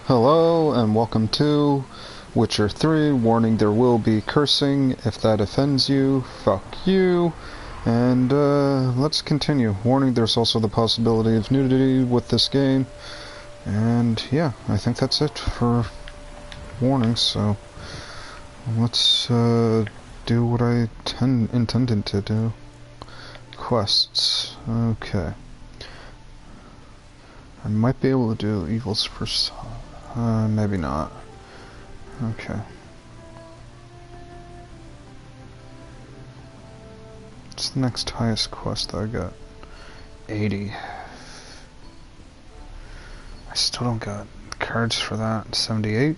Hello and welcome to Witcher 3. Warning, there will be cursing. If that offends you, fuck you. And let's continue. Warning, there's also the possibility of nudity with this game. And yeah, I think that's it for warnings, so let's do what I intended to do. Quests. Okay. I might be able to do Evil's first. Maybe not. Okay. What's the next highest quest that I got? 80. I still don't got cards for that. 78?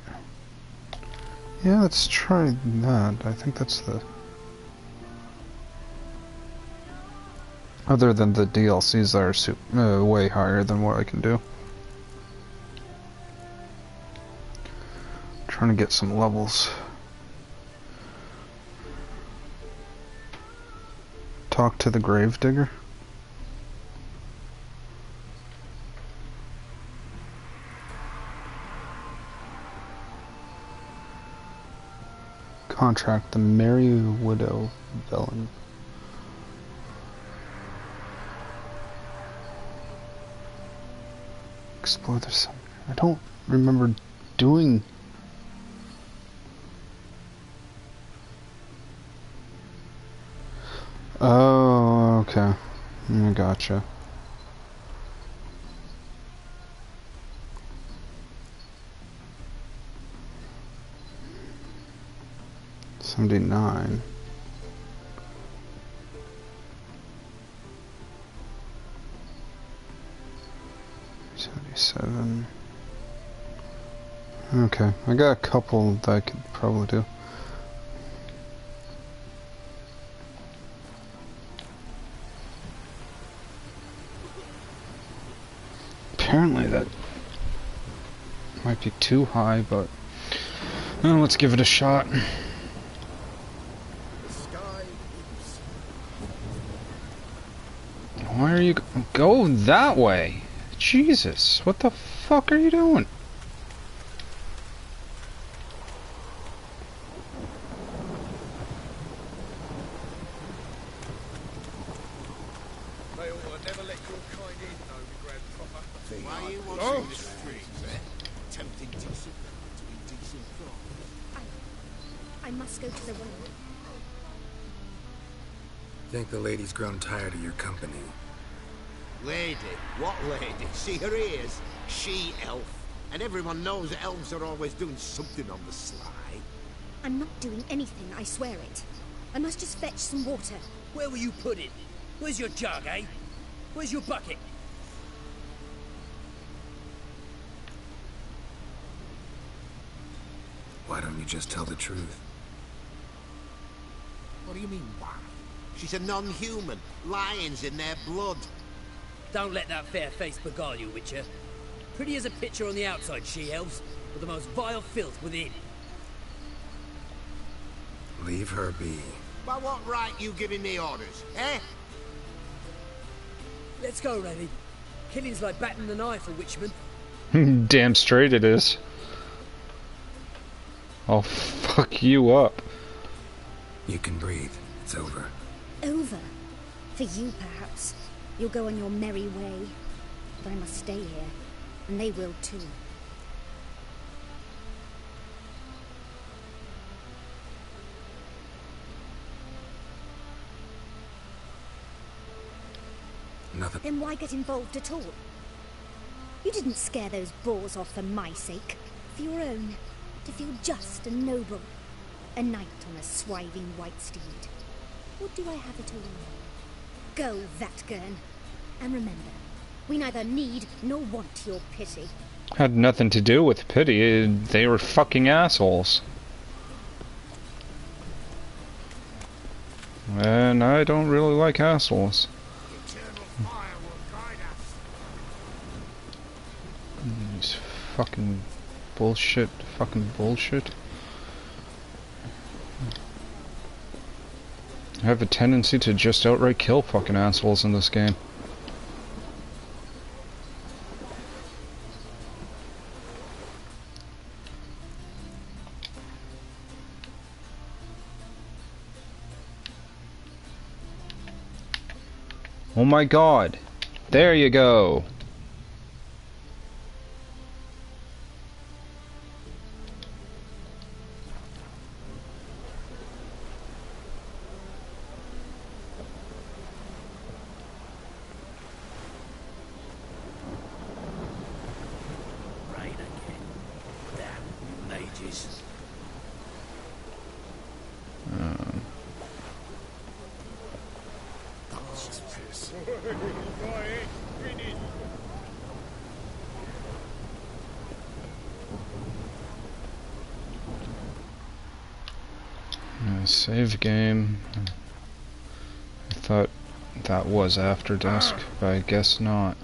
Yeah, let's try that. I think that's the... Other than the DLCs that are way higher than what I can do. Trying to get some levels. Talk to the Gravedigger. Contract the Merry Widow Velen. Explore the sun. I don't remember doing... Oh, okay. I gotcha. $79. $77. Okay, I got a couple that I could probably do. Apparently that might be too high, but let's give it a shot. Why are you go that way? Jesus, what the fuck are you doing? I must go to the room. Think the lady's grown tired of your company. Lady? What lady? See her ears? She-elf. And everyone knows that elves are always doing something on the sly. I'm not doing anything, I swear it. I must just fetch some water. Where will you put it? Where's your jug, eh? Where's your bucket? Why don't you just tell the truth? What do you mean, why? She's a non-human. Lions in their blood. Don't let that fair face beguile you, Witcher. Pretty as a picture on the outside, she-elves, but the most vile filth within. Leave her be. By what right you giving me orders, eh? Let's go, Remy. Killing's like batting the knife, a witchman. Damn straight it is. I'll fuck you up. You can breathe. It's over. Over? For you, perhaps. You'll go on your merry way. But I must stay here. And they will too. Nothing. Then why get involved at all? You didn't scare those boars off for my sake. For your own. To feel just and noble. A knight on a swiving white steed. Or do I have it all? Go, Vatgern. And remember, we neither need nor want your pity. Had nothing to do with pity. They were fucking assholes. And I don't really like assholes. These fucking bullshit. I have a tendency to just outright kill fucking assholes in this game. Oh my god. There you go. Rain again. Damn mages. Save game. I thought that was after dusk, but I guess not.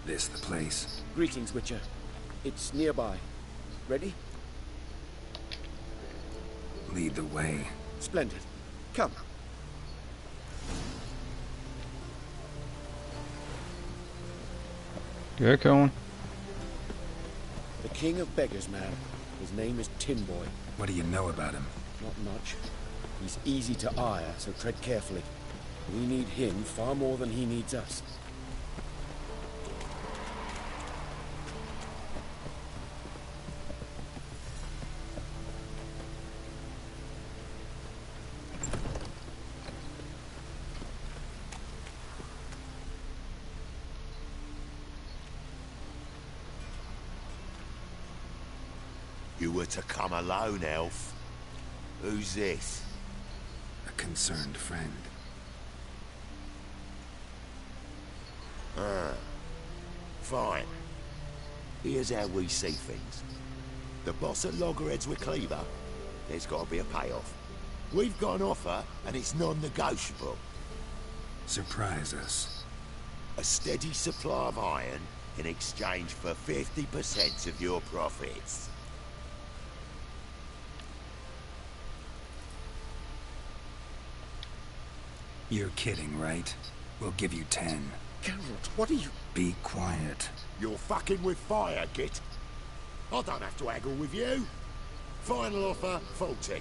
This the place? Greetings, Witcher. It's nearby. Ready? Lead the way. Splendid. Come. Get going. The King of Beggars, man. His name is Tin Boy. What do you know about him? Not much. He's easy to ire, so tread carefully. We need him far more than he needs us. You were to come alone, elf. Who's this? A concerned friend. Ah. Fine. Here's how we see things. The boss at Loggerheads with Cleaver, there's got to be a payoff. We've got an offer, and it's non-negotiable. Surprise us. A steady supply of iron in exchange for 50% of your profits. You're kidding, right? We'll give you 10. Geralt, what are you... Be quiet. You're fucking with fire, Git. I don't have to haggle with you. Final offer, 40.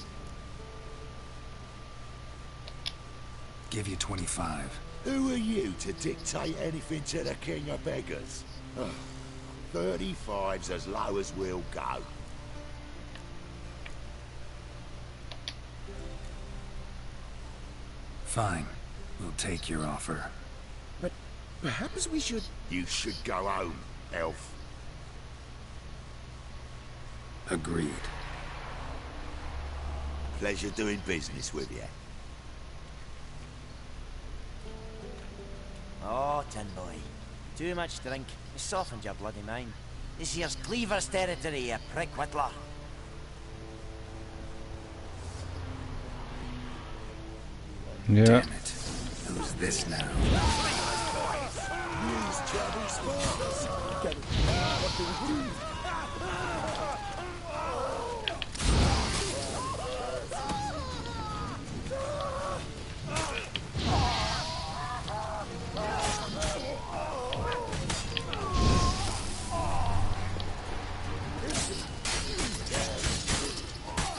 Give you 25. Who are you to dictate anything to the King of Beggars? 35's as low as we'll go. Fine. We'll take your offer. But perhaps we should... You should go home, elf. Agreed. Pleasure doing business with you. Oh, Tin Boy. Too much drink. You softened your bloody mind. This here's Cleaver's territory, you prick whittler. Yeah. Damn it. Who's this now?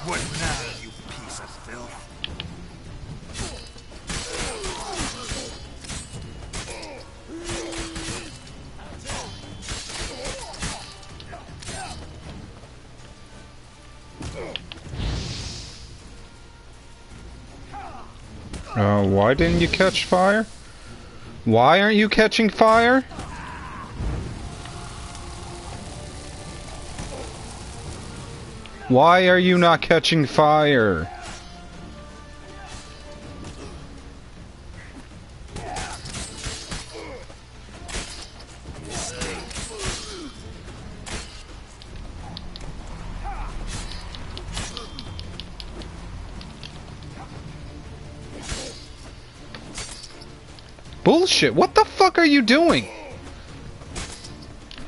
What now, you piece of filth? Why didn't you catch fire? Why aren't you catching fire? Why are you not catching fire? Bullshit, what the fuck are you doing?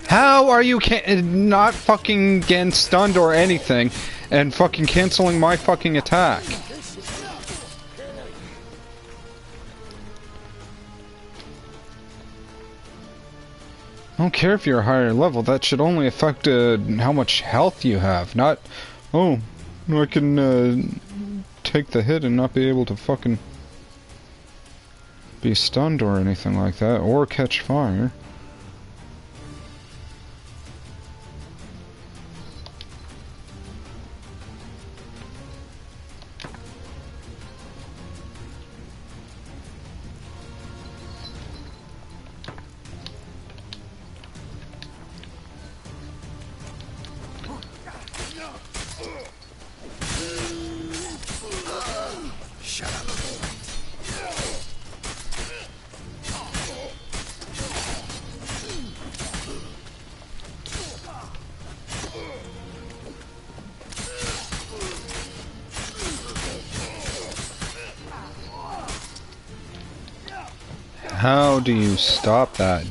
How are you not fucking getting stunned or anything and fucking canceling my fucking attack? I don't care if you're a higher level, that should only affect how much health you have, not, oh, I can take the hit and not be able to fucking be stunned or anything like that, or catch fire. Shut up. How do you stop that?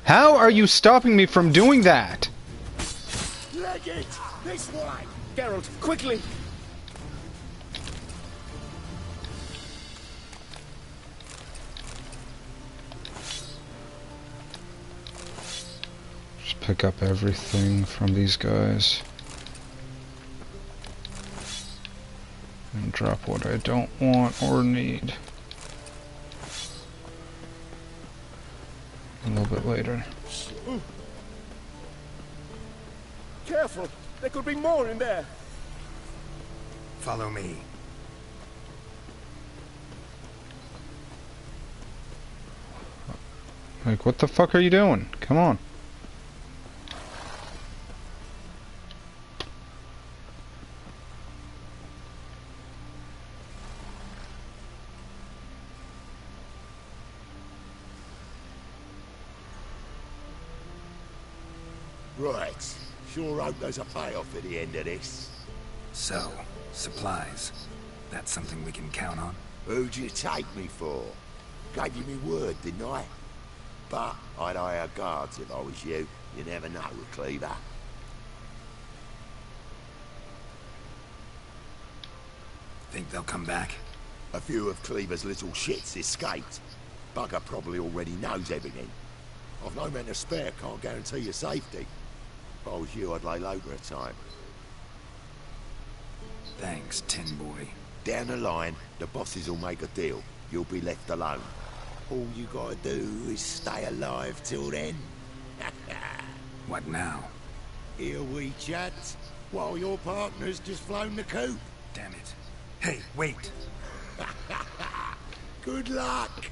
How are you stopping me from doing that? Leg it! This way! Geralt, quickly! Just pick up everything from these guys. And drop what I don't want or need. A little bit later. Careful! There could be more in there! Follow me. Like, what the fuck are you doing? Come on. Right. Sure hope there's a payoff at the end of this. So, supplies. That's something we can count on? Who'd you take me for? Gave you me word, didn't I? But I'd hire guards if I was you. You never know with Cleaver. Think they'll come back? A few of Cleaver's little shits escaped. Bugger probably already knows everything. I've no men to spare, can't guarantee your safety. If I was you, I'd lay low for a time. Thanks, Tin Boy. Down the line, the bosses will make a deal. You'll be left alone. All you gotta do is stay alive till then. What now? Here we chat, while your partner's just flown the coop. Damn it. Hey, wait! Good luck!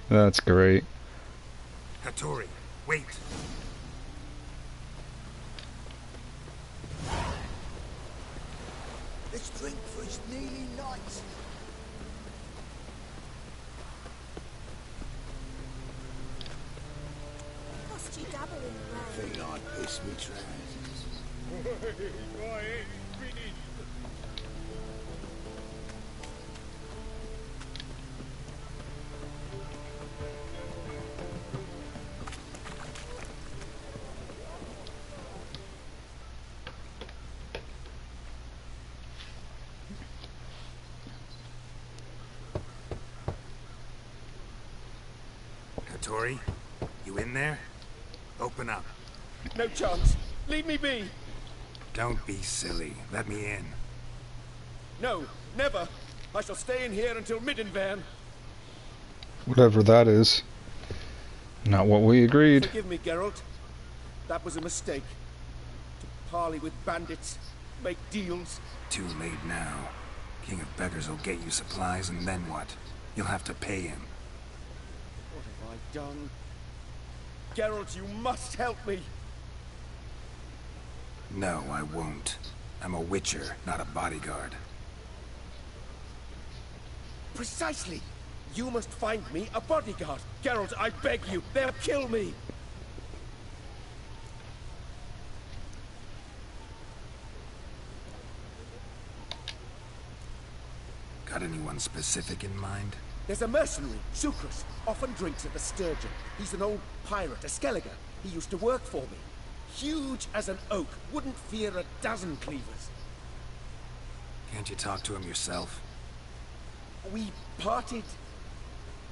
That's great. Hattori, wait! Let's drink for his kneeling knights. Must you dabble in the rain? Think I'd piss me trousers. Hattori, you in there? Open up. No chance! Leave me be! Don't be silly. Let me in. No, never! I shall stay in here until Middenvern. Whatever that is. Not what we agreed. Forgive me, Geralt. That was a mistake. To parley with bandits, make deals. Too late now. King of Beggars will get you supplies, and then what? You'll have to pay him. What have I done? Geralt, you must help me! No, I won't. I'm a witcher, not a bodyguard. Precisely! You must find me a bodyguard. Geralt, I beg you, they'll kill me! Got anyone specific in mind? There's a mercenary, Sucrus, often drinks at the Sturgeon. He's an old pirate, a Skelliger. He used to work for me. Huge as an oak, wouldn't fear a dozen cleavers. Can't you talk to him yourself? We parted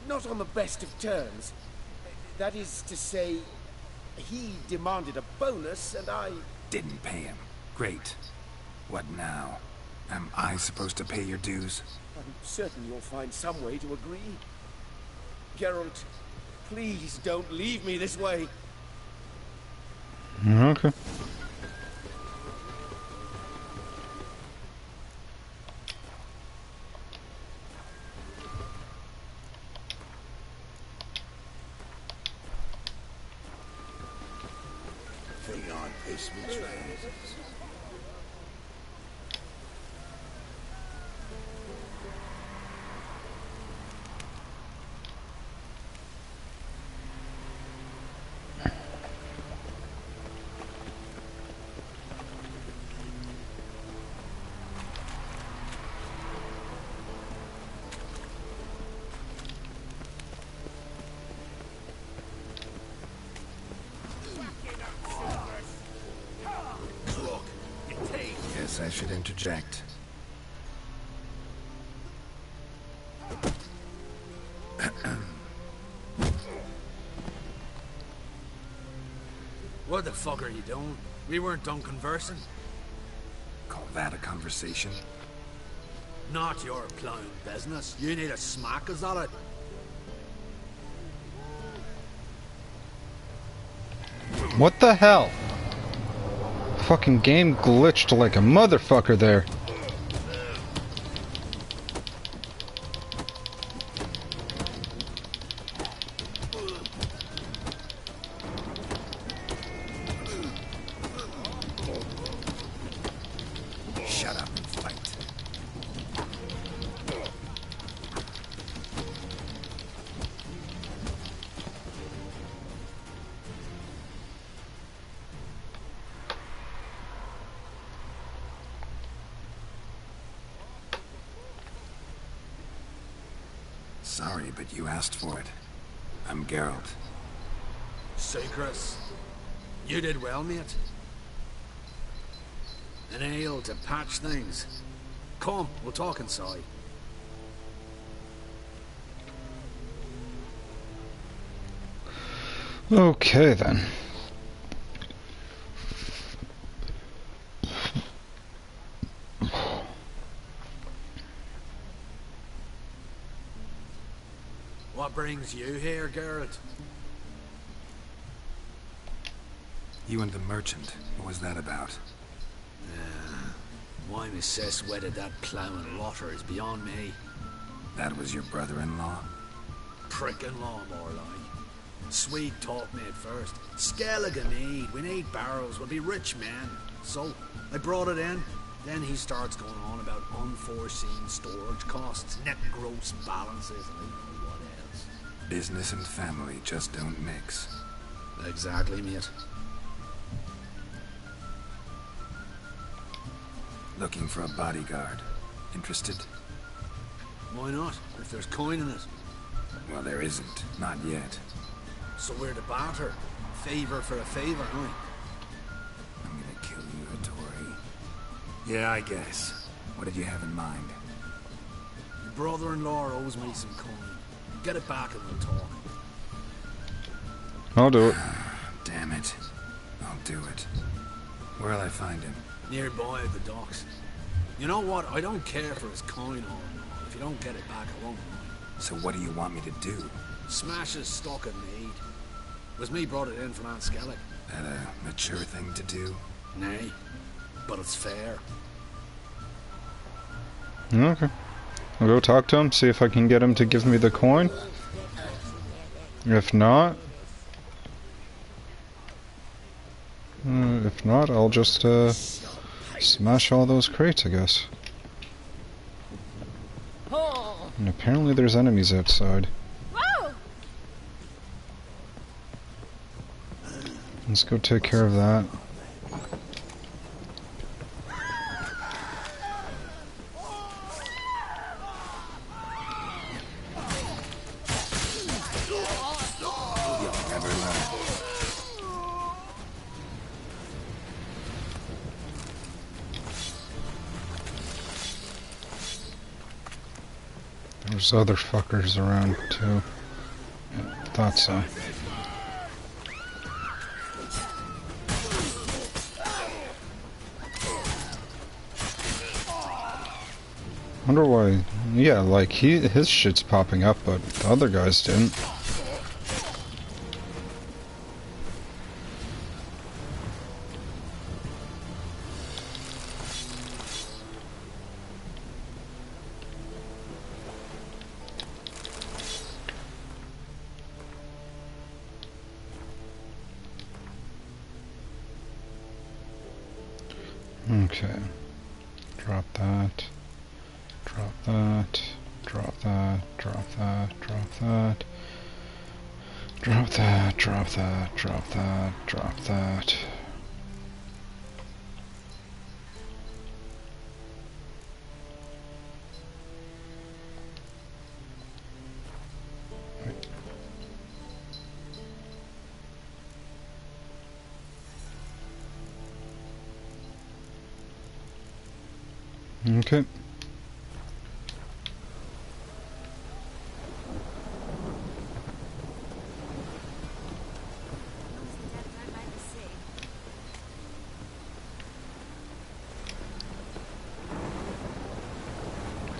not on the best of terms. That is to say, he demanded a bonus, and I... Didn't pay him. Great. What now? Am I supposed to pay your dues? I'm certain you'll find some way to agree. Geralt, please don't leave me this way. Okay. Feline piss me trousers. Guess I should interject. What the fuck are you doing? We weren't done conversing. Call that a conversation? Not your plowing business. You need a smack, is that it? What the hell? Fucking game glitched like a motherfucker there. Shut up and fight. Sorry, but you asked for it. I'm Geralt. Secrets. You did well, mate. An ale to patch things. Come, we'll talk inside. Okay then. What brings you here, Geralt? You and the merchant. What was that about? Why my sis wedded that ploughing rotter is beyond me. That was your brother-in-law? Prick-in-law, more like. Sweet talk me at first. Skellige need. We need barrels. We'll be rich men. So, I brought it in. Then he starts going on about unforeseen storage costs, net gross balances, and I don't know what else. Business and family just don't mix. Exactly, mate. Looking for a bodyguard. Interested? Why not? If there's coin in it. Well, there isn't. Not yet. So we're to barter. Favor for a favor, huh? I'm gonna kill you, Hattori. Yeah, I guess. What did you have in mind? Your brother-in-law owes me some coin. Get it back and we'll talk. I'll do it. Damn it. I'll do it. Where'll I find him? Nearby at the docks. You know what? I don't care for his coin or not. If you don't get it back, I won't mind. So what do you want me to do? Smash his stock in need. It was me brought it in from Aunt Skellig. That a mature thing to do? Nay, but it's fair. Okay. I'll go talk to him, see if I can get him to give me the coin. If not... I'll just, smash all those crates, I guess. And apparently there's enemies outside. Let's go take care of that. There's other fuckers around too. Thought so. Wonder why. Yeah, like his shit's popping up, but the other guys didn't. Okay. Drop that. Drop that. Drop that. Drop that. Drop that. Drop that. Drop that. Drop that. Drop that. Okay.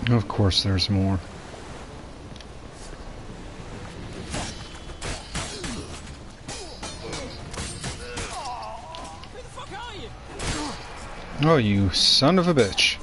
Of course there's more. Oh, you son of a bitch.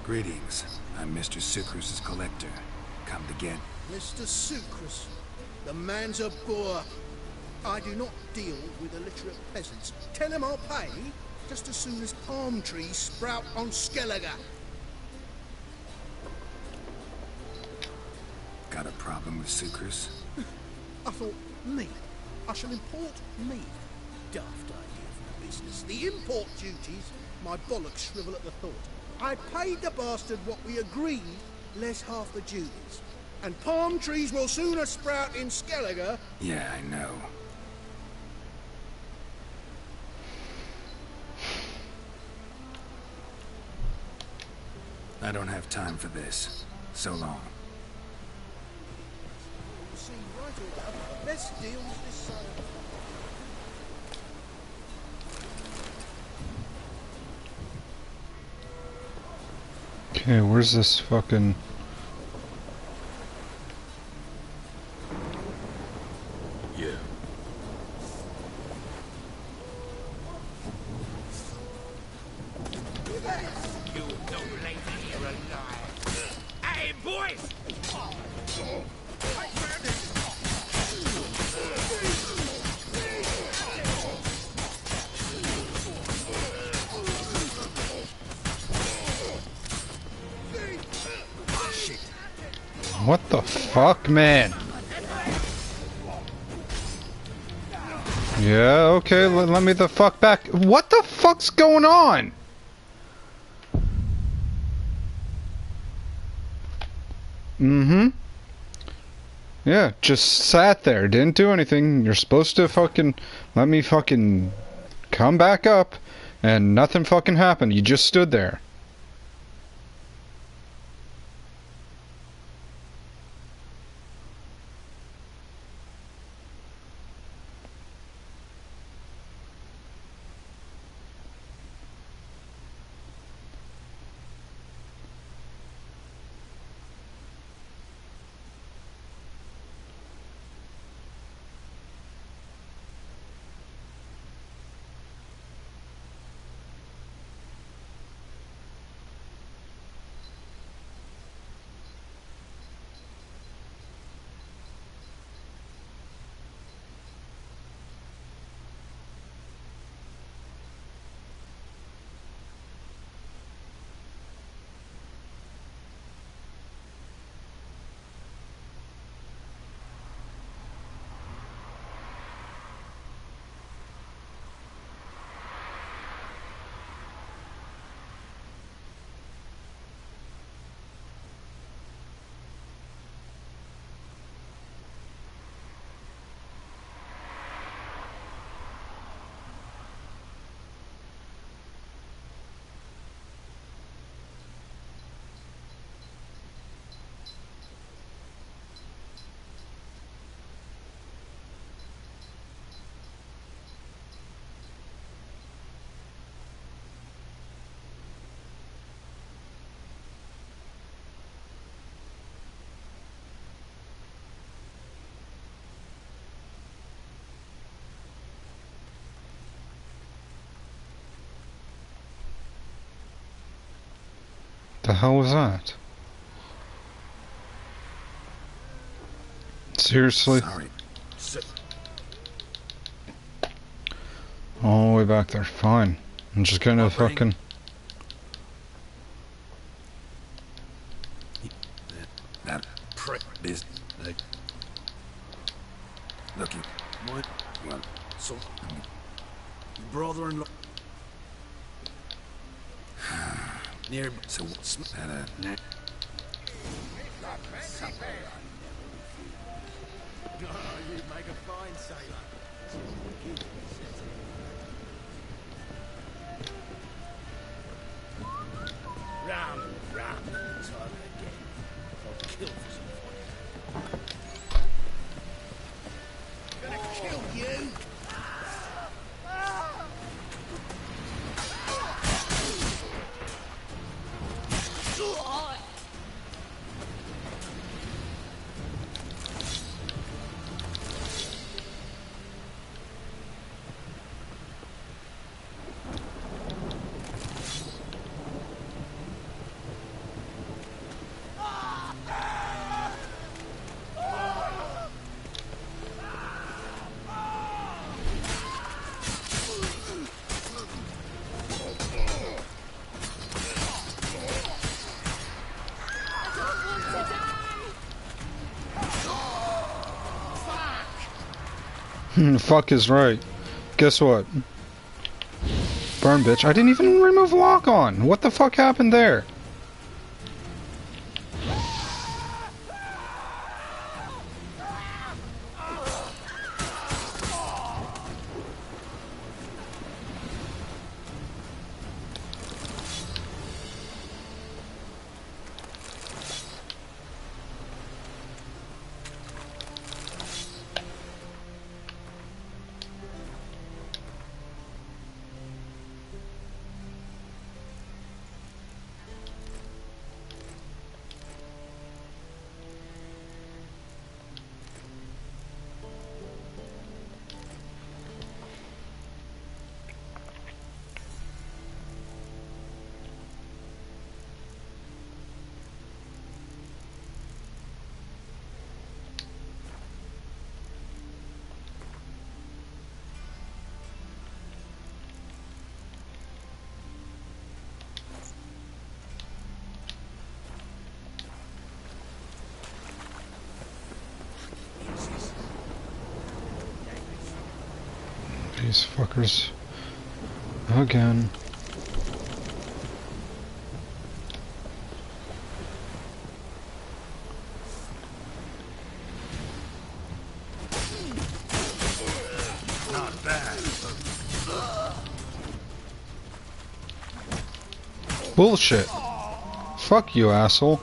Greetings. I'm Mr. Sucrus' collector. Come to get... Mr. Sucrus, the man's a boor. I do not deal with illiterate peasants. Tell him I'll pay just as soon as palm trees sprout on Skellige. Got a problem with Sucrus? I thought, meat. I shall import meat. Daft idea for the business. The import duties, my bollocks shrivel at the thought. I paid the bastard what we agreed, less half the duties. And palm trees will sooner sprout in Skellige. Yeah, I know. I don't have time for this. So long. See, right or left, best deals this side of the... Okay, where's this fucking... Yeah. You don't lady here alive. Hey, boys! I found it! What the fuck, man? Yeah, okay, let me the fuck back. What the fuck's going on? Mm-hmm. Yeah, just sat there, didn't do anything. You're supposed to fucking let me fucking come back up, and nothing fucking happened. You just stood there. The hell was that? Seriously? Sorry. All the way back there. Fine. I'm just gonna fucking... That prick is... Look, you... What? Well... So... Your brother-in-law... Near... So, that, Nah. You'd make a fine sailor. Round, round, time again. I'll kill for some fun. Gonna kill you! Fuck is right. Guess what? Burn, bitch. I didn't even remove lock on. What the fuck happened there? These fuckers. Again. not bad. Bullshit. Fuck you, asshole.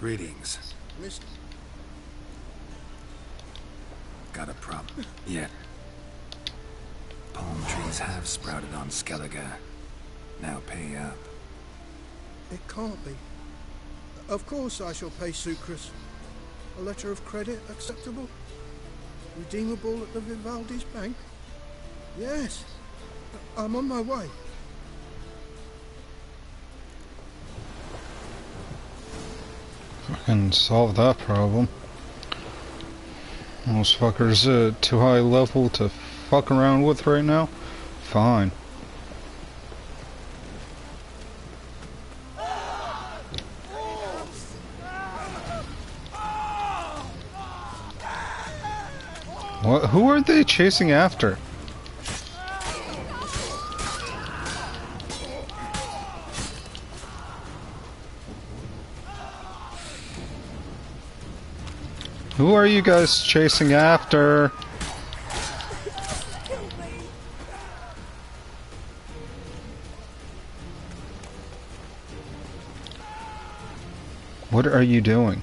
Greetings. Mr. Got a problem? Yeah. Palm trees have sprouted on Skellige. Now pay up. It can't be. Of course I shall pay Sucrus. A letter of credit acceptable? Redeemable at the Vivaldi's bank? Yes. I'm on my way. Fucking solve that problem. Those fuckers too high level to fuck around with right now? Fine. What? Who are they chasing after? Who are you guys chasing after? What are you doing?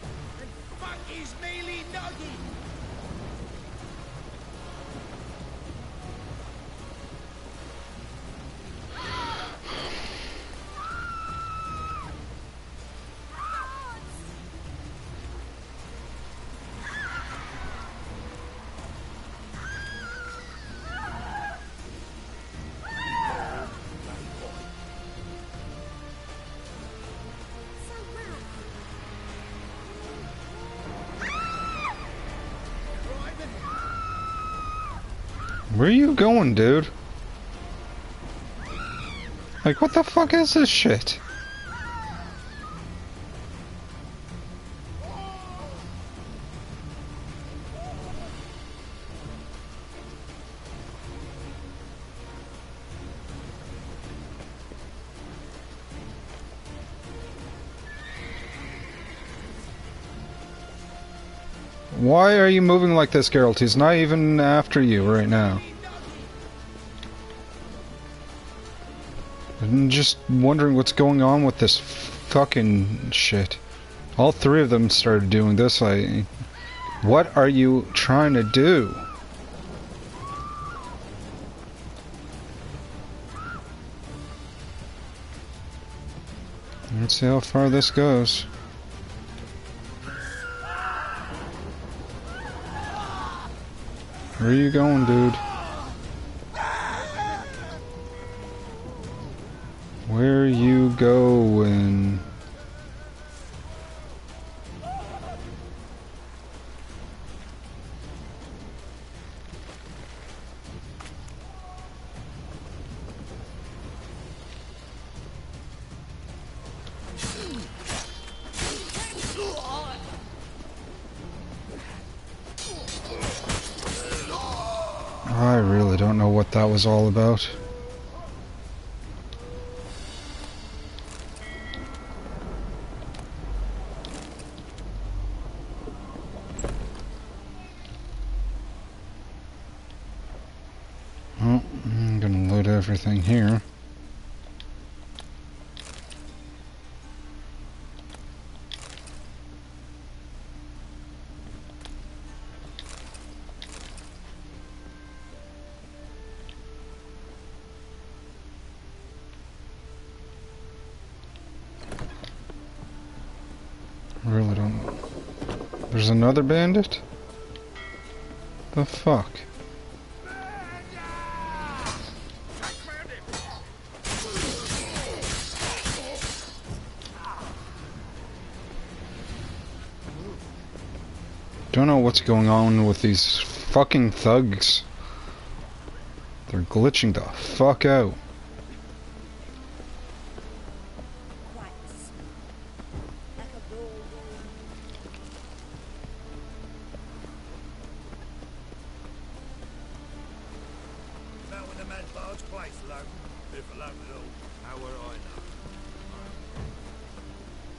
Where are you going, dude? Like, what the fuck is this shit? Why are you moving like this, Geralt? He's not even after you right now. I'm just wondering what's going on with this fucking shit. All three of them started doing this. What are you trying to do? Let's see how far this goes. Where are you going, dude? Where are you going? I really don't know what that was all about. Well, I'm gonna load everything here. Really don't. There's another bandit? The fuck? Don't know what's going on with these fucking thugs. They're glitching the fuck out.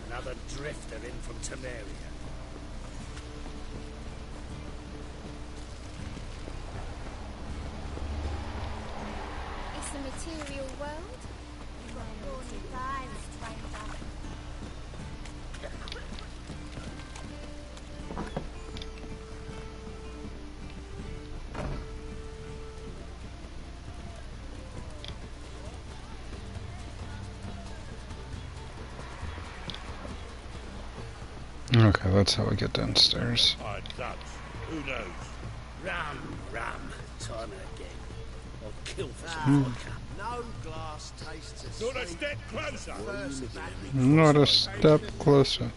Another drifter in from Temeria. It's the material world. Okay, that's how I get downstairs. Who knows? Ram, time and again. I'll kill for Hmm. some vodka. No glass tastes as Not a sweet step closer. as first Not a step closer.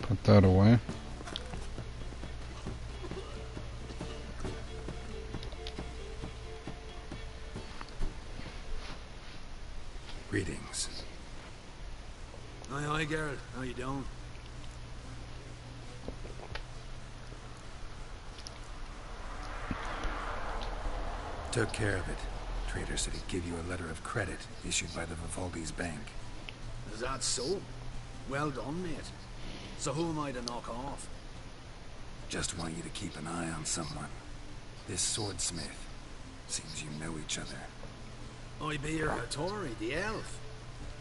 Put that away. Greetings. Hi, Geralt. How you doing? Took care of it. Trader said he'd give you a letter of credit issued by the Vivaldi's bank. Is that so? Well done, mate. So who am I to knock off? Just want you to keep an eye on someone. This swordsmith. Seems you know each other. I be your Hattori, the elf.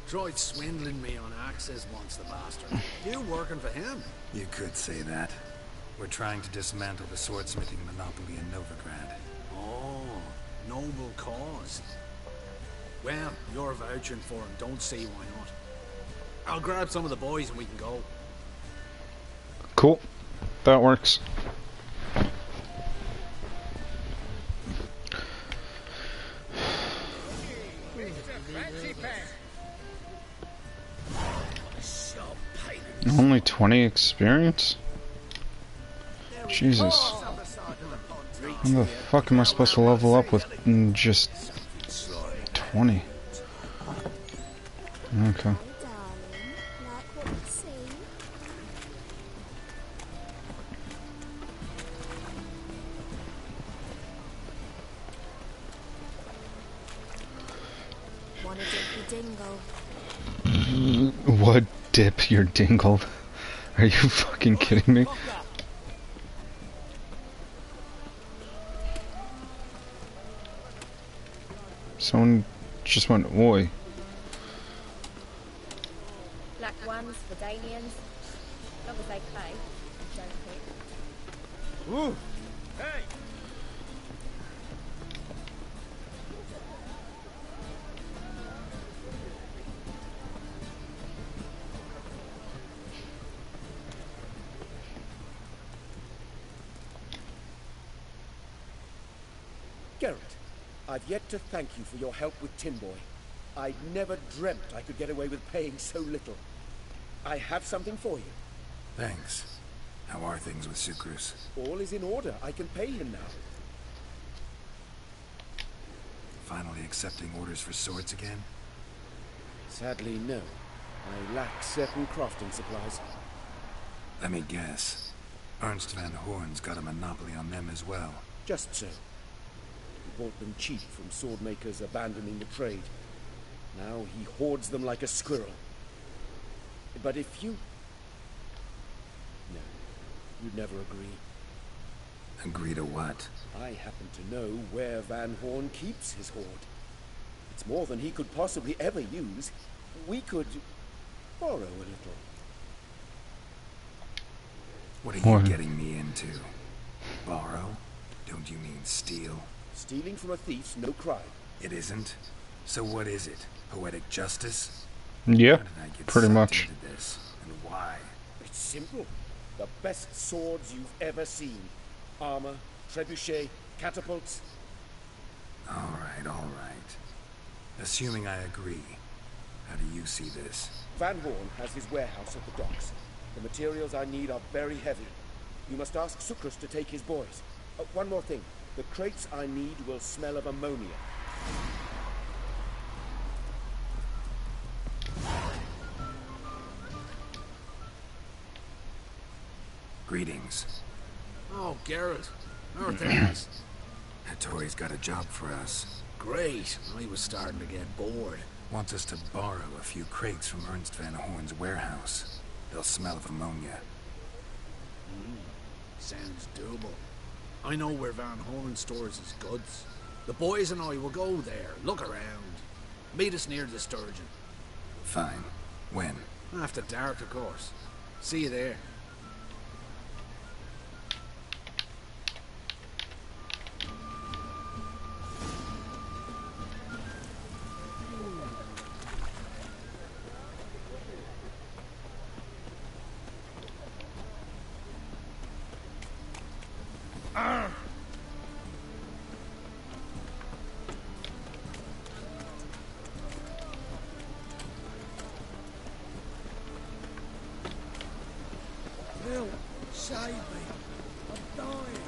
Tried swindling me on access once, the bastard. You working for him? You could say that. We're trying to dismantle the swordsmithing monopoly in Novigrad. Oh, noble cause. Well, you're vouching for him, don't see why not. I'll grab some of the boys and we can go. Cool. That works. Only 20 experience? Jesus. How the fuck am I supposed to level up with just 20? Okay. Wanna dip your dingle? What dip your dingle? Are you fucking kidding me? Someone just went, oi. Black ones for Danians. As long as they pay, don't hit. Ooh! Hey! Geralt, I've yet to thank you for your help with Tinboy. I'd never dreamt I could get away with paying so little. I have something for you. Thanks. How are things with Sukrus? All is in order. I can pay him now. Finally accepting orders for swords again? Sadly, no. I lack certain crafting supplies. Let me guess. Ernst van Horn's got a monopoly on them as well. Just so. He bought them cheap from sword makers abandoning the trade. Now he hoards them like a squirrel. But if you... No, you'd never agree. Agree to what? I happen to know where Van Horn keeps his hoard. It's more than he could possibly ever use. We could borrow a little. What are you getting me into? Borrow? Don't you mean steal? Stealing from a thief's no crime. It isn't? So what is it? Poetic justice? Yeah, How did I get pretty sucked much. into this? And why? It's simple. The best swords you've ever seen. Armor, trebuchet, catapults. All right. Assuming I agree, how do you see this? Van Horn has his warehouse at the docks. The materials I need are very heavy. You must ask Sukrus to take his boys. One more thing. The crates I need will smell of ammonia. Greetings. Oh, Geralt. How are things? Hattori's got a job for us. Great. I was starting to get bored. Wants us to borrow a few crates from Ernst van Horn's warehouse. They'll smell of ammonia. Sounds doable. I know where Van Horn stores his goods. The boys and I will go there, look around. Meet us near the Sturgeon. Fine. When? After dark, of course. See you there. Bill, save me. I'm dying.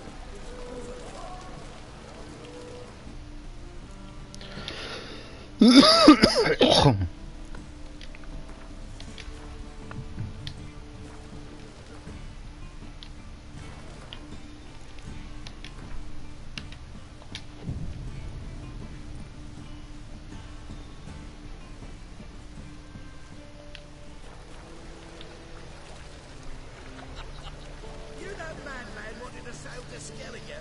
sail to Skellige.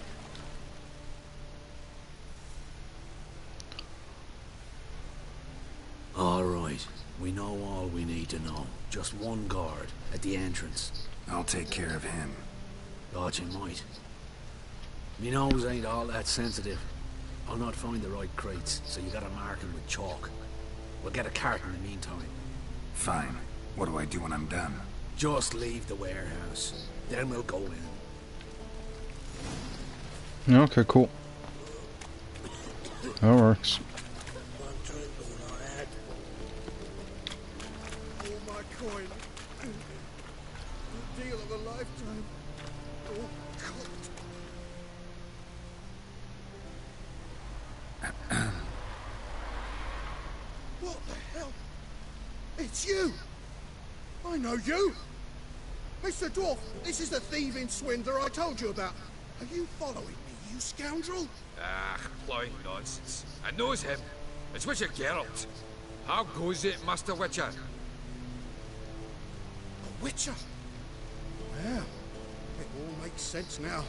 All right. We know all we need to know. Just one guard at the entrance. I'll take care of him. God, you might. Me nose ain't all that sensitive. I'll not find the right crates, so you gotta mark them with chalk. We'll get a cart in the meantime. Fine. What do I do when I'm done? Just leave the warehouse. Then we'll go in. Okay, cool. That works. All my coin. The deal of a lifetime. Oh, God. What the hell? It's you! I know you! Mr. Dwarf, this is the thieving swindler I told you about. Are you following me, you scoundrel? Ah, plowing nonsense. I knows him. It's Witcher Geralt. How goes it, Master Witcher? A witcher? Well, it all makes sense now.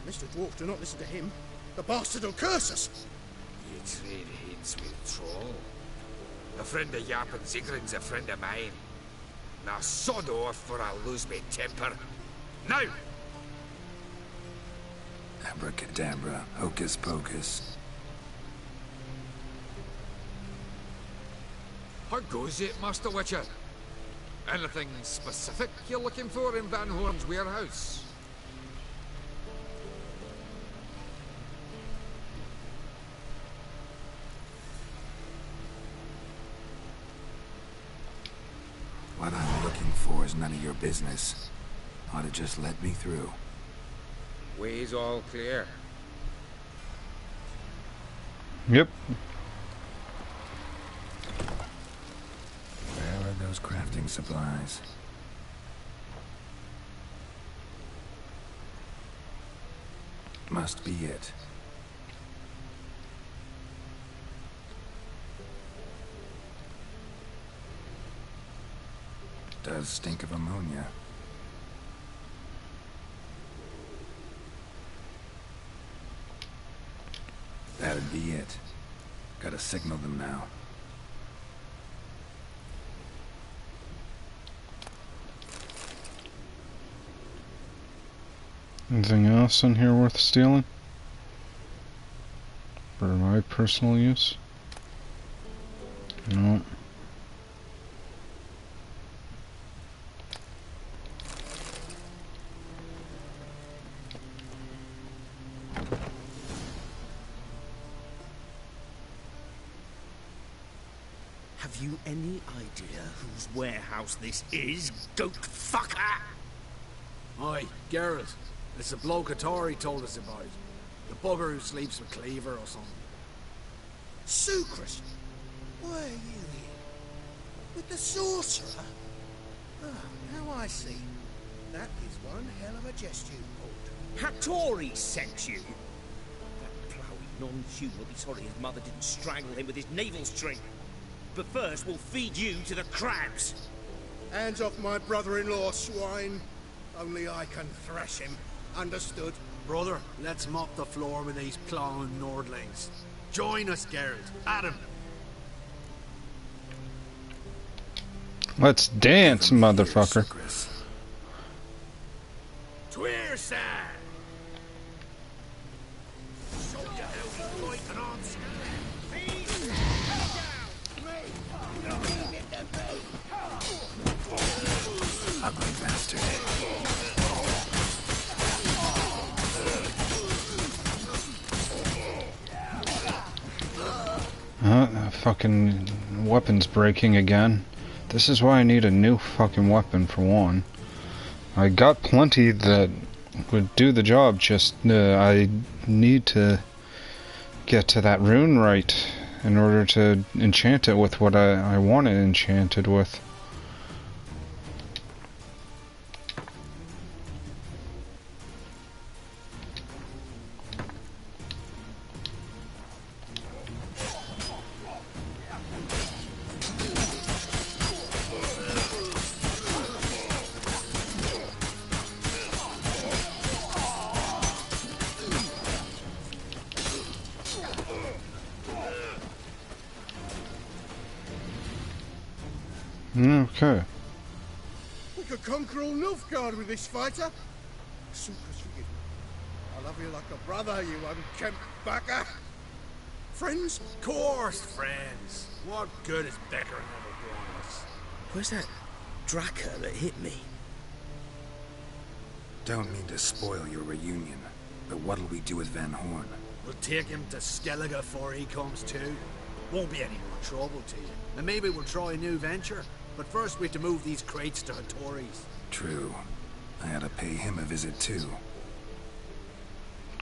Mr. Dwarf, do not listen to him. The bastard will curse us. You trade heads with troll. A friend of Yap and Siegrin's a friend of mine. Now sod off or I'll lose my temper. Now! Abracadabra, hocus pocus. How goes it, Master Witcher? Anything specific you're looking for in Van Horn's warehouse? What I'm looking for is none of your business. Ought to just let me through. Way's all clear. Yep. Where are those crafting supplies? Must be it. Does stink of ammonia. That'd be it. Gotta signal them now. Anything else in here worth stealing? For my personal use? No. Have you any idea whose warehouse this is, goat fucker? Oi, Geralt. It's the bloke Tori told us about. The bugger who sleeps with Cleaver or something. Sucrus! Why are you here? With the sorcerer? Ah, now I see. That is one hell of a jest you pulled. Hattori sent you. That ploughy non-Jew will be sorry his mother didn't strangle him with his navel string. But first, we'll feed you to the crabs. Hands off my brother-in-law, swine. Only I can thrash him. Understood? Brother, let's mop the floor with these plowing Nordlings. Join us, Geralt. Adam. Let's dance, motherfucker. Tweer, sir! Ugly bastard. Fucking weapon's breaking again. This is why I need a new fucking weapon for one. I got plenty that would do the job, just I need to get to that rune right in order to enchant it with what I want it enchanted with. Okay. We could conquer all Nilfgaard with this fighter. Sucrus, forgive me. I love you like a brother, you unkempt bugger. Friends? Course, friends. What good has Becker never brought us? Where's that Draka that hit me? Don't mean to spoil your reunion, but what'll we do with Van Horn? We'll take him to Skellige before he comes to. Won't be any more trouble to you. And maybe we'll try a new venture. But first we have to move these crates to Hattori's. True. I ought to pay him a visit too.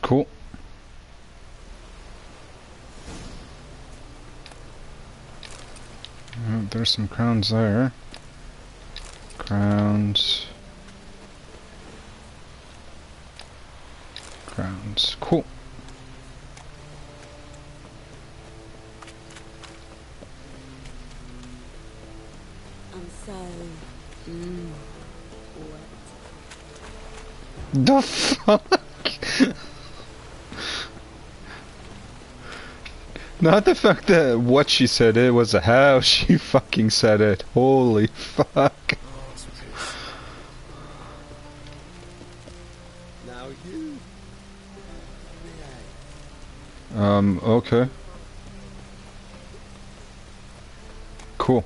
Cool. There's some crowns there. Crowns. Crowns. Cool. I'm so... wet. The fuck? Not the fact that what she said, it was how she fucking said it. Holy fuck. Now you... Okay. Cool.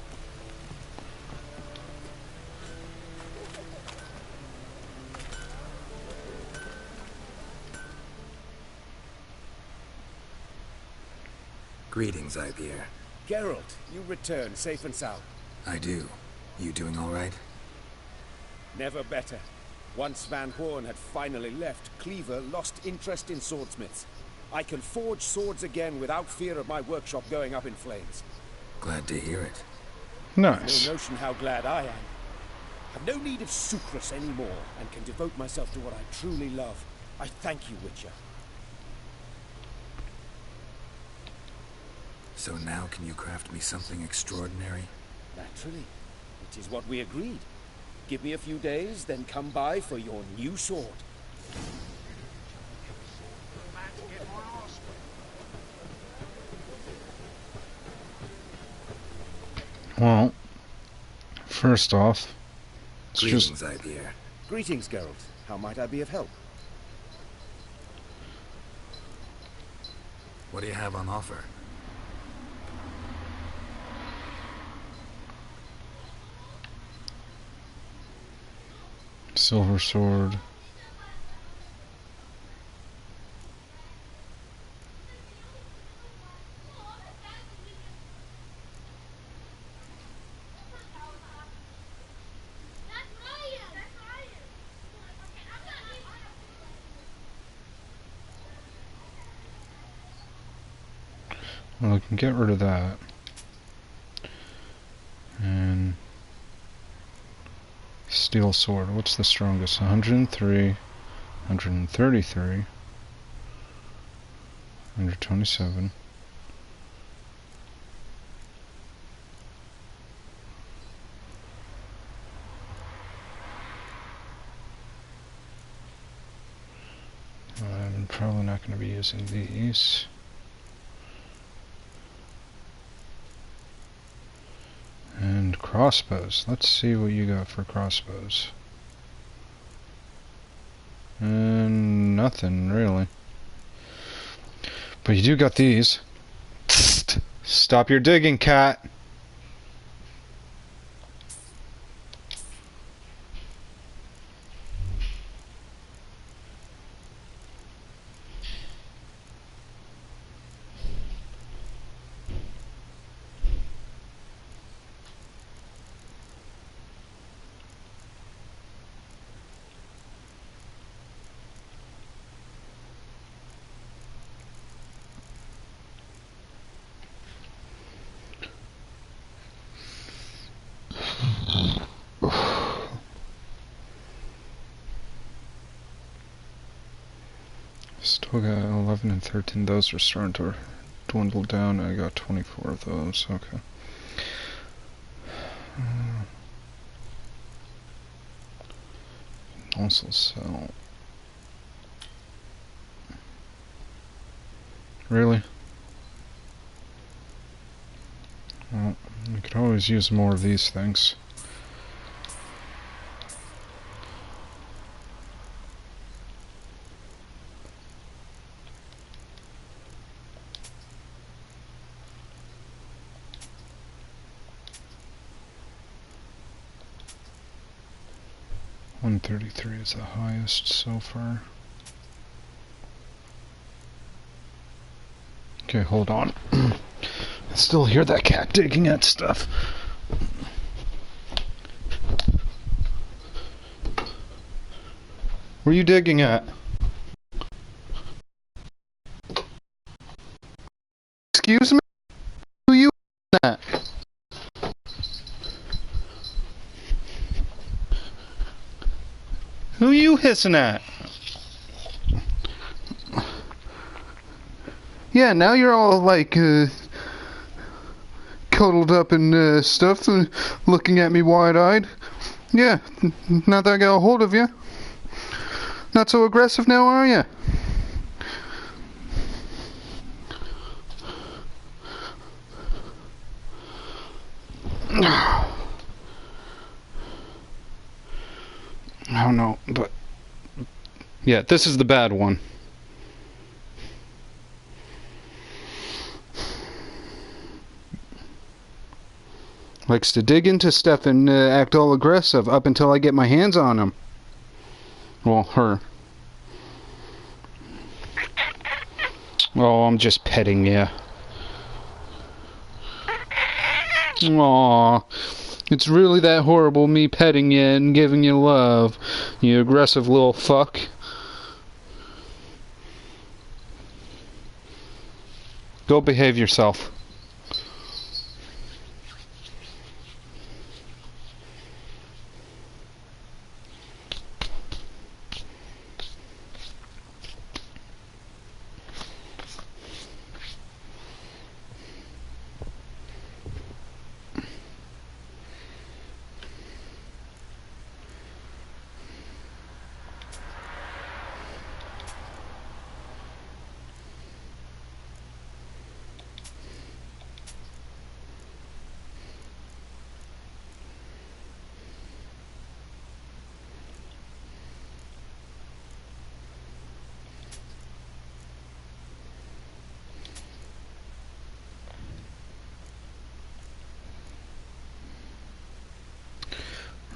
Greetings, Ivier. Geralt, you return safe and sound. I do. You doing all right? Never better. Once Van Horn had finally left, Cleaver lost interest in swordsmiths. I can forge swords again without fear of my workshop going up in flames. Glad to hear it. Nice. No notion how glad I am. I've no need of Sucrus anymore, and can devote myself to what I truly love. I thank you, Witcher. So now can you craft me something extraordinary? Naturally. It is what we agreed. Give me a few days, then come by for your new sword. Well, first off, Greetings, Ivier. Greetings, Geralt. How might I be of help? What do you have on offer? Silver sword. Well, I can get rid of that. And steel sword. What's the strongest? 103, 133, 127. I'm probably not going to be using these. And crossbows. Let's see what you got for crossbows. And nothing really. But you do got these. Stop your digging, cat. Still got 11 and 13. Those are starting to dwindle down. I got 24 of those. Okay. Also sell. Really? Well, I could always use more of these things. $133 is the highest so far. Okay, hold on. I still hear that cat digging at stuff. Where are you digging at? Excuse me? Who are you at? Who are you hissing at? Yeah, now you're all like, cuddled up and stuff, looking at me wide-eyed. Yeah, now that I got a hold of you. Not so aggressive now, are you? I don't know, but yeah, this is the bad one. Likes to dig into stuff and act all aggressive up until I get my hands on him. Well, her. Oh, I'm just petting you. Aww. It's really that horrible, me petting you and giving you love, you aggressive little fuck. Go behave yourself.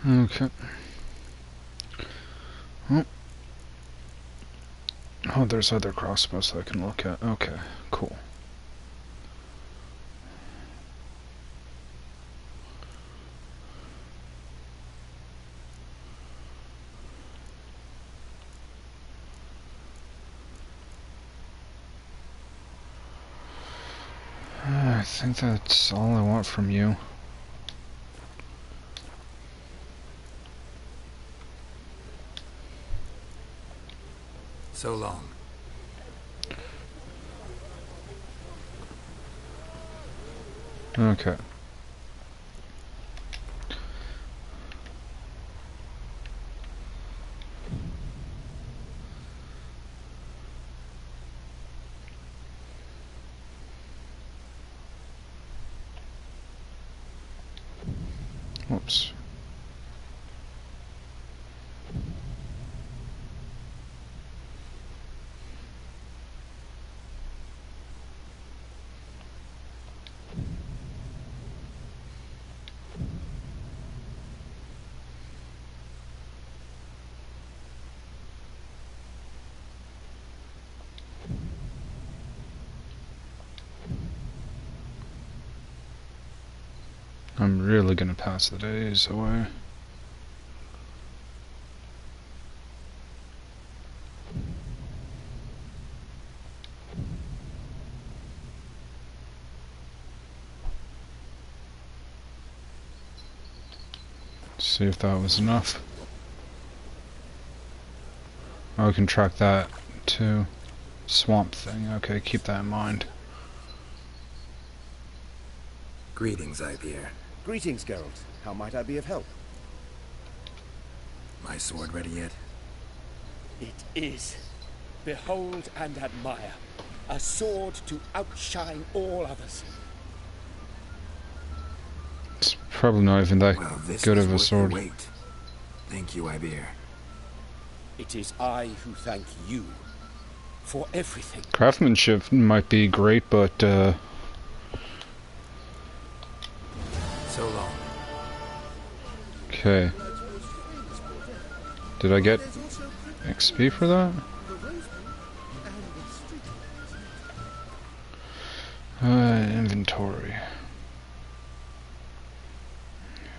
Okay. Oh, there's other crossbows that I can look at. Okay, cool. I think that's all I want from you. So long. Okay. Whoops. I'm really gonna pass the days away. See if that was enough. Oh, I can track that too. Swamp thing. Okay, keep that in mind. Greetings, Ivyr. Greetings, Geralt. How might I be of help? My sword ready yet? It is. Behold and admire. A sword to outshine all others. Probably not even that Well, this good was of a worth sword. the wait. Thank you, Ibir. It is I who thank you for everything. Craftsmanship might be great, but So long. okay. Did I get XP for that? Inventory.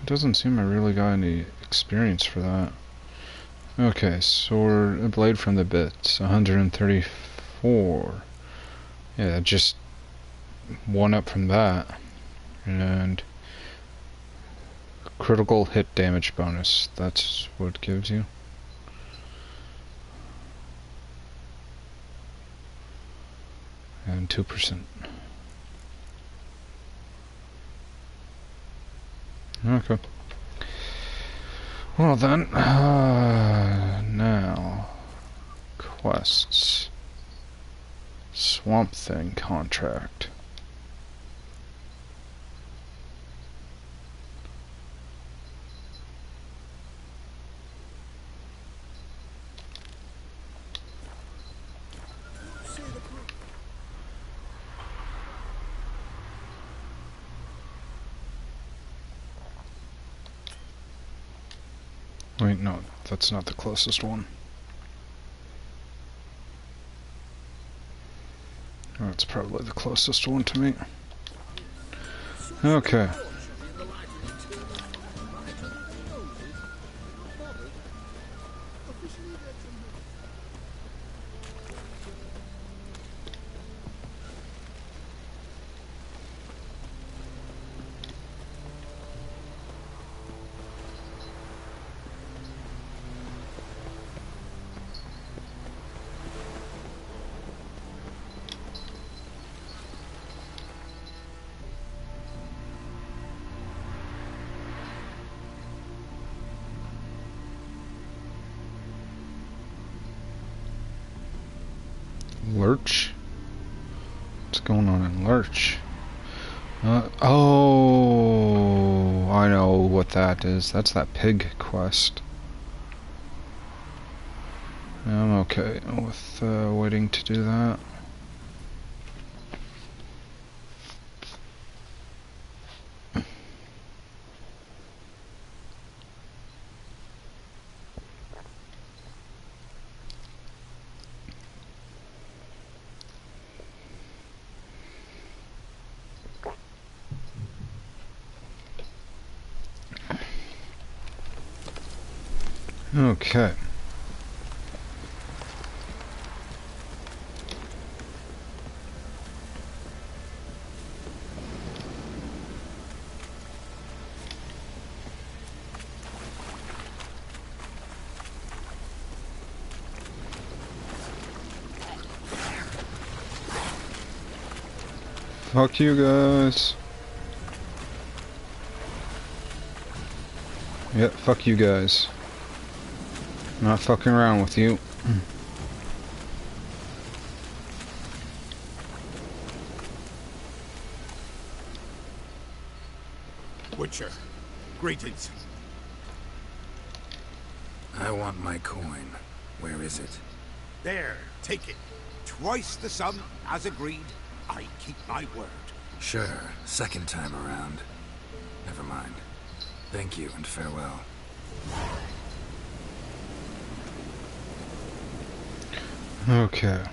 It doesn't seem I really got any experience for that. Okay, sword, a blade from the bits, 134. Yeah, just one up from that. And critical hit damage bonus, that's what it gives you. And 2%. Okay. Well then, now, quests. Swamp Thing contract. Wait, no, that's not the closest one. That's probably the closest one to me. Okay. Lurch? What's going on in Lurch? Oh, I know what that is. That's that pig quest. I'm okay with waiting to do that. Okay. Fuck you guys. Yep, fuck you guys. Not fucking around with you. Witcher, greetings. I want my coin. Where is it? There, take it. Twice the sum, as agreed. I keep my word. Sure, second time around. Never mind. Thank you and farewell. Okay.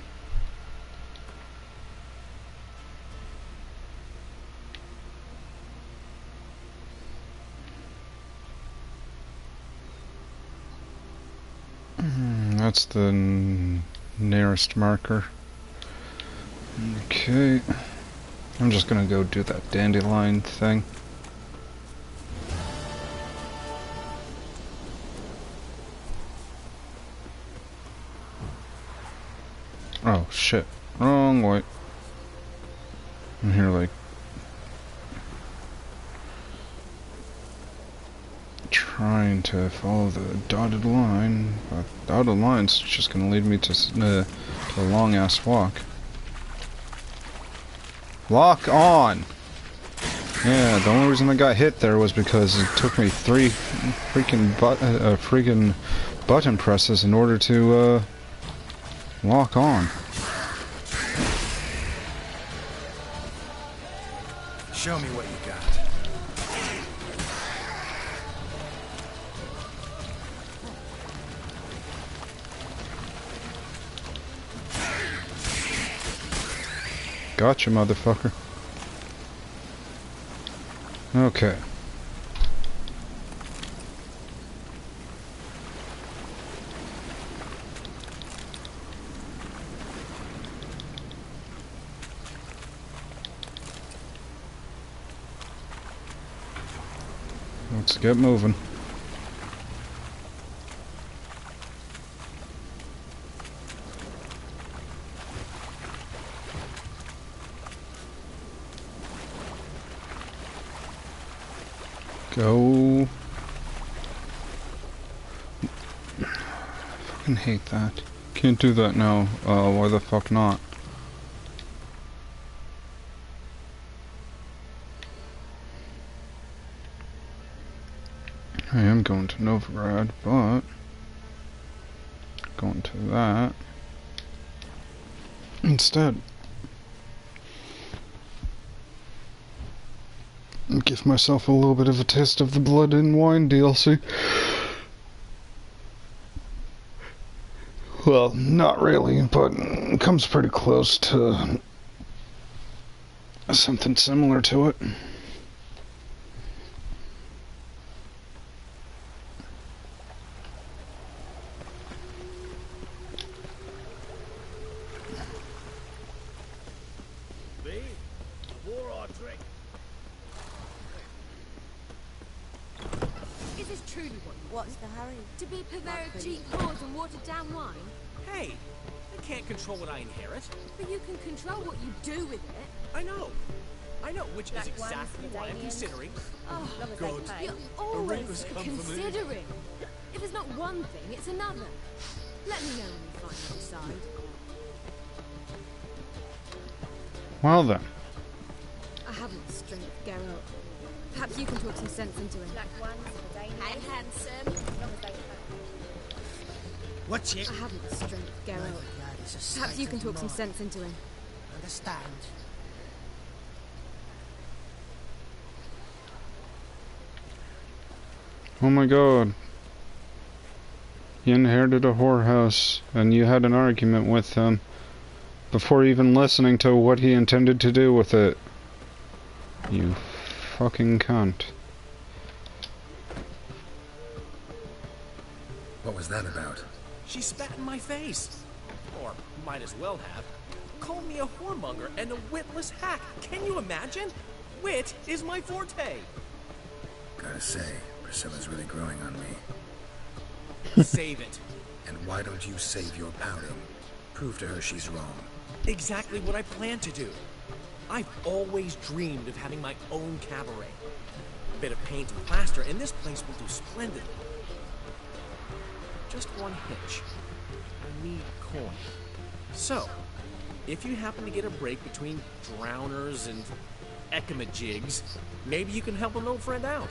That's the nearest marker. Okay. I'm just gonna go do that dandelion thing. Oh shit. Wrong way. I'm here like trying to follow the dotted line, but dotted line's just gonna lead me to a long ass walk. Lock on! Yeah, the only reason I got hit there was because it took me 3 freaking button presses in order to lock on. Show me what you got. Gotcha, motherfucker. Okay. Let's get moving. Go. I fucking hate that. Can't do that now. Why the fuck not? I am going to Novigrad, but going to that instead. And give myself a little bit of a taste of the Blood and Wine DLC. Well, not really, but it comes pretty close to something similar to it. Is this truly what you What's the hurry? To be a purveyor of cheap whores and watered-down wine? Hey, I can't control what I inherit. But you can control what you do with it. I know, which Black is wines, exactly what I'm Medallions. considering. Oh, Good. you're always considering. If it's not one thing, it's another. Let me know when you finally decide. Well then. I haven't the strength, Geralt. Perhaps you can talk some sense into him. Black ones, Medallions. Hey, handsome. As long as they have. What's it? I haven't the strength, Geralt. Perhaps you can talk some sense into him. Understand? Oh my god. You inherited a whorehouse, and you had an argument with him before even listening to what he intended to do with it. You fucking cunt. What was that about? She spat in my face. Or might as well have. Called me a whoremonger and a witless hack. Can you imagine? Wit is my forte. Gotta say, Priscilla's really growing on me. Save it. And why don't you save your pouting? Prove to her she's wrong. Exactly what I plan to do. I've always dreamed of having my own cabaret. A bit of paint and plaster, and this place will do splendidly. Just one hitch. I need coin. So, if you happen to get a break between drowners and ekamajigs, maybe you can help an old friend out.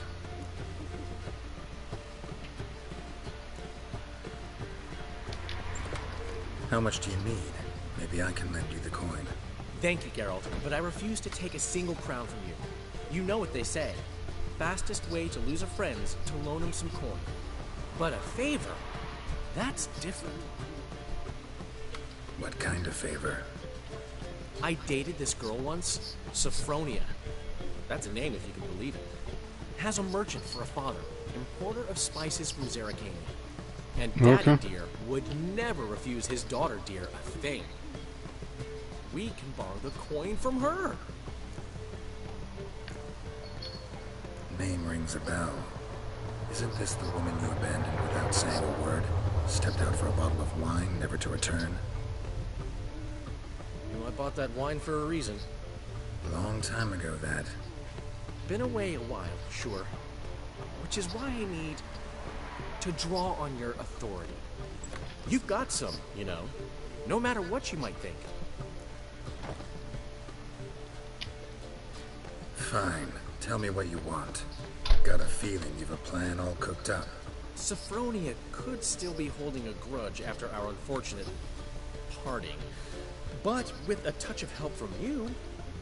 How much do you need? Maybe I can lend you the coin. Thank you, Geralt, but I refuse to take a single crown from you. You know what they say. Fastest way to lose a friend's to loan him some coin. But a favor? That's different. What kind of favor? I dated this girl once, Sophronia. That's a name if you can believe it. Has a merchant for a father, importer of spices from Zerrikania. And Daddy Dear would never refuse his daughter Dear a thing. We can borrow the coin from her. Name rings a bell. Isn't this the woman you abandoned without saying a word? Stepped out for a bottle of wine, never to return? You know, I bought that wine for a reason. Long time ago, that. Been away a while, sure. Which is why I need to draw on your authority. You've got some, you know. No matter what you might think. Fine. Tell me what you want. Got a feeling you've a plan all cooked up. Sophronia could still be holding a grudge after our unfortunate parting. But with a touch of help from you,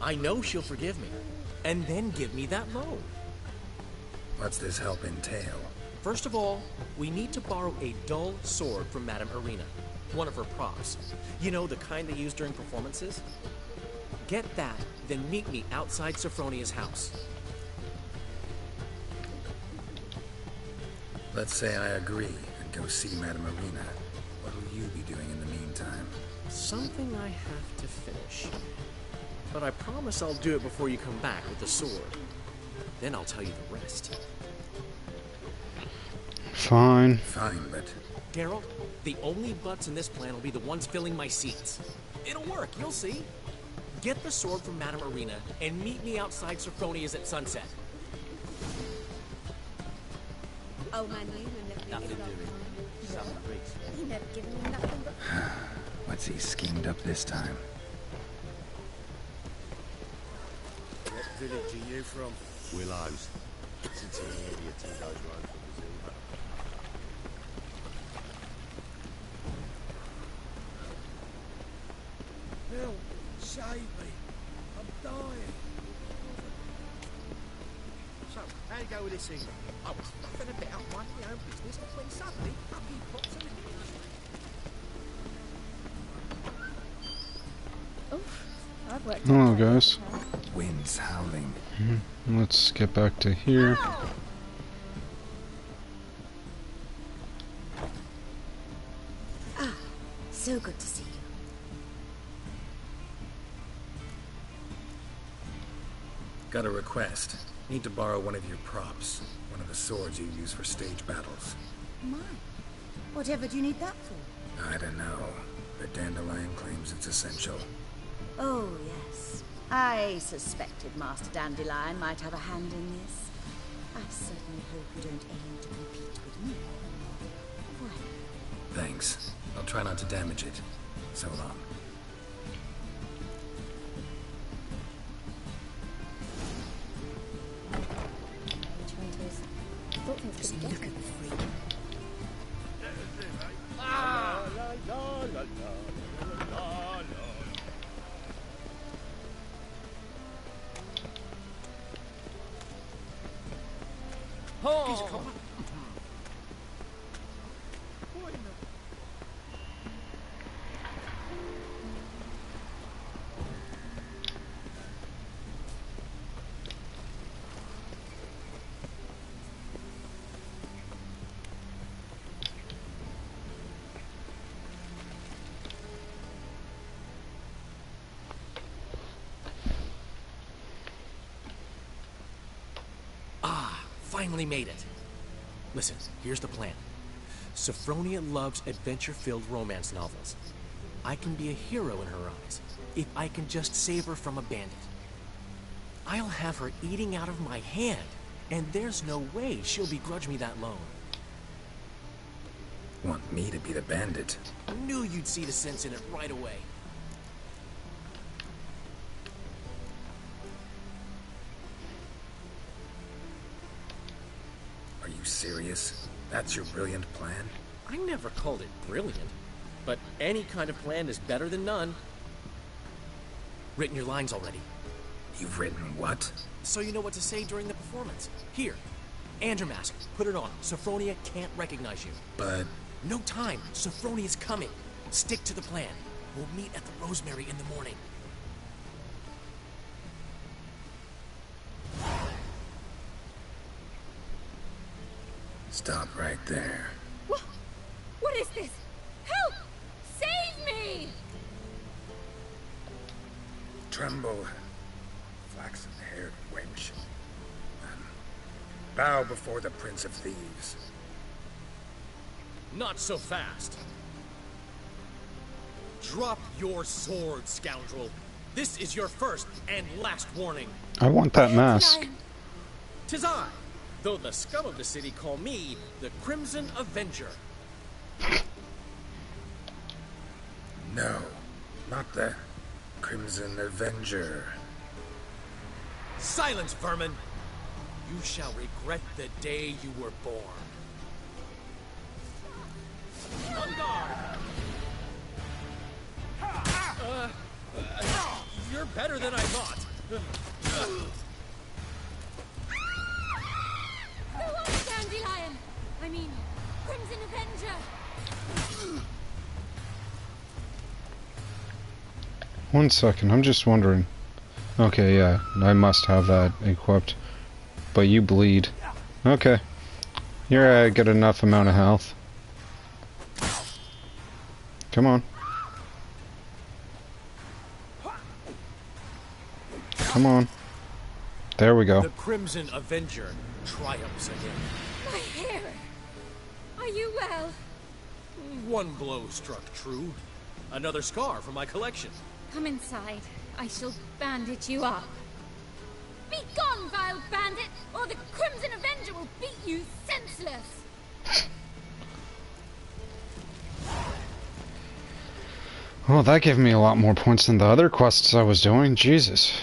I know she'll forgive me. And then give me that loan. What's this help entail? First of all, we need to borrow a dull sword from Madame Irina. One of her props. You know, the kind they use during performances? Get that, then meet me outside Sophronia's house. Let's say I agree and go see Madame Irina. What will you be doing in the meantime? Something I have to finish. But I promise I'll do it before you come back with the sword. Then I'll tell you the rest. Fine. Fine, but... Geralt, the only butts in this plan will be the ones filling my seats. It'll work, you'll see. Get the sword from Madame Irina and meet me outside Sophronia's at sunset. Oh man, you never Nothing given doing. Some bricks. He never given me nothing but... What's he schemed up this time? What village are you from? Willows. Since you're near the two goes road from the zoo. Bill, save me. I'm dying. So, how you go with this evening? I was nothing about minding my own business when suddenly up he pops in. I've worked Oh, guys. Wind's howling. Let's get back to here. Ah, so good to see you. Got a request. Need to borrow one of your props. One of the swords you use for stage battles. My, whatever do you need that for? I don't know, but Dandelion claims it's essential. Oh, yes. I suspected Master Dandelion might have a hand in this. I certainly hope you don't aim to compete with me. Well, Thanks. I'll try not to damage it. So long. Which one it is? I thought things could be different. Finally made it. Listen, here's the plan. Sophronia loves adventure-filled romance novels. I can be a hero in her eyes, if I can just save her from a bandit. I'll have her eating out of my hand, and there's no way she'll begrudge me that loan. Want me to be the bandit? I knew you'd see the sense in it right away. Are you serious? That's your brilliant plan? I never called it brilliant, but any kind of plan is better than none. Written your lines already. You've written what? So you know what to say during the performance. Here, Andromask, put it on. Sophronia can't recognize you. But... No time. Sophronia's coming. Stick to the plan. We'll meet at the Rosemary in the morning. Stop right there. What is this? Help! Save me! Tremble, flaxen-haired wench. Bow before the Prince of Thieves. Not so fast. Drop your sword, scoundrel. This is your first and last warning. I want that mask. 'Tis I, though the scum of the city call me the Crimson Avenger. No, not the Crimson Avenger. Silence, vermin! You shall regret the day you were born. On guard! You're better than I thought. Go on, Dandelion! I mean, Crimson Avenger! One second, I'm just wondering. Okay, yeah, I must have that equipped. But you bleed. Okay. You're at a good enough amount of health. Come on. Come on. There we go. The Crimson Avenger triumphs again. My hair! Are you well? One blow struck true. Another scar from my collection. Come inside. I shall bandage you up. Be gone, vile bandit, or the Crimson Avenger will beat you senseless! Well, that gave me a lot more points than the other quests I was doing. Jesus.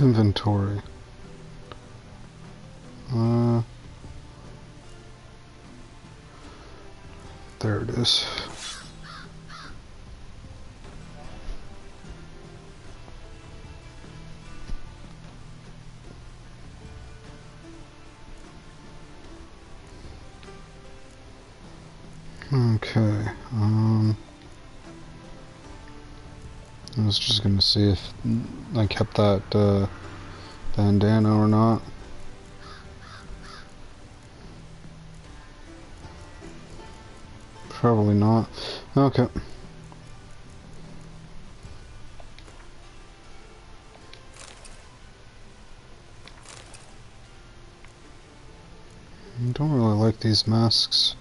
Inventory. There it is. Okay, I was just gonna see if I kept that bandana or not. Probably not. Okay. I don't really like these masks.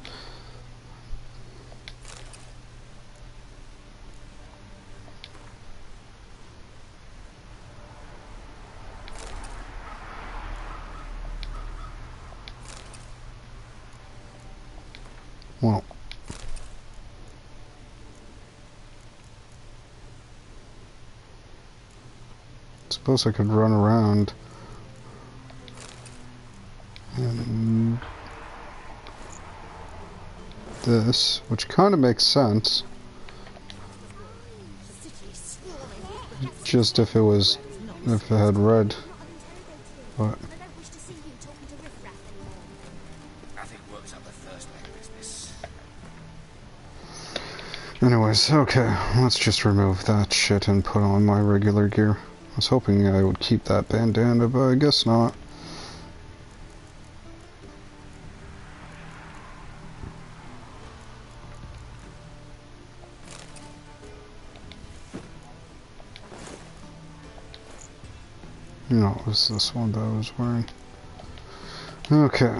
Well, I suppose I could run around and this, which kind of makes sense. Just if it had red, but. Anyways, okay, let's just remove that shit and put on my regular gear. I was hoping I would keep that bandana, but I guess not. No, it was this one that I was wearing. Okay.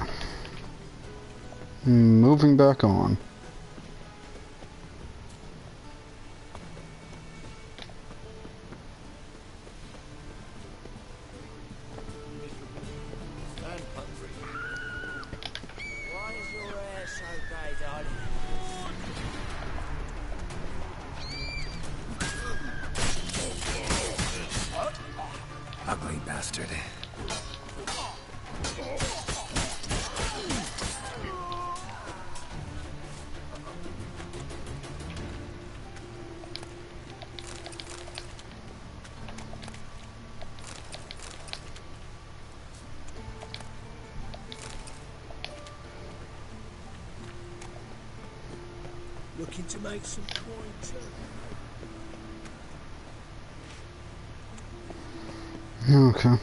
Moving back on. Ugly bastard. Looking to make some coin too. Okay.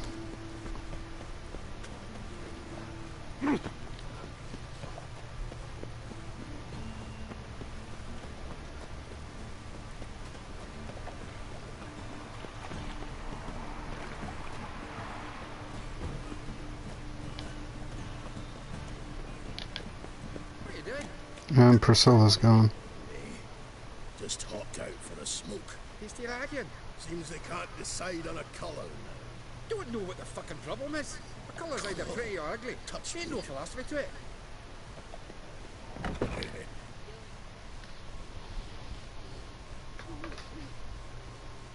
And Priscilla's gone. Just hopped out for a smoke. This still arguing? Seems they can't decide on a colour. Don't know what the fucking problem is. A colour's either pretty or ugly. Ain't no philosophy to it.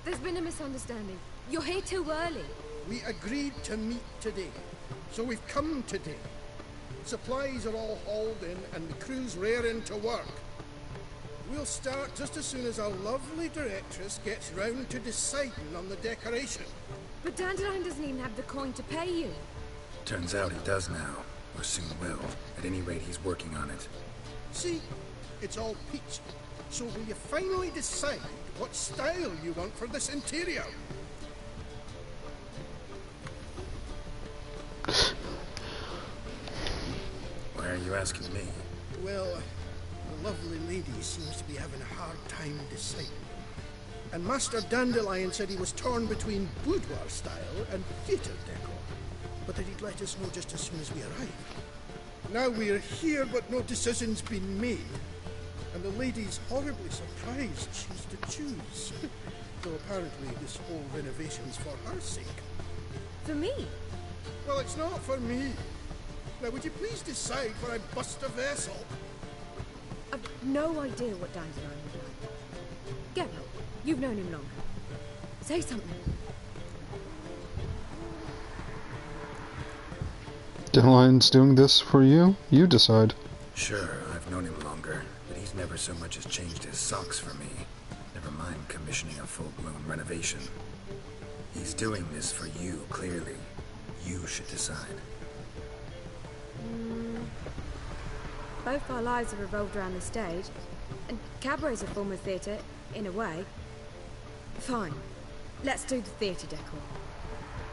There's been a misunderstanding. You're here too early. We agreed to meet today, so we've come today. Supplies are all hauled in and the crew's raring to work. We'll start just as soon as our lovely directress gets round to deciding on the decoration. But Dandelion doesn't even have the coin to pay you. Turns out he does now, or soon will. At any rate, he's working on it. See, it's all peachy. So will you finally decide what style you want for this interior? Why are you asking me? Well, the lovely lady seems to be having a hard time deciding. And Master Dandelion said he was torn between boudoir style and theatre decor, but that he'd let us know just as soon as we arrive. Now we're here, but no decision's been made. And the lady's horribly surprised she's to choose. Though apparently this whole renovation's for her sake. For me? Well, it's not for me. Now, would you please decide where I bust a vessel? I've no idea what Dandelion would like. Get up. You've known him longer. Say something. Dandelion's doing this for you? You decide. Sure, I've known him longer, but he's never so much as changed his socks for me. Never mind commissioning a full-blown renovation. He's doing this for you, clearly. You should decide. Both our lives have revolved around the stage, and cabaret's a form of theatre, in a way. Fine. Let's do the theatre decor.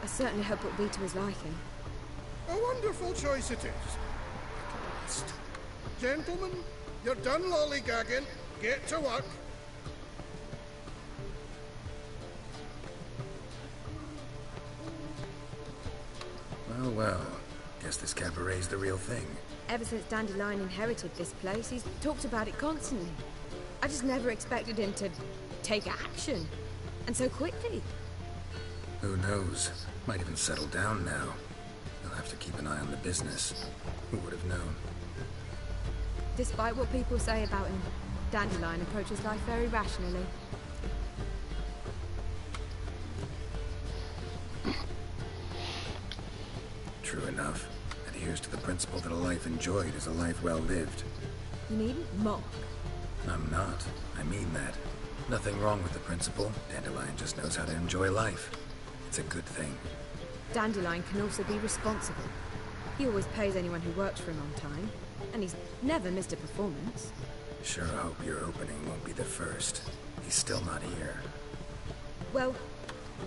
I certainly hope it'll be to his liking. A wonderful choice it is. Gentlemen, you're done lollygagging. Get to work. Well, well. Guess this cabaret's the real thing. Ever since Dandelion inherited this place, he's talked about it constantly. I just never expected him to take action. And so quickly. Who knows? Might even settle down now. He'll have to keep an eye on the business. Who would have known? Despite what people say about him, Dandelion approaches life very rationally. True enough. Adheres to the principle that a life enjoyed is a life well lived. You needn't mock. I'm not. I mean that. Nothing wrong with the principle. Dandelion just knows how to enjoy life. It's a good thing. Dandelion can also be responsible. He always pays anyone who works for him on time, and he's never missed a performance. Sure hope your opening won't be the first. He's still not here. Well,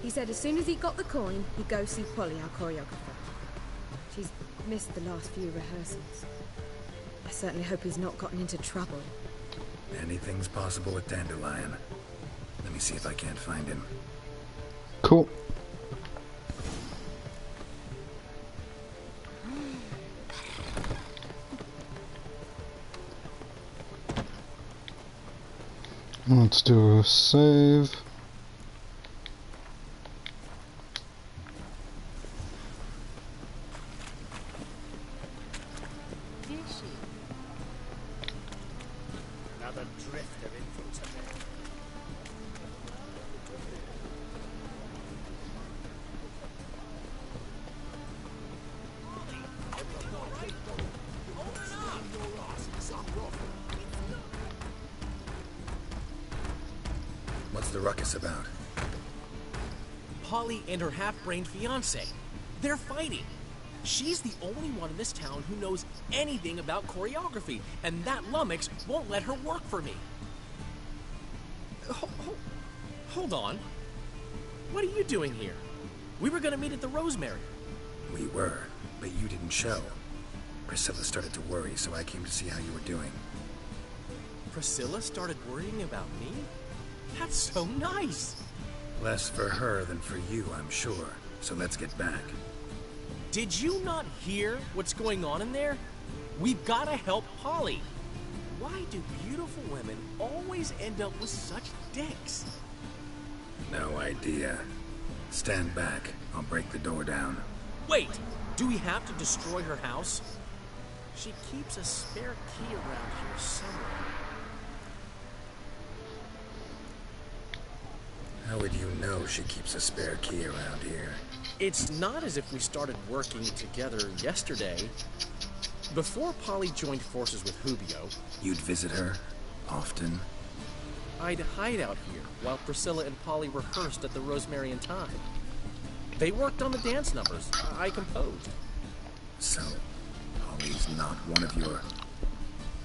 he said as soon as he got the coin, he'd go see Polly, our choreographer. She's missed the last few rehearsals. I certainly hope he's not gotten into trouble. Anything's possible with Dandelion. Let me see if I can't find him. Cool. Let's do a save. Another drift of infantry. What's the ruckus about? Polly and her half-brained fiancé. They're fighting. She's the only one in this town who knows anything about choreography, and that lummox won't let her work for me. Hold on. What are you doing here? We were gonna meet at the Rosemary. We were, but you didn't show. Priscilla started to worry, so I came to see how you were doing. Priscilla started worrying about me? That's so nice! Less for her than for you, I'm sure. So let's get back. Did you not hear what's going on in there? We've gotta help Polly. Why do beautiful women always end up with such dicks? No idea. Stand back. I'll break the door down. Wait! Do we have to destroy her house? She keeps a spare key around here somewhere. How would you know she keeps a spare key around here? It's not as if we started working together yesterday. Before Polly joined forces with Hubio... You'd visit her? Often? I'd hide out here while Priscilla and Polly rehearsed at the Rosemary and Thyme. They worked on the dance numbers. I composed. So, Polly's not one of your...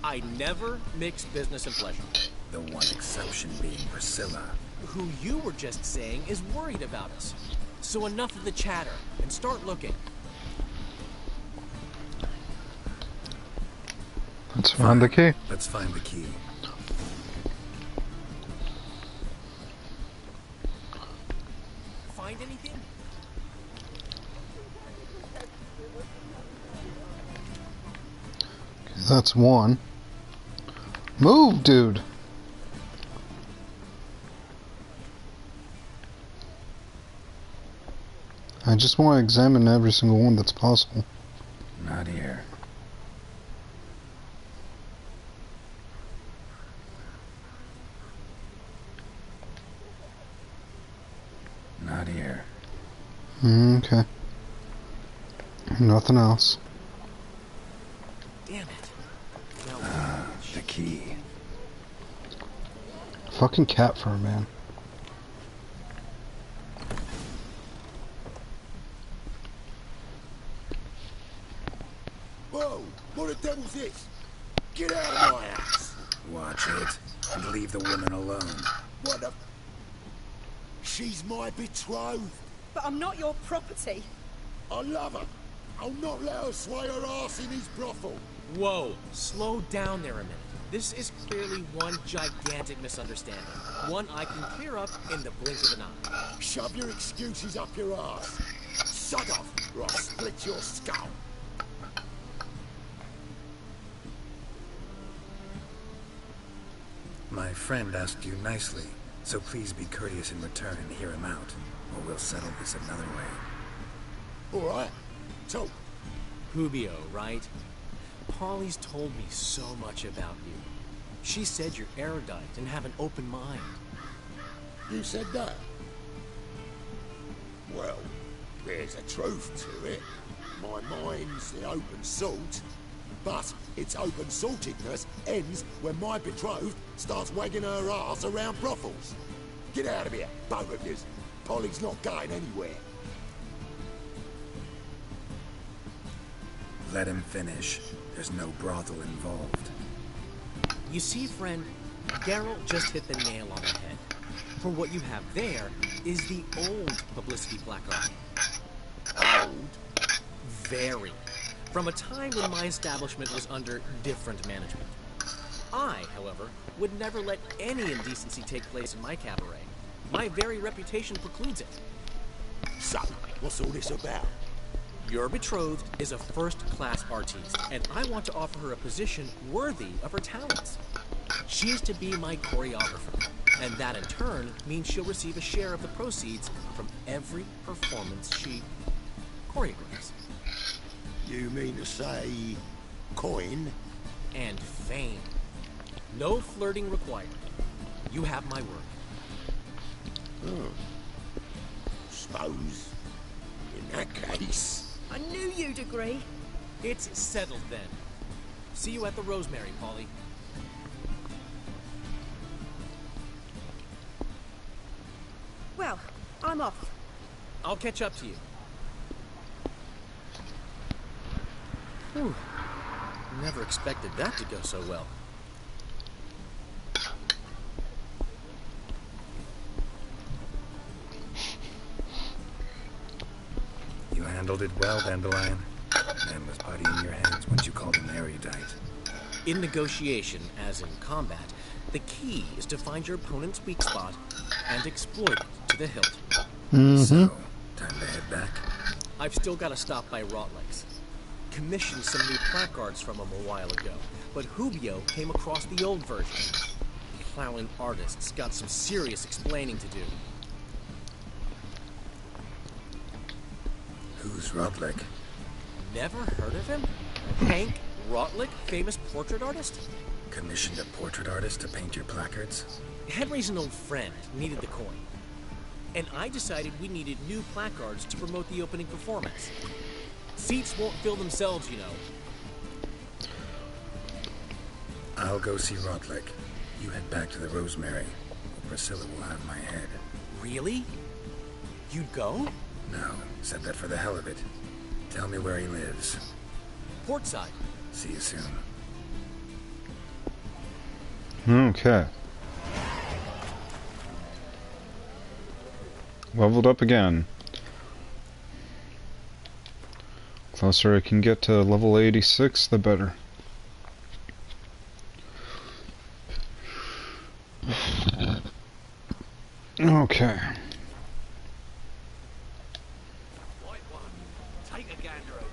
I never mix business and pleasure. The one exception being Priscilla. Who you were just saying is worried about us. So enough of the chatter, and start looking. Let's find the key. Let's find the key. Find anything? Okay, that's one. Move, dude! I just want to examine every single one that's possible. Not here. Not here. Okay. Nothing else. Damn it. The key. Fucking cat fur, man. Whoa! What the devil's this? Get out of my house! Watch it, and leave the woman alone. What the... She's my betrothed. But I'm not your property. I love her. I'll not let her sway her ass in his brothel. Whoa, slow down there a minute. This is clearly one gigantic misunderstanding. One I can clear up in the blink of an eye. Shove your excuses up your ass. Shut up, or I'll split your skull. My friend asked you nicely, so please be courteous in return and hear him out, or we'll settle this another way. Alright, talk. Hubio, right? Polly's told me so much about you. She said you're erudite and have an open mind. You said that? Well, there's a truth to it. My mind's the open salt. But its open saltedness ends when my betrothed starts wagging her ass around brothels. Get out of here, both of yous. Polly's not going anywhere. Let him finish. There's no brothel involved. You see, friend, Geralt just hit the nail on the head. For what you have there is the old publicity placard. Old? Very. From a time when my establishment was under different management. I, however, would never let any indecency take place in my cabaret. My very reputation precludes it. So, what's all this about? Your betrothed is a first-class artiste, and I want to offer her a position worthy of her talents. She is to be my choreographer, and that in turn means she'll receive a share of the proceeds from every performance she choreographs. You mean to say... coin? And fame. No flirting required. You have my word. Suppose... in that case... I knew you'd agree. It's settled then. See you at the Rosemary, Polly. Well, I'm off. I'll catch up to you. Whew. Never expected that to go so well. You handled it well, Dandelion. Man was putty in your hands once you called him erudite. In negotiation, as in combat, the key is to find your opponent's weak spot and exploit it to the hilt. So, time to head back? I've still got to stop by Rotlegs. Commissioned some new placards from him a while ago, but Hubio came across the old version. Plowing artists got some serious explaining to do. Who's Rotlick? Never heard of him? Hank Rotlick, famous portrait artist? Commissioned a portrait artist to paint your placards? Henry's an old friend, needed the coin. And I decided we needed new placards to promote the opening performance. Seats won't fill themselves, you know. I'll go see Rotlick. You head back to the Rosemary. Priscilla will have my head. Really? You'd go? No, said that for the hell of it. Tell me where he lives. Portside. See you soon. Okay. Leveled up again. Closer I can get to level 86, the better. Okay. White one, take a gander over.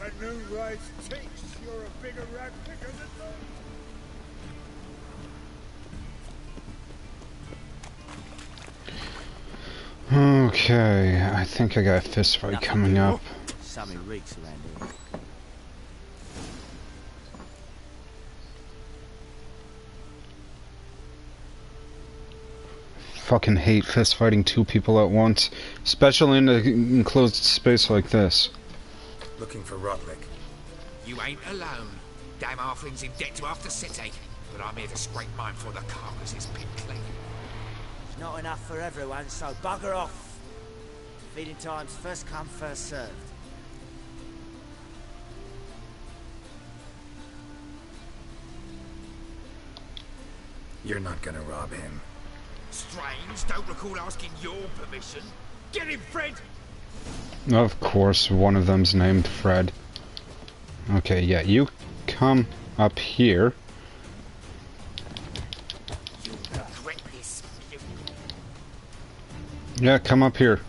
A new rise takes. You're a bigger rat picker than those. Okay, I think I got a fist fight coming up. Sammy reeks around here. Fucking hate fist fighting two people at once, especially in an enclosed space like this. Looking for Rotlick. You ain't alone. Damn halfling's in debt to half the city. But I'm here to scrape mine before the carcass is picked clean. It's not enough for everyone, so bugger off. Feeding time's first come, first served. You're not gonna rob him. Strange, don't recall asking your permission. Get him, Fred! Of course, one of them's named Fred. Okay, yeah, you come up here. You'll regret this. Yeah, come up here.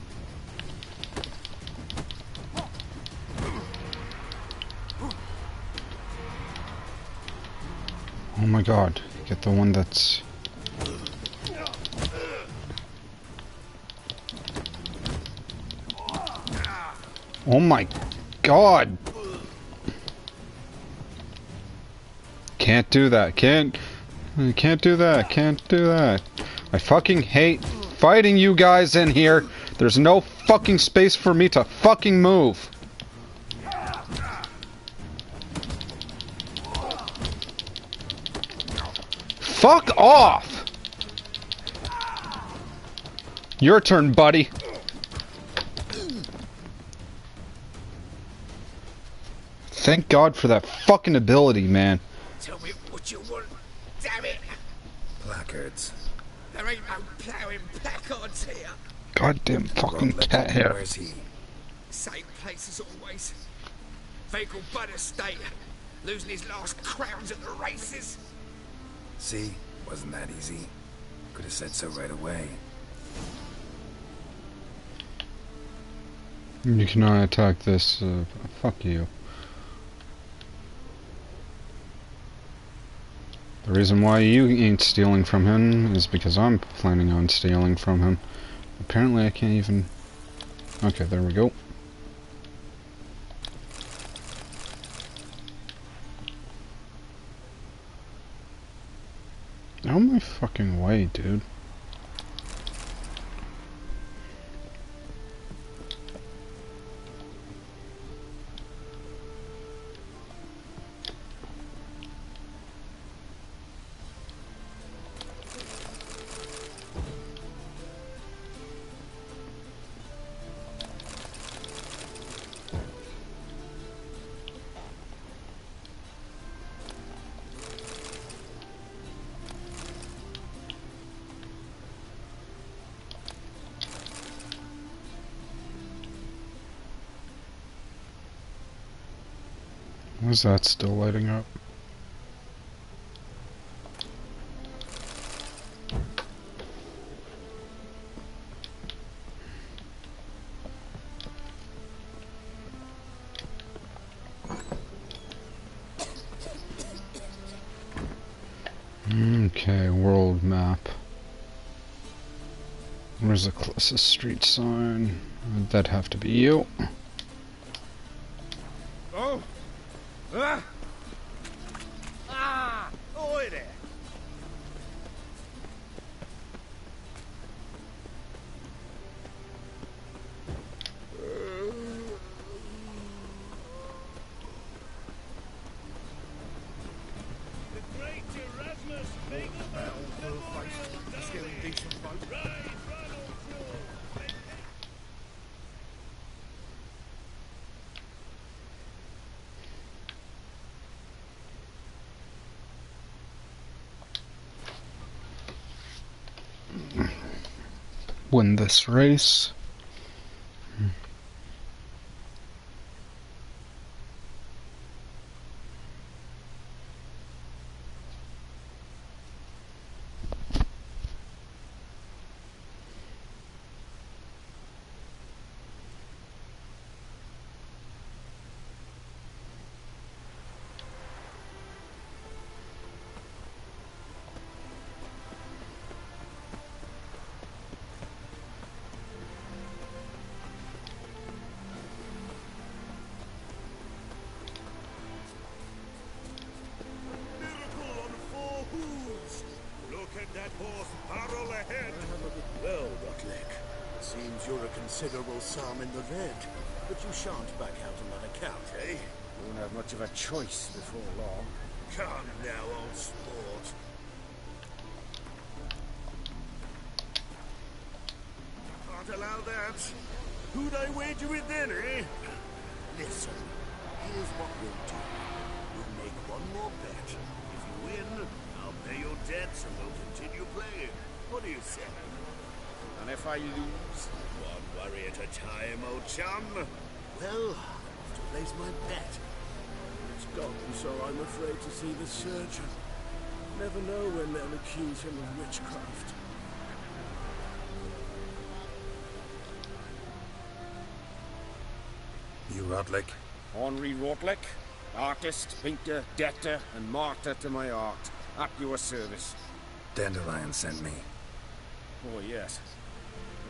Oh my god, get the one that's... Oh my god! Can't do that, can't do that, can't do that. I fucking hate fighting you guys in here. There's no fucking space for me to fucking move. Fuck off! Your turn, buddy. Thank God for that fucking ability, man. Tell me what you want, damn it! Placards. There ain't no ploughing placards here. Goddamn fucking cat hair. Where's he? Same place as always. Vehicle Bud Estate. Losing his last crowns at the races. See? Wasn't that easy? Could have said so right away. You cannot attack this, fuck you. The reason why you ain't stealing from him is because I'm planning on stealing from him. Apparently I can't even... Okay, there we go. Out of my fucking way, dude. Why's that still lighting up? Okay, world map. Where's the closest street sign? That'd have to be you. Oh! Ah! Ah! Oi there! Win this race. Well, Rotlick, seems you're a considerable psalm in the red, but you shan't back out on that account, eh? Won't have much of a choice before long. Come now, old sport. Can't allow that. Who'd I wager with then, eh? Listen, here's what we'll do. We'll make one more bet. If you win, I'll pay your debts and we'll continue playing. What do you say? And if I lose? One worry at a time, old chum. Well, I'll have to place my bet. It's gotten so I'm afraid to see the surgeon. Never know when they'll accuse him of witchcraft. You Rotlick? Henri Rotlick, artist, painter, debtor, and martyr to my art. At your service. Dandelion sent me. Oh, yes.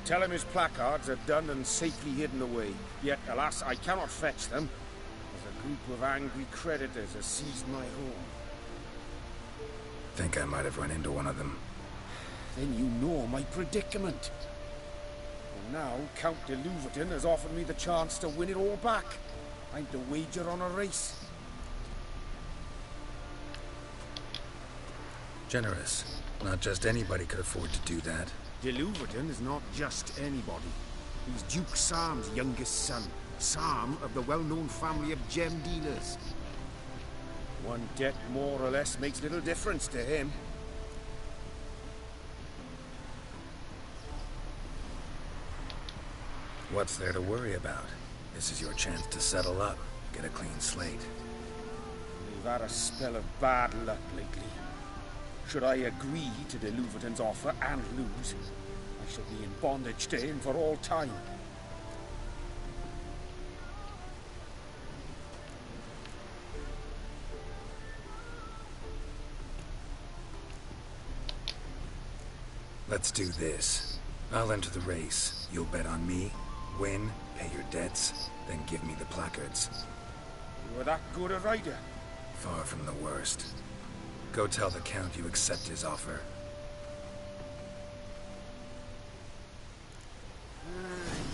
Tell him his placards are done and safely hidden away. Yet, alas, I cannot fetch them, as a group of angry creditors has seized my home. Think I might have run into one of them. Then you know my predicament. And now, Count de Louverton has offered me the chance to win it all back. I'm to wager on a race. Generous. Not just anybody could afford to do that. De Louverton is not just anybody. He's Duke Sam's youngest son. Sam of the well-known family of gem dealers. One debt more or less makes little difference to him. What's there to worry about? This is your chance to settle up, get a clean slate. We've had a spell of bad luck lately. Should I agree to de Louverton's offer and lose, I shall be in bondage to him for all time. Let's do this. I'll enter the race. You'll bet on me, win, pay your debts, then give me the placards. You were that good a rider? Far from the worst. Go tell the Count you accept his offer.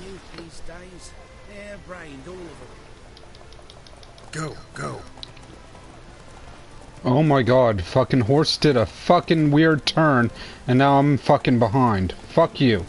Youth these days, hair-brained, all of them. Go, go. Oh my god, fucking horse did a fucking weird turn, and now I'm fucking behind. Fuck you.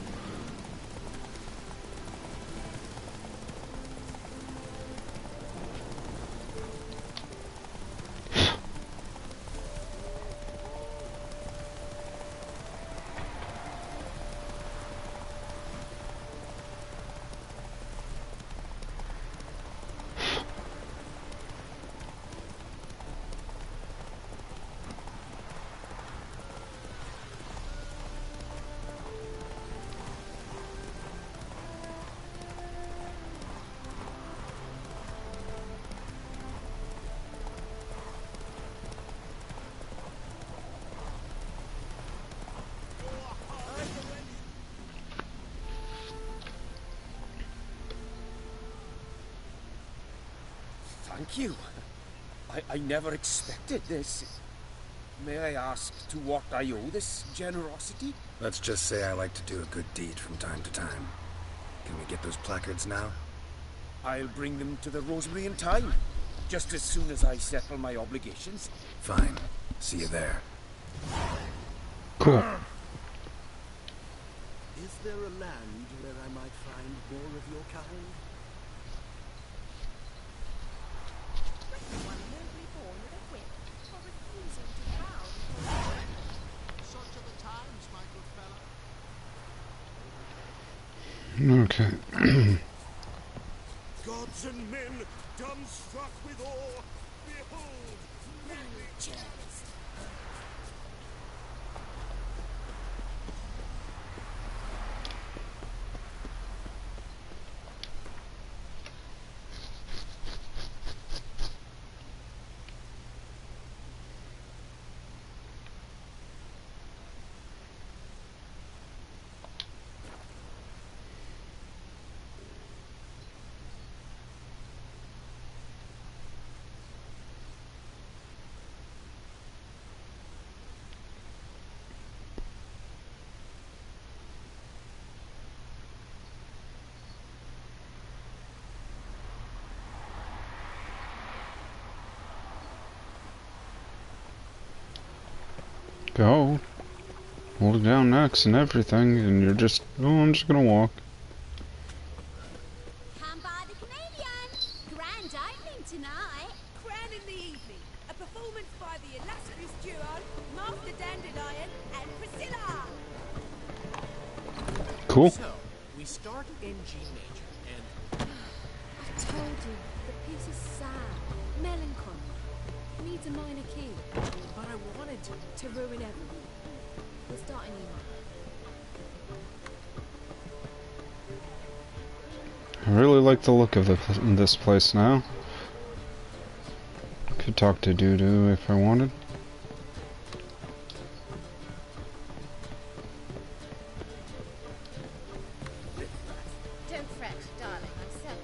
Thank you. I never expected this. May I ask to what I owe this generosity? Let's just say I like to do a good deed from time to time. Can we get those placards now? I'll bring them to the Rosemary in time, just as soon as I settle my obligations. Fine. See you there. Cool. Is there a land where I might find more of your kind? Such are the times, my good fella. Okay. Gods and men, dumbstruck with awe, behold, creatures. Go. Hold it down next and everything, and you're just, oh, I'm just gonna walk. Come by the Canadian. Grand opening tonight. Grand in the evening. A performance by the illustrious duo, Master Dandelion and Priscilla. Cool. So, we start in G major, and I told you, the piece is sad, melancholy. Needs a minor key. but I wanted to. To ruin everything. We're starting I email. really like the look of this place now. Could talk to Dudu if I wanted. Don't fret, darling. I said.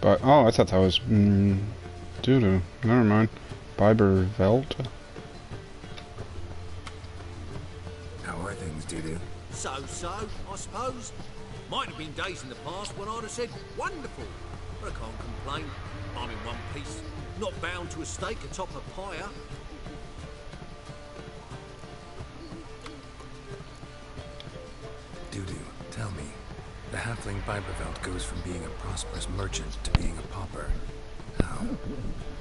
But oh, I thought that was Dudu. Never mind. Biberveld. How are things, Dudu? So, I suppose. Might have been days in the past when I'd have said wonderful, but I can't complain. I'm in one piece, not bound to a stake atop a pyre. Dudu, tell me. The halfling Biberveld goes from being a prosperous merchant to being a pauper. How?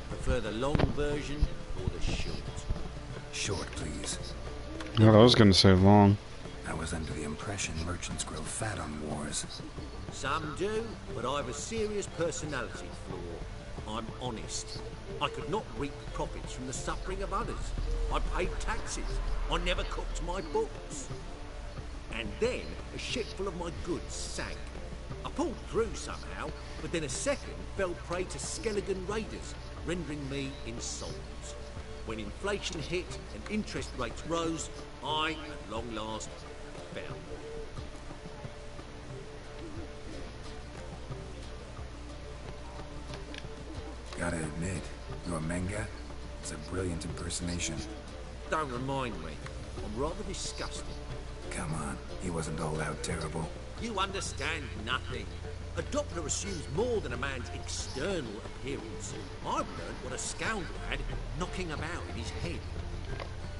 Prefer the long version or the short? Short, please. Yeah, I was gonna say long. I was under the impression merchants grow fat on wars. Some do, but I have a serious personality flaw. I'm honest. I could not reap profits from the suffering of others. I paid taxes. I never cooked my books. And then a ship full of my goods sank. I pulled through somehow, but then a second fell prey to Skelligan raiders, rendering me insolvent. When inflation hit and interest rates rose, I, at long last, fell. Gotta admit, your manga, it's a brilliant impersonation. Don't remind me. I'm rather disgusted. Come on, he wasn't all out terrible. You understand nothing. A Doppler assumes more than a man's external appearance. I've learned what a scoundrel had knocking about in his head.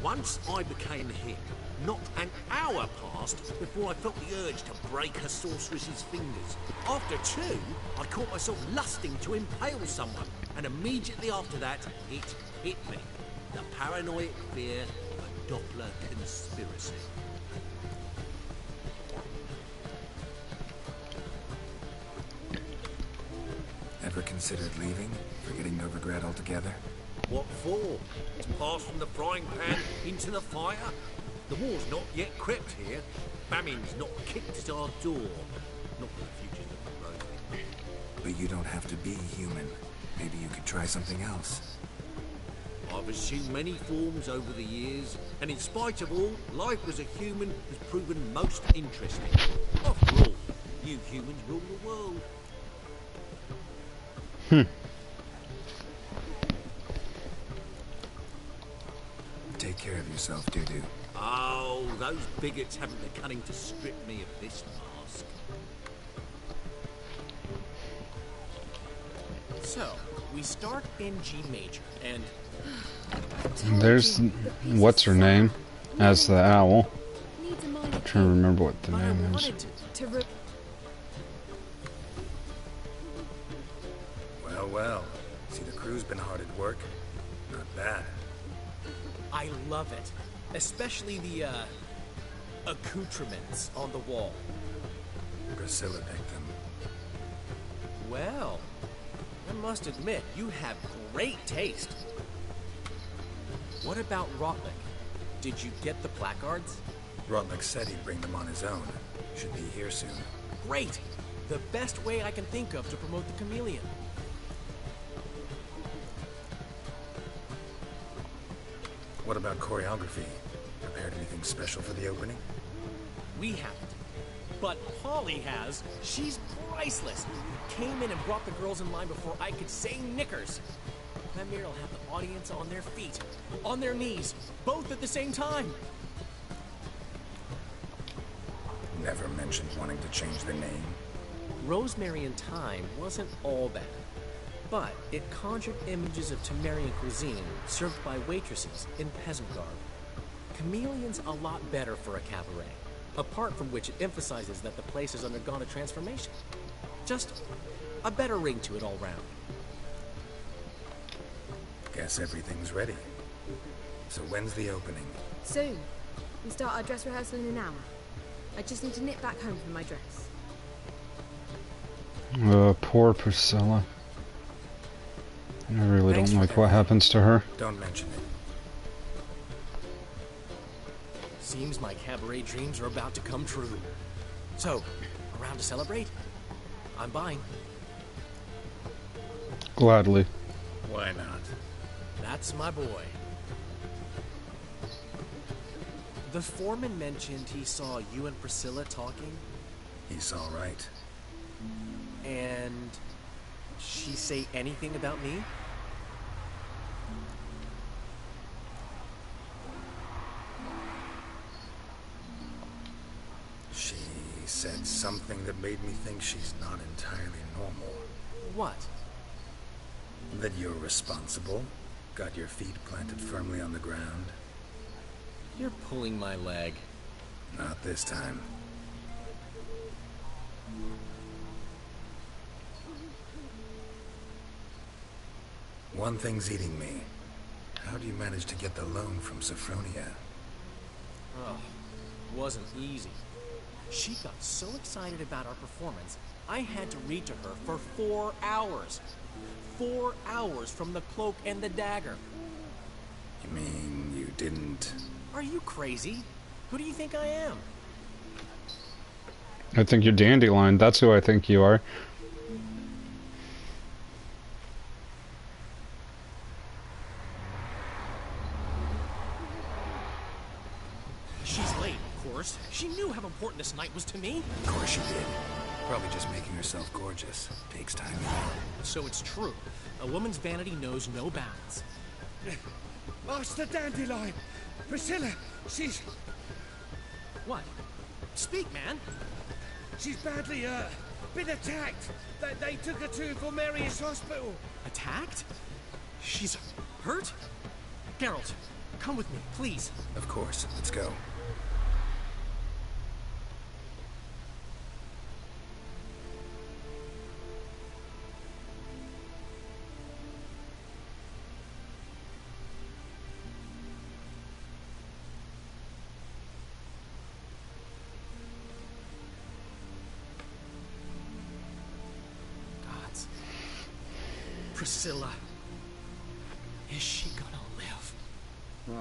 Once I became him, not an hour passed before I felt the urge to break a sorceress's fingers. After two, I caught myself lusting to impale someone, and immediately after that, it hit me. The paranoid fear of a Doppler conspiracy. Ever considered leaving? Forgetting Novigrad altogether? What for? To pass from the frying pan into the fire? The war's not yet crept here. Famine's not kicked at our door. Not that the future's looking rosy. But you don't have to be human. Maybe you could try something else. I've assumed many forms over the years, and in spite of all, life as a human has proven most interesting. After all, you humans rule the world. Take care of yourself, Dudu. Oh, those bigots haven't the cunning to strip me of this mask. So, we start in G major, and... There's... what's her name? As the owl. I'm trying to remember what the name is. Well, well. See, the crew's been hard at work. Not bad. I love it. Especially the, accoutrements on the wall. Priscilla picked them. Well, I must admit, you have great taste. What about Rotlick? Did you get the placards? Rotlick said he'd bring them on his own. Should be here soon. Great! The best way I can think of to promote the chameleon. What about choreography? Prepared anything special for the opening? We haven't. But Polly has. She's priceless. Came in and brought the girls in line before I could say knickers. Premier will have the audience on their feet, on their knees, both at the same time. Never mentioned wanting to change the name. Rosemary in Time wasn't all bad, but it conjured images of Temerian cuisine served by waitresses in peasant garb. Chameleon's a lot better for a cabaret, apart from which it emphasizes that the place has undergone a transformation. Just a better ring to it all round. Guess everything's ready. So when's the opening? Soon. We start our dress rehearsal in an hour. I just need to nip back home for my dress. Poor Priscilla. I really don't like what happens to her. Don't mention it. Seems my cabaret dreams are about to come true. So, around to celebrate? I'm buying. Gladly. Why not? That's my boy. The foreman mentioned he saw you and Priscilla talking. He's all right. And she say anything about me? She said something that made me think she's not entirely normal. What? That you're responsible, got your feet planted firmly on the ground. You're pulling my leg. Not this time. One thing's eating me. How do you manage to get the loan from Sophronia? Oh, wasn't easy. She got so excited about our performance, I had to read to her for 4 hours. 4 hours from the Cloak and the Dagger. You mean you didn't... Are you crazy? Who do you think I am? I think you're Dandelion. That's who I think you are. She's late, of course. She knew how important this night was to me. Of course she did. Probably just making herself gorgeous. Takes time. So it's true. A woman's vanity knows no bounds. Master Dandelion! Priscilla, she's... What? Speak, man! She's badly, been attacked. They took her to Vulmerius Hospital. Attacked? She's hurt? Geralt, come with me, please. Of course. Let's go. Priscilla. Is she gonna live?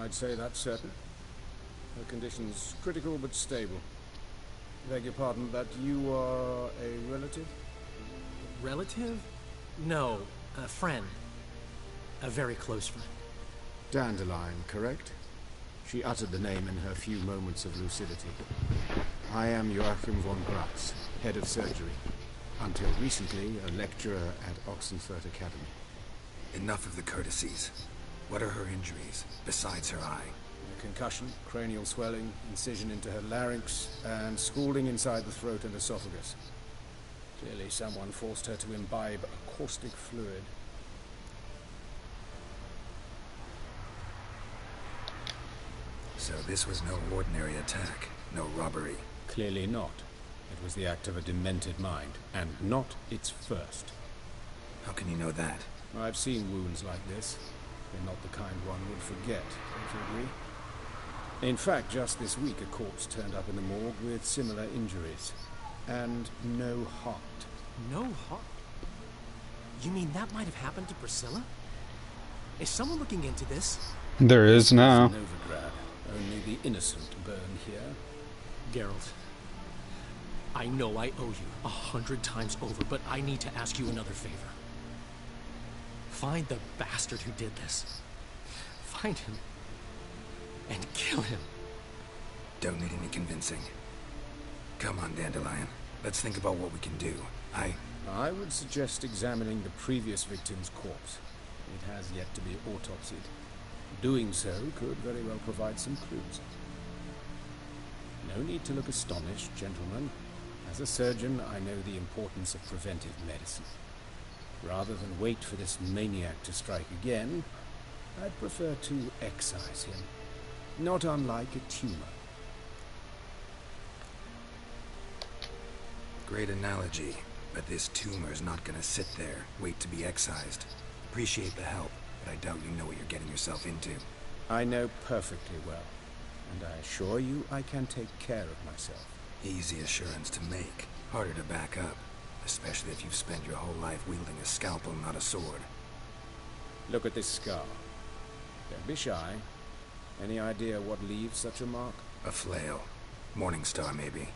I'd say that's certain. Her condition's critical but stable. Beg your pardon, but you are a relative? Relative? No, a friend. A very close friend. Dandelion, correct? She uttered the name in her few moments of lucidity. I am Joachim von Gratz, head of surgery. Until recently, a lecturer at Oxenfurt Academy. Enough of the courtesies. What are her injuries, besides her eye? A concussion, cranial swelling, incision into her larynx, and scalding inside the throat and esophagus. Clearly someone forced her to imbibe a caustic fluid. So this was no ordinary attack, no robbery. Clearly not. It was the act of a demented mind, and not its first. How can you know that? I've seen wounds like this. They're not the kind one would forget, don't you agree? In fact, just this week a corpse turned up in the morgue with similar injuries. And no heart. No heart? You mean that might have happened to Priscilla? Is someone looking into this? There is now. Novigrad. Only the innocent burn here. Geralt, I know I owe you 100 times over, but I need to ask you another favor. Find the bastard who did this. Find him. And kill him. Don't need any convincing. Come on, Dandelion. Let's think about what we can do. I would suggest examining the previous victim's corpse. It has yet to be autopsied. Doing so could very well provide some clues. No need to look astonished, gentlemen. As a surgeon, I know the importance of preventive medicine. Rather than wait for this maniac to strike again, I'd prefer to excise him. Not unlike a tumor. Great analogy, but this tumor's not gonna sit there, wait to be excised. Appreciate the help, but I doubt you know what you're getting yourself into. I know perfectly well, and I assure you I can take care of myself. Easy assurance to make, harder to back up, especially if you've spent your whole life wielding a scalpel, not a sword. Look at this scar. Don't be shy. Any idea what leaves such a mark? A flail. Morningstar, maybe.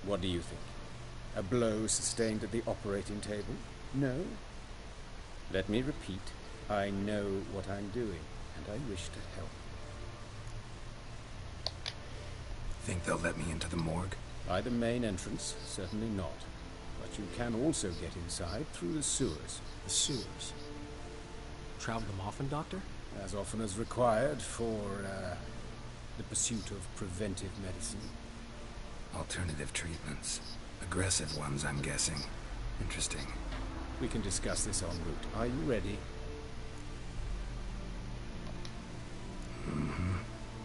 What do you think? A blow sustained at the operating table? No? Let me repeat. I know what I'm doing, and I wish to help. Think they'll let me into the morgue? By the main entrance, certainly not. But you can also get inside through the sewers. The sewers? Travel them often, Doctor? As often as required for, the pursuit of preventive medicine. Alternative treatments. Aggressive ones, I'm guessing. Interesting. We can discuss this en route. Are you ready? Mm-hmm.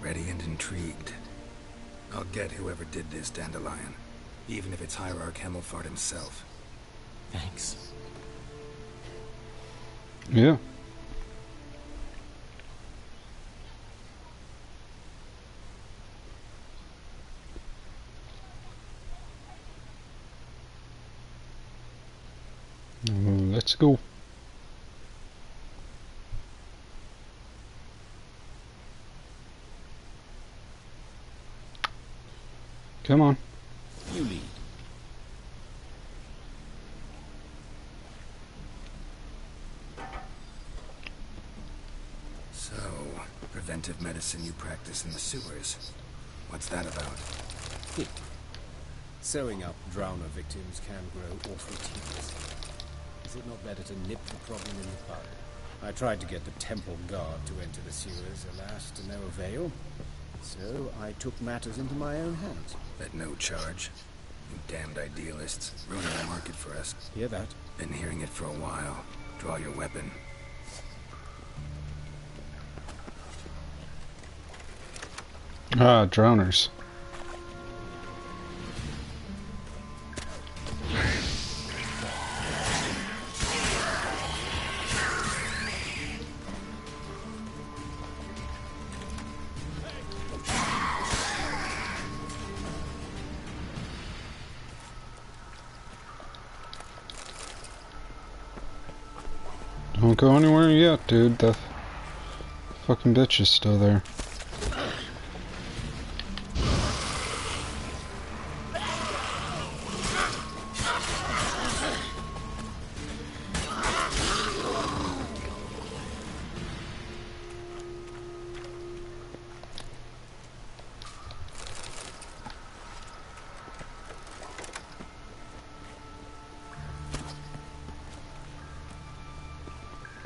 Ready and intrigued. I'll get whoever did this, Dandelion. Even if it's Hierarch Hemmelfart himself. Thanks. Yeah. Let's go. Come on. You lead. So, preventive medicine you practice in the sewers. What's that about? Sewing up drowner victims can grow awful tedious. Is it not better to nip the problem in the bud? I tried to get the temple guard to enter the sewers, alas, to no avail. So I took matters into my own hands. At no charge. You damned idealists, ruining the market for us. Hear that? Been hearing it for a while. Draw your weapon. Ah, drowners. Don't go anywhere yet, dude. The fucking bitch is still there.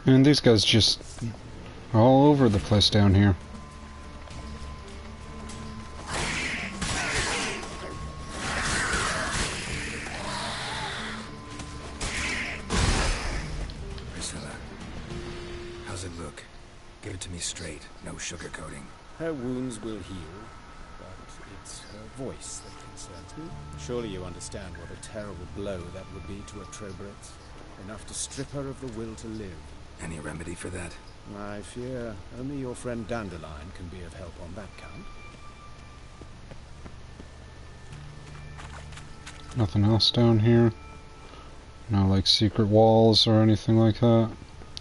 And these guys just all over the place down here. Priscilla, how's it look? Give it to me straight, no sugarcoating. Her wounds will heal, but it's her voice that concerns me. Surely you understand what a terrible blow that would be to a Troberet. Enough to strip her of the will to live. Any remedy for that? I fear only your friend Dandelion can be of help on that count. Nothing else down here? No, like, secret walls or anything like that?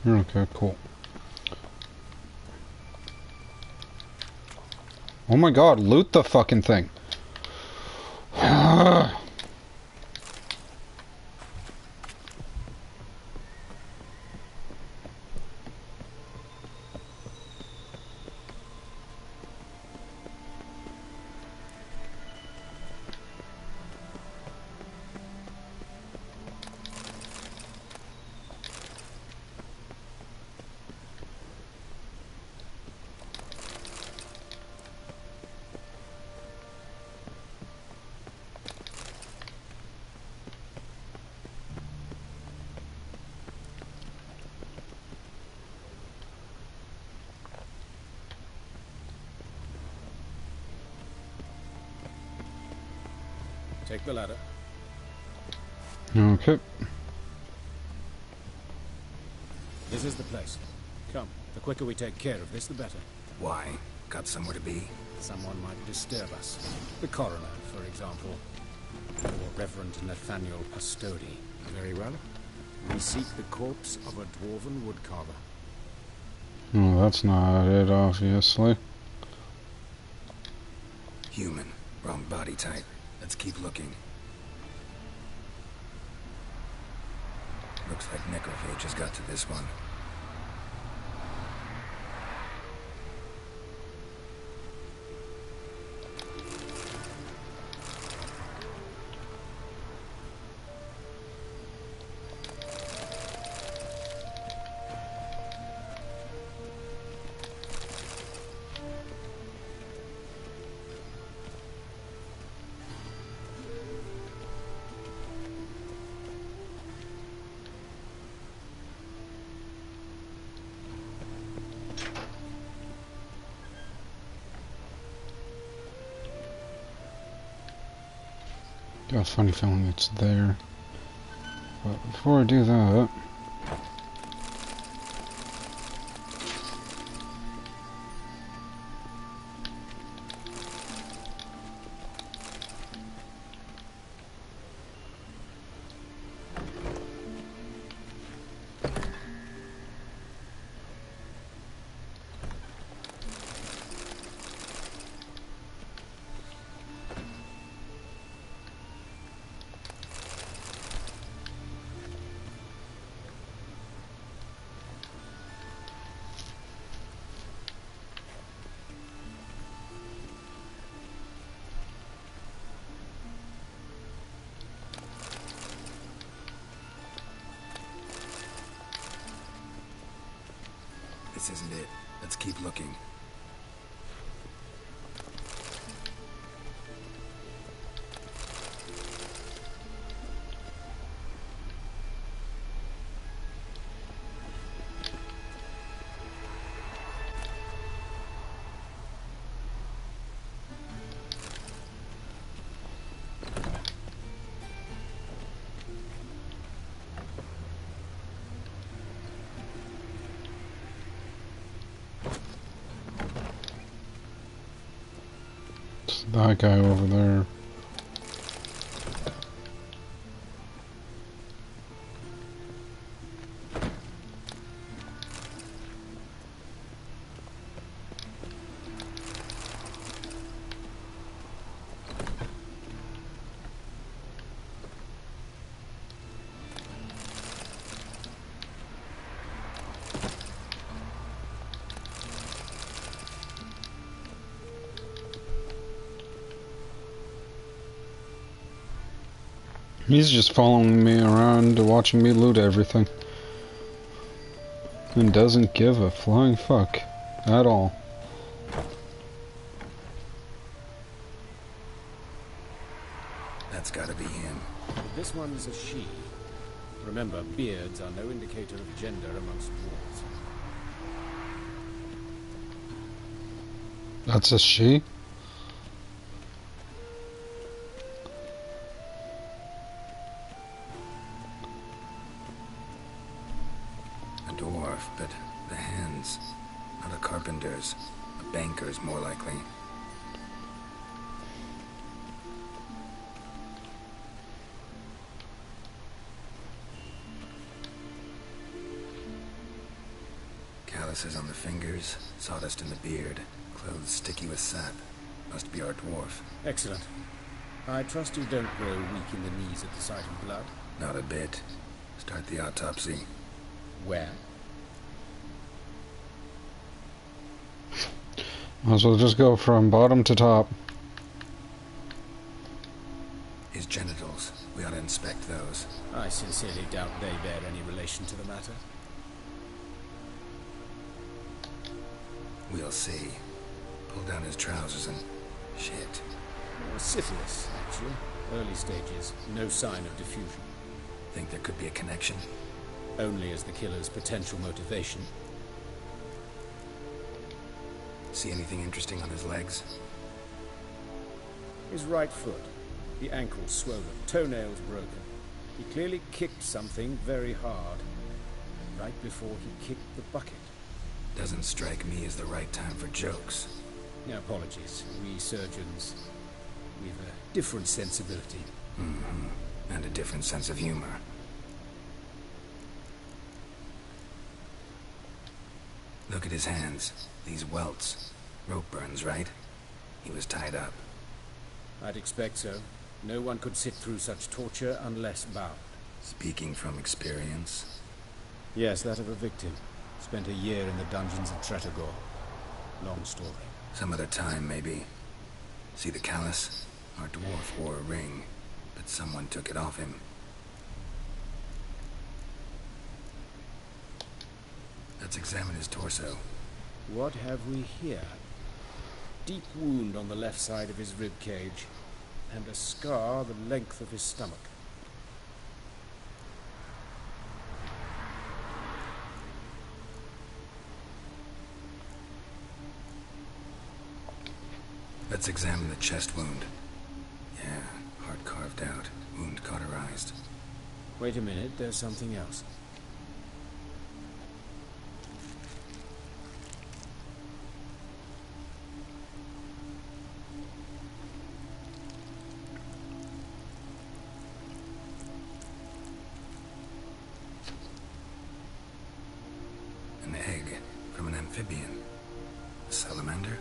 Okay, cool. Oh my god, loot the fucking thing! Take the ladder. Okay. This is the place. Come, the quicker we take care of this, the better. Why? Got somewhere to be? Someone might disturb us. The coroner, for example. Or Reverend Nathaniel Pastodi. Very well. We seek the corpse of a dwarven woodcarver. Oh, that's not it, obviously. Human. Wrong body type. Let's keep looking. Looks like necrophage has got to this one. Got a funny feeling it's there. But before I do that... This isn't it. Let's keep looking. That guy over there. He's just following me around, watching me loot everything. And doesn't give a flying fuck at all. That's gotta be him. This one's a she. Remember, beards are no indicator of gender amongst dwarves. That's a she? A dwarf, but the hands. Not a carpenter's. A banker's, more likely. Calluses on the fingers, sawdust in the beard, clothes sticky with sap. Must be our dwarf. Excellent. I trust you don't grow weak in the knees at the sight of blood. Not a bit. Start the autopsy. Where? Might as well just go from bottom to top. His genitals. We ought to inspect those. I sincerely doubt they bear any relation to the matter. We'll see. Pull down his trousers and... shit. Syphilis, actually. Early stages. No sign of diffusion. Think there could be a connection? Only as the killer's potential motivation. See anything interesting on his legs? His right foot. The ankle swollen. Toenails broken. He clearly kicked something very hard. Right before he kicked the bucket. Doesn't strike me as the right time for jokes. Apologies. We surgeons, we've a different sensibility. Mm-hmm. And a different sense of humor. Look at his hands. These welts. Rope burns, right? He was tied up. I'd expect so. No one could sit through such torture unless bound. Speaking from experience? Yes, that of a victim. Spent a year in the dungeons of Tretogor. Long story. Some other time, maybe. See the callus? Our dwarf wore a ring, but someone took it off him. Let's examine his torso. What have we here? Deep wound on the left side of his rib cage, and a scar the length of his stomach. Let's examine the chest wound. Yeah, heart carved out, wound cauterized. Wait a minute, there's something else. An egg from an amphibian. A salamander?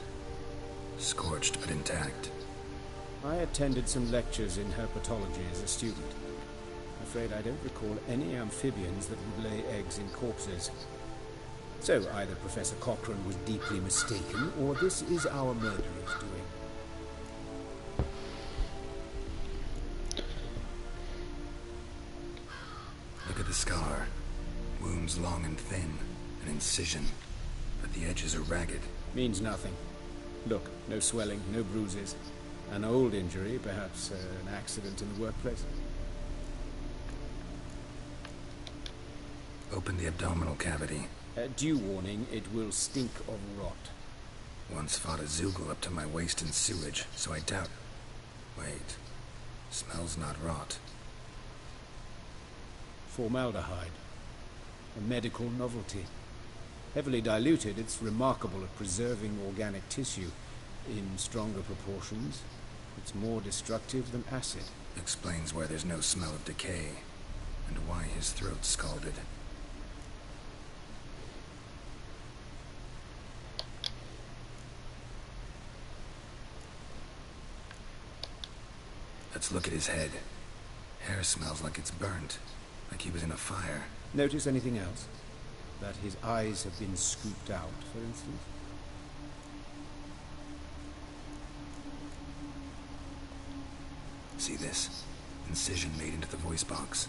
Scorched but intact. I attended some lectures in herpetology as a student. I'm afraid I don't recall any amphibians that would lay eggs in corpses. So either Professor Cochrane was deeply mistaken, or this is our murderer's doing. Look at the scar. Wounds long and thin. An incision. But the edges are ragged. Means nothing. Look, no swelling, no bruises. An old injury, perhaps an accident in the workplace. Open the abdominal cavity. Due warning, it will stink of rot. Once fought a Zoogle up to my waist in sewage, so I doubt... Wait. Smells not rot. Formaldehyde. A medical novelty. Heavily diluted, it's remarkable at preserving organic tissue. In stronger proportions, it's more destructive than acid. Explains why there's no smell of decay, and why his throat's scalded. Let's look at his head. Hair smells like it's burnt, like he was in a fire. Notice anything else? That his eyes have been scooped out, for instance? See this? Incision made into the voice box.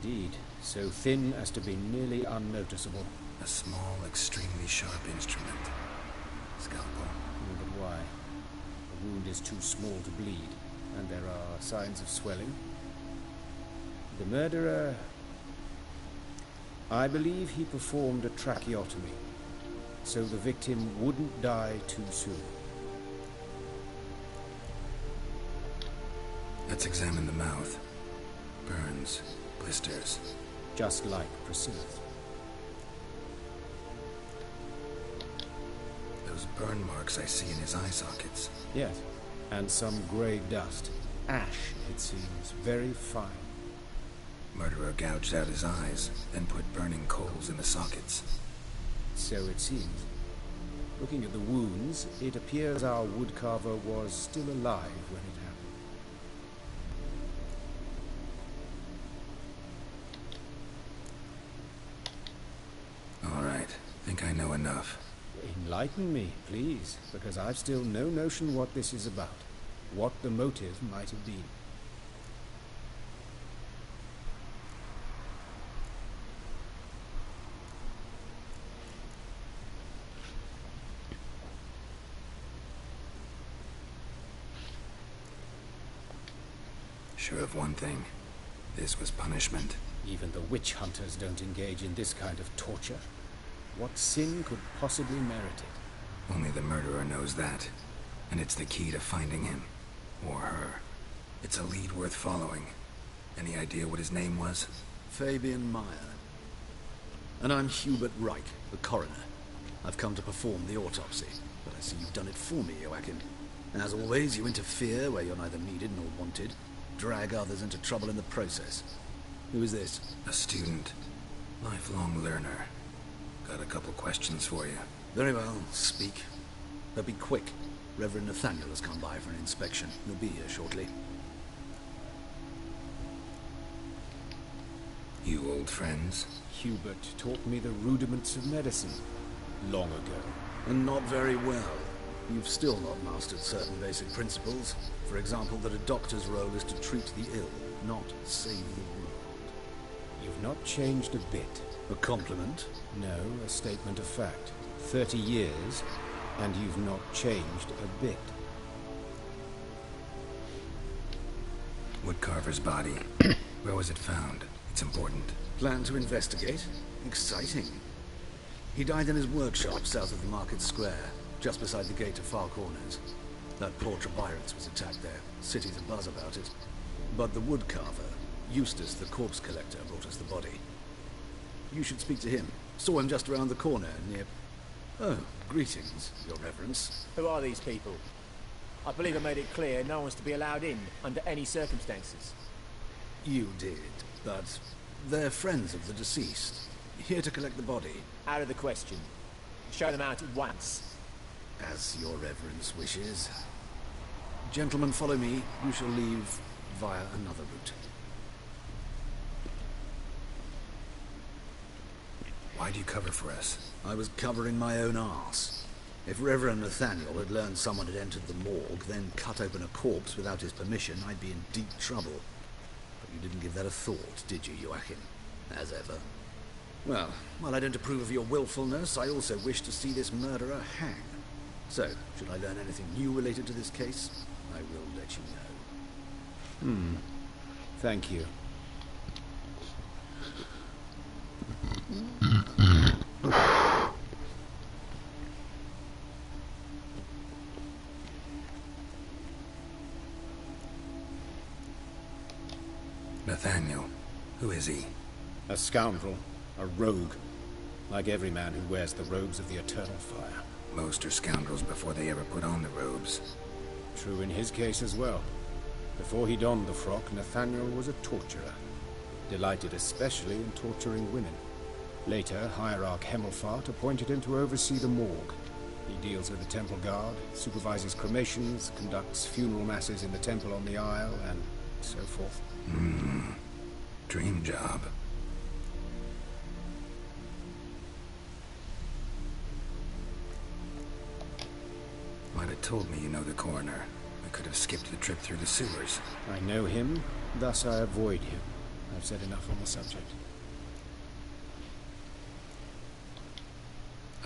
Indeed, so thin as to be nearly unnoticeable. A small, extremely sharp instrument. Scalpel. But why? The wound is too small to bleed, and there are signs of swelling. The murderer... I believe he performed a tracheotomy, so the victim wouldn't die too soon. Let's examine the mouth. Burns, blisters. Just like Priscilla's. Those burn marks I see in his eye sockets. Yes, and some grey dust. Ash, it seems, very fine. Murderer gouged out his eyes, then put burning coals in the sockets. So it seems. Looking at the wounds, it appears our woodcarver was still alive when it happened. All right, think I know enough. Enlighten me, please, because I've still no notion what this is about. What the motive might have been. Sure of one thing. This was punishment. Even the witch hunters don't engage in this kind of torture. What sin could possibly merit it? Only the murderer knows that. And it's the key to finding him. Or her. It's a lead worth following. Any idea what his name was? Fabian Meyer. And I'm Hubert Reich, the coroner. I've come to perform the autopsy. But I see you've done it for me, Joachim. As always, you interfere where you're neither needed nor wanted. Drag others into trouble in the process. Who is this? A student. Lifelong learner. Got a couple questions for you. Very well, speak. But be quick. Reverend Nathaniel has come by for an inspection. He'll be here shortly. You old friends? Hubert taught me the rudiments of medicine. Long ago. And not very well. You've still not mastered certain basic principles. For example, that a doctor's role is to treat the ill, not save the world. You've not changed a bit. A compliment? No, a statement of fact. 30 years, and you've not changed a bit. Woodcarver's body. Where was it found? It's important. Plan to investigate? Exciting. He died in his workshop south of the Market Square, just beside the gate to Far Corners. That poor Trebyrates was attacked there. City's abuzz about it. But the woodcarver, Eustace the corpse collector, brought us the body. You should speak to him. Saw him just around the corner near... Oh, greetings, Your Reverence. Who are these people? I believe I made it clear no one's to be allowed in under any circumstances. You did, but they're friends of the deceased. Here to collect the body. Out of the question. Show them out at once. As Your Reverence wishes. Gentlemen, follow me. You shall leave via another route. Why do you cover for us? I was covering my own arse. If Reverend Nathaniel had learned someone had entered the morgue, then cut open a corpse without his permission, I'd be in deep trouble. But you didn't give that a thought, did you, Joachim? As ever. Well, while I don't approve of your willfulness, I also wish to see this murderer hang. So, should I learn anything new related to this case, I will let you know. Thank you. Nathaniel. Who is he? A scoundrel. A rogue. Like every man who wears the robes of the Eternal Fire. Most are scoundrels before they ever put on the robes. True in his case as well. Before he donned the frock, Nathaniel was a torturer. Delighted especially in torturing women. Later, Hierarch Hemmelfart appointed him to oversee the morgue. He deals with the temple guard, supervises cremations, conducts funeral masses in the temple on the Isle, and so forth. Dream job. Might have told me you know the coroner. I could have skipped the trip through the sewers. I know him, thus I avoid him. I've said enough on the subject.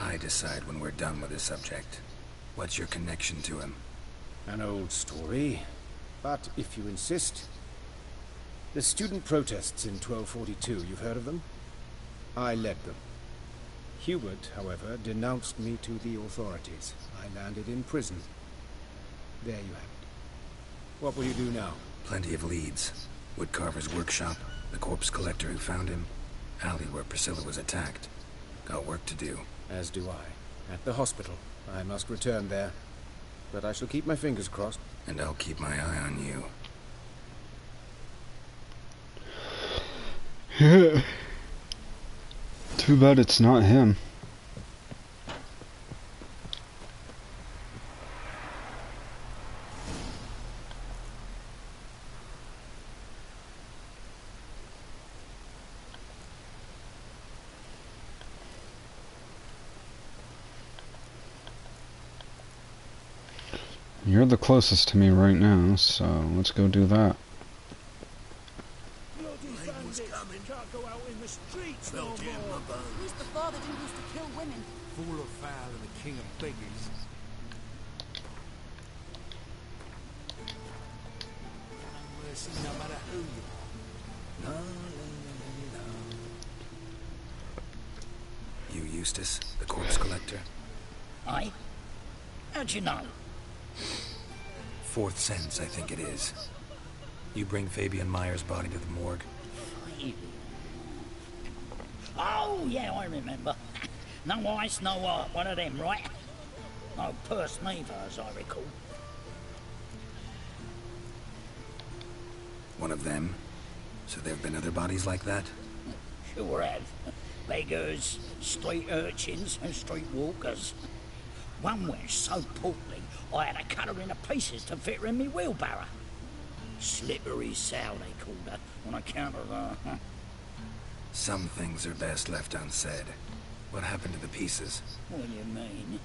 I decide when we're done with the subject. What's your connection to him? An old story, but if you insist. The student protests in 1242, you've heard of them? I led them. Hubert, however, denounced me to the authorities. I landed in prison. There you have it. What will you do now? Plenty of leads. Woodcarver's workshop, the corpse collector who found him, alley where Priscilla was attacked. Got work to do. As do I. At the hospital. I must return there. But I shall keep my fingers crossed. And I'll keep my eye on you. Yeah. Too bad it's not him. You're the closest to me right now, so let's go do that. Can't go out in the streets no more. At least the father didn't used to kill women. Fool of foul and the king of beggars. No mercy, no matter who you are. You Eustace, the corpse collector? Aye? How'd you know? Fourth sense, I think it is. You bring Fabian Meyer's body to the morgue. Oh, yeah, I remember. No ice, no art, one of them, right? No purse neither, as I recall. One of them? So there have been other bodies like that? Sure have. Beggars, street urchins, and street walkers. One went so portly, I had to cut her into pieces to fit her in me wheelbarrow. Slippery Sal, they called her, on account of her. Some things are best left unsaid. What happened to the pieces? What do you mean?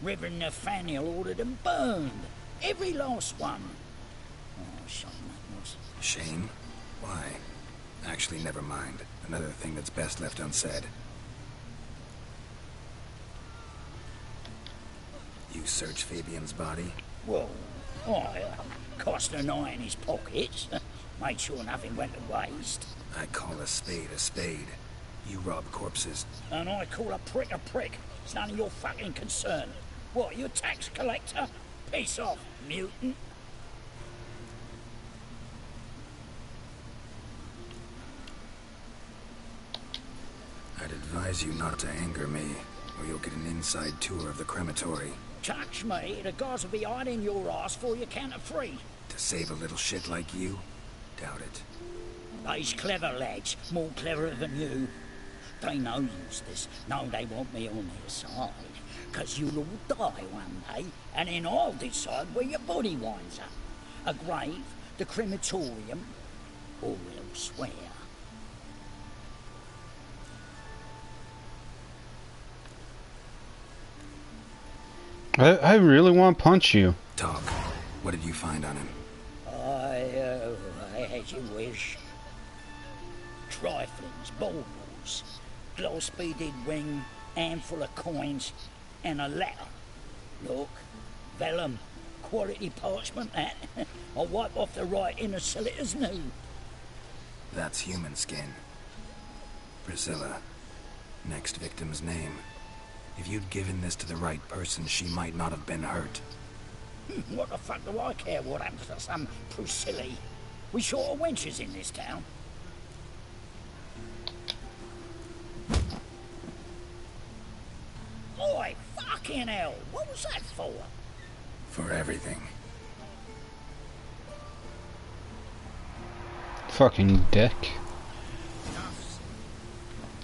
Reverend Nathaniel ordered them burned. Every last one. Oh, shame that was. Shame? Why? Actually, never mind. Another thing that's best left unsaid. You searched Fabian's body? Well, I cast an eye in his pockets. Made sure nothing went to waste. I call a spade a spade. You rob corpses. And I call a prick a prick. It's none of your fucking concern. What, you a tax collector? Piss off, mutant. I'd advise you not to anger me, or you'll get an inside tour of the crematory. Touch me, the guards will be hiding your ass for you count of three. To save a little shit like you? Doubt it. They's clever lads, more cleverer than you. They know Eustace, know they want me on their side. 'Cause you'll all die one day, and then I'll decide where your body winds up. A grave, the crematorium, or elsewhere. I really want to punch you. Talk. What did you find on him? As you wish. Triflings, baubles, gloss-beaded ring, handful of coins, and a letter. Look, vellum, quality parchment that. I'll wipe off the writing as sell it as new. That's human skin. Priscilla. Next victim's name. If you'd given this to the right person, she might not have been hurt. What the fuck do I care what happens to some Priscilla? We short of wenches in this town. Oi, fucking hell, what was that for? For everything. Fucking dick.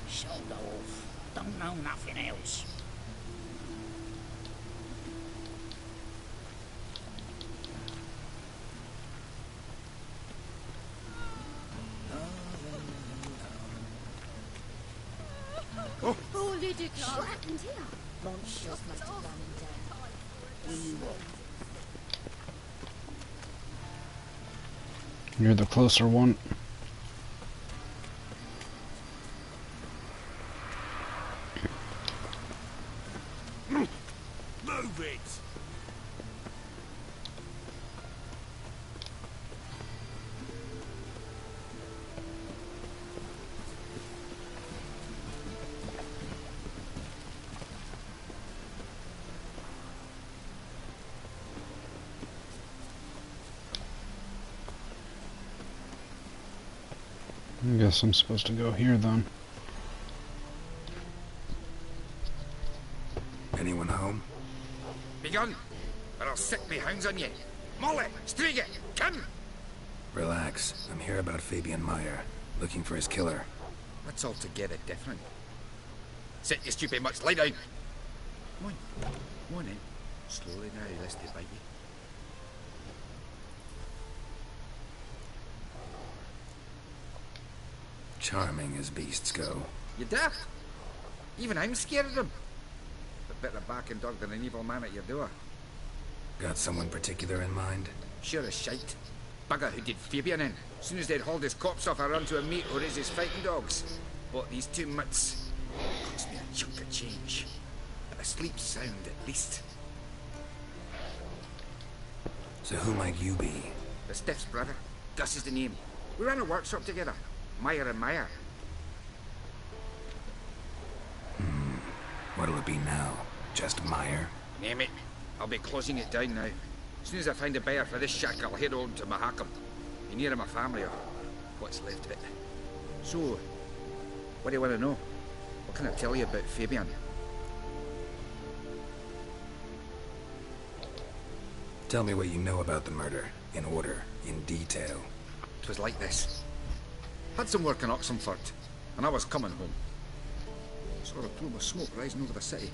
Sold off. Don't know nothing else. Oh, Lydia, What happened here? monsters must have run him down. You're the closer one. Move it! I guess I'm supposed to go here then. Anyone home? Begun, or I'll sick me hounds on you. Molly, Striga, come! Relax. I'm here about Fabian Meyer, looking for his killer. That's altogether different. Sit, you stupid much, lie down! Come on, come on in. Slowly now, lest they bite you. Charming as beasts go. You daft? Even I'm scared of them. A better barking dog than an evil man at your door. Got someone particular in mind? Sure as shite. Bugger who did Fabian in. As soon as they'd hauled his corpse off, I run to a mate who raises fighting dogs. Bought these 2 mutts. Cost me a chunk of change. But I sleep sound at least. So who might you be? The Stiff's brother. Gus is the name. We ran a workshop together. Meyer and Meyer. What'll it be now? Just Meyer? Name it. I'll be closing it down now. As soon as I find a buyer for this shack, I'll head on to Mahakam. Be near my family, or what's left of it. So, what do you want to know? What can I tell you about Fabian? Tell me what you know about the murder, in order, in detail. It was like this. Had some work in Oxenford, and I was coming home. Saw a plume of smoke rising over the city.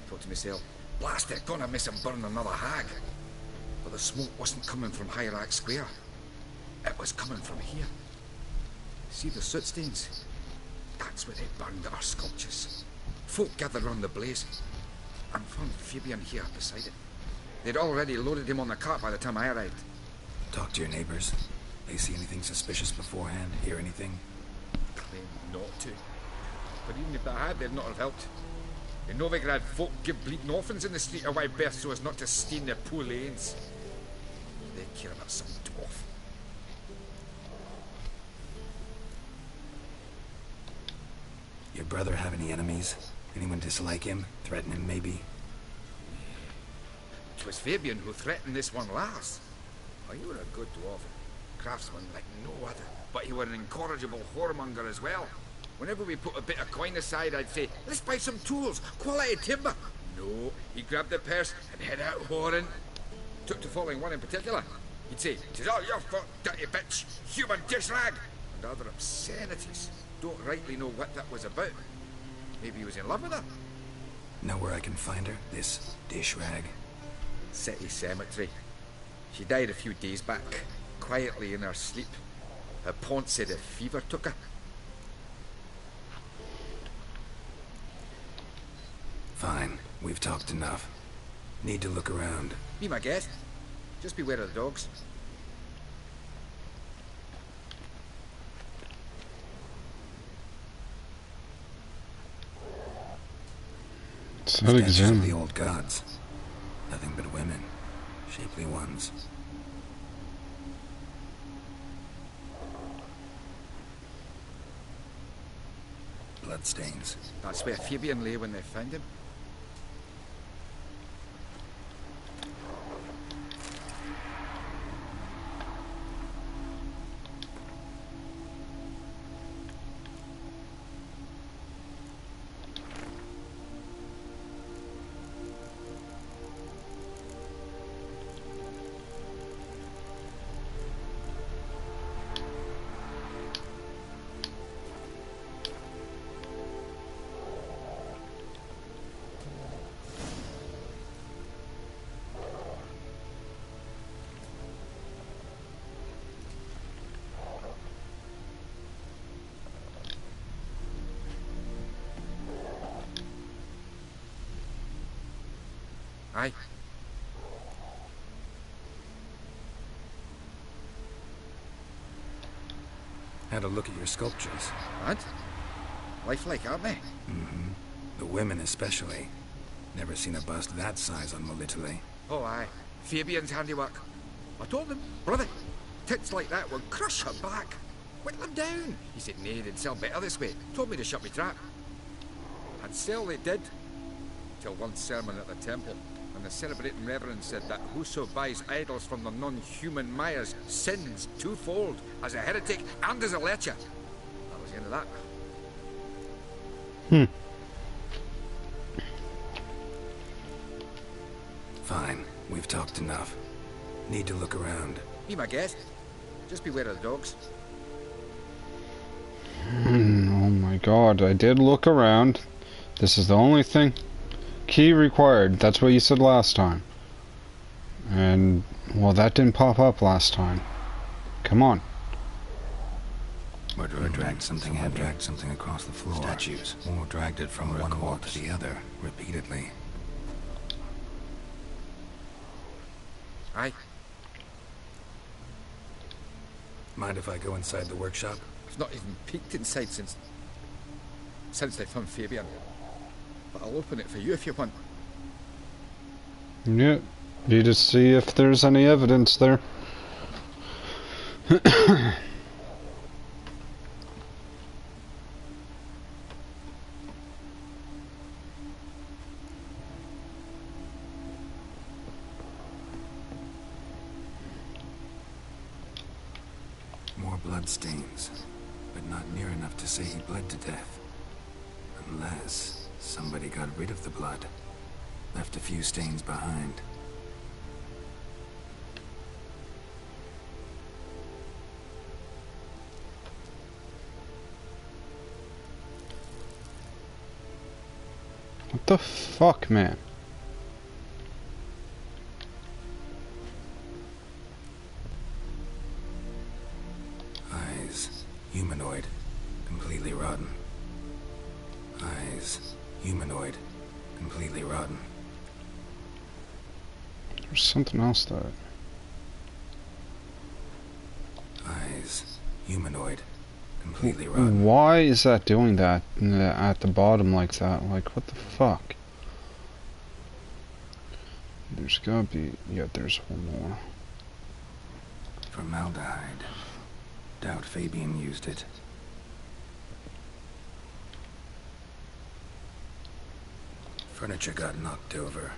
Thought to myself, blast it, gonna miss him burn another hag. But the smoke wasn't coming from Hierarch Square. It was coming from here. See the soot stains? That's where they burned our sculptures. Folk gathered round the blaze, and found Fabian here beside it. They'd already loaded him on the cart by the time I arrived. Talk to your neighbors. They see anything suspicious beforehand? Hear anything? Claim not to. But even if they had, they'd not have helped. In Novigrad, folk give bleeding orphans in the street a wide berth so as not to stain their poor lanes. They care about some dwarf. Your brother have any enemies? Anyone dislike him? Threaten him, maybe? 'Twas Fabian who threatened this one last. Oh, you were a good dwarf. Craftsman like no other. But you were an incorrigible whoremonger as well. Whenever we put a bit of coin aside, I'd say, let's buy some tools, quality timber. No, he grabbed the purse and head out whoring. Took to following one in particular. He'd say, 'tis all your fault, dirty bitch, human dish rag, and other obscenities. Don't rightly know what that was about. Maybe he was in love with her. Know where I can find her? This dish rag? City cemetery. She died a few days back, quietly in her sleep. Her pont said a fever took her. Fine. We've talked enough. Need to look around. Be my guest. Just beware of the dogs. Statues of the old gods. Nothing but women. Shapely ones. Bloodstains. That's where Fabian lay when they found him. Aye. Had a look at your sculptures. What? Lifelike, aren't they? Mm-hmm. The women especially. Never seen a bust that size on Molitole. Oh, aye. Fabian's handiwork. I told him, brother, tits like that will crush her back. Whittle him down. He said, nay, they'd sell better this way. Told me to shut me trap. And sell they did. Till one sermon at the temple, and the celebrating reverend said that whoso buys idols from the non-human Mayas sins twofold, as a heretic and as a lecher. That was the end of that. Fine, we've talked enough. Need to look around. Be my guest. Just beware of the dogs. Oh my god, I did look around. This is the only thing. Key required, that's what you said last time. And, well, that didn't pop up last time. Come on. Murderer dragged something heavy. Dragged something across the floor. Statues. Or dragged it from one wall to the other, repeatedly. Aye. Mind if I go inside the workshop? I've not even peeked inside since they found Fabian. But I'll open it for you if you want. Yeah, need to see if there's any evidence there. More blood stains, but not near enough to say he bled to death. Unless somebody got rid of the blood, left a few stains behind. What the fuck, man? Eyes, humanoid, completely rotten. Eyes, humanoid, completely rotten. There's something else that... Eyes, humanoid, completely rotten. Why is that doing that at the bottom like that? Like, what the fuck? There's gotta be... yeah, there's one more. Formaldehyde. Doubt Fabian used it. Furniture got knocked over.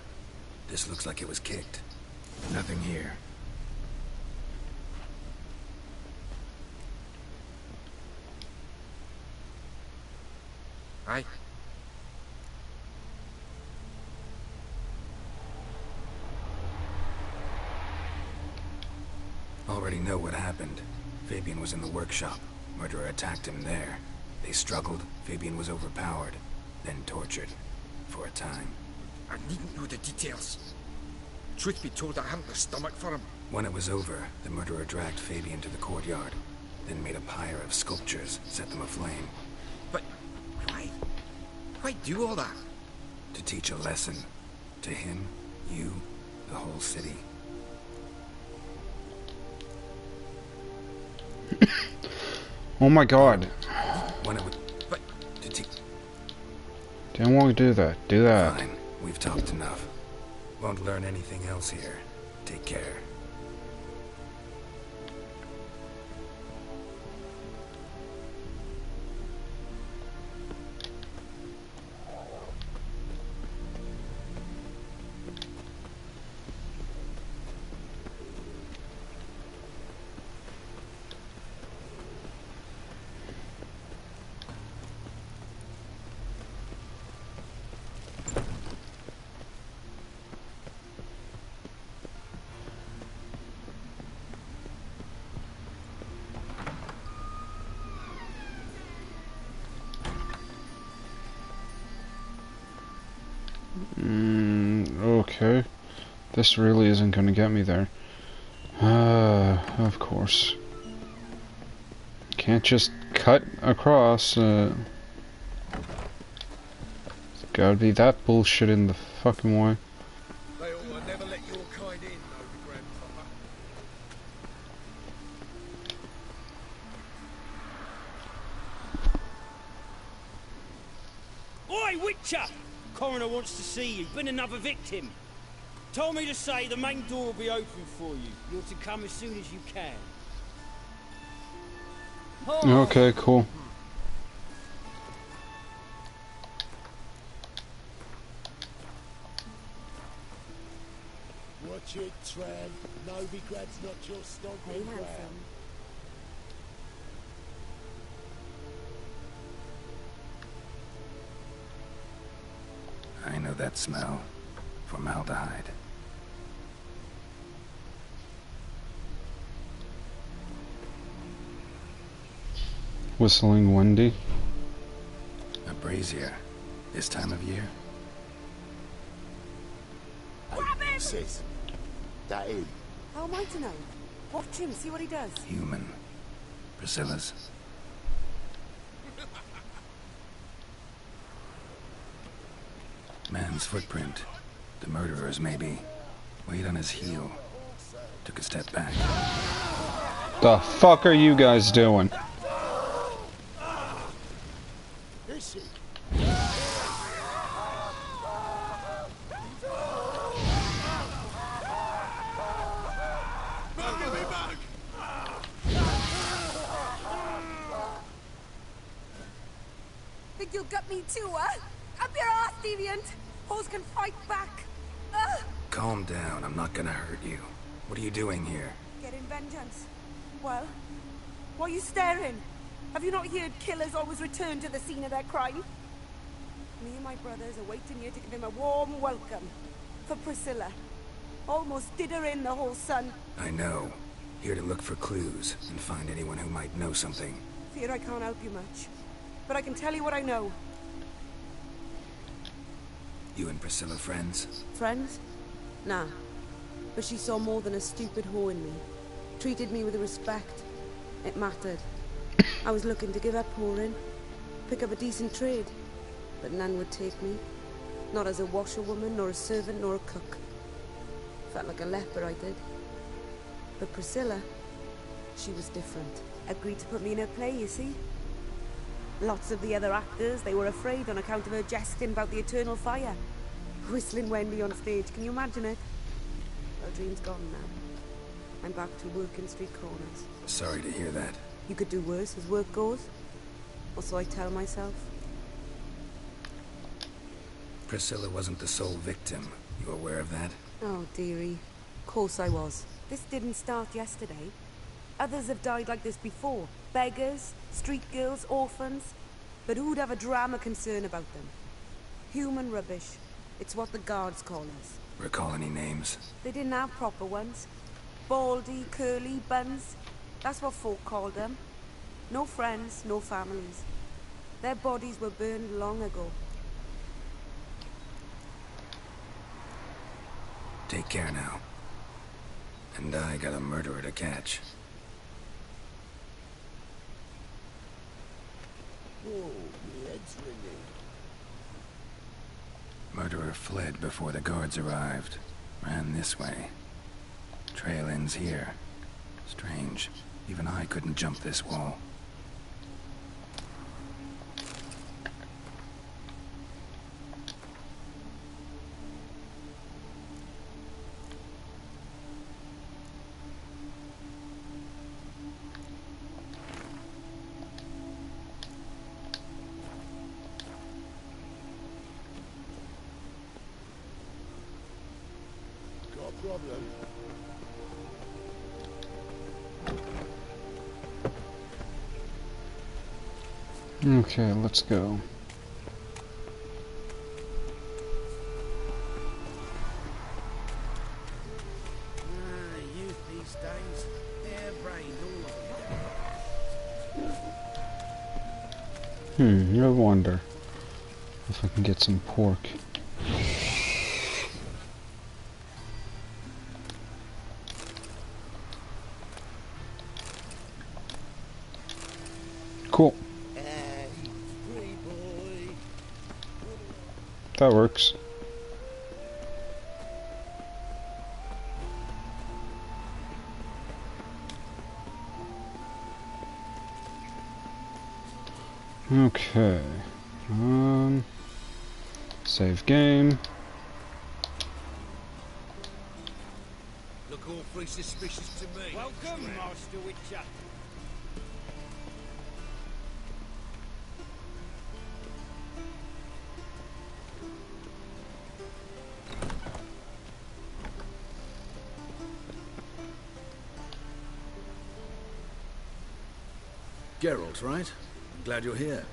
This looks like it was kicked. Nothing here. Aye. Already know what happened. Fabian was in the workshop. Murderer attacked him there. They struggled. Fabian was overpowered, then tortured. For a time. I needn't know the details. Truth be told, I hadn't the stomach for him. When it was over, the murderer dragged Fabian to the courtyard, then made a pyre of sculptures, set them aflame. But why? Why do all that? To teach a lesson. To him, you, the whole city. Oh my god. When it was... But... To teach... Didn't want to do that. Do that. Fine. We've talked enough. Won't learn anything else here. Take care. Okay. This really isn't gonna get me there. Of course. Can't just cut across, Gotta be that bullshit in the fucking way. They all never let your kind in, though, grandpapa. Oi, Witcher! coroner wants to see you. Been another victim. Told me to say the main door will be open for you. You're to come as soon as you can. Okay, cool. Watch it, Tran. Novigrad's not your stomping ground. I know that smell. Formaldehyde. Whistling Wendy. A brazier. This time of year? Hey, sis. That him? How am I to know? Watch him, see what he does. Human. Priscilla's. Man's footprint. The murderer's, maybe. Weight on his heel. Took a step back. The fuck are you guys doing? Is he? Think you'll gut me too, huh? Up your ass, deviant! Hoes can fight back! Calm down, I'm not gonna hurt you. What are you doing here? Getting vengeance. Well, why are you staring? Have you not heard killers always return to the scene of their crime? Me and my brothers are waiting here to give him a warm welcome. For Priscilla. Almost did her in, the whole son. I know. Here to look for clues and find anyone who might know something. Fear I can't help you much. But I can tell you what I know. You and Priscilla friends? Friends? Nah. But she saw more than a stupid whore in me. Treated me with respect. It mattered. I was looking to give up whoring. Pick up a decent trade. But none would take me. Not as a washerwoman, nor a servant, nor a cook. Felt like a leper, I did. But Priscilla, she was different. Agreed to put me in her play, you see? Lots of the other actors, they were afraid on account of her jesting about the eternal fire. Whistling Wendy on stage, can you imagine it? Well, dream's gone now. I'm back to working street corners. Sorry to hear that. You could do worse as work goes. Or so I tell myself. Priscilla wasn't the sole victim. You aware of that? Oh, dearie. Of course I was. This didn't start yesterday. Others have died like this before. Beggars, street girls, orphans. But who'd have a drama concern about them? Human rubbish. It's what the guards call us. Recall any names? They didn't have proper ones. Baldy, curly, buns. That's what folk called them. No friends, no families. Their bodies were burned long ago. Take care now. And I got a murderer to catch. Whoa, my head's ringing. Murderer fled before the guards arrived. Ran this way. Trail ends here. Strange. Even I couldn't jump this wall. Got a problem? Okay, let's go. Youth these days, hair-brained all of them. I wonder if I can get some pork. Cool. That works. Save game. Look awfully suspicious to me. Welcome, Master Witcher. Geralt, right? I'm glad you're here.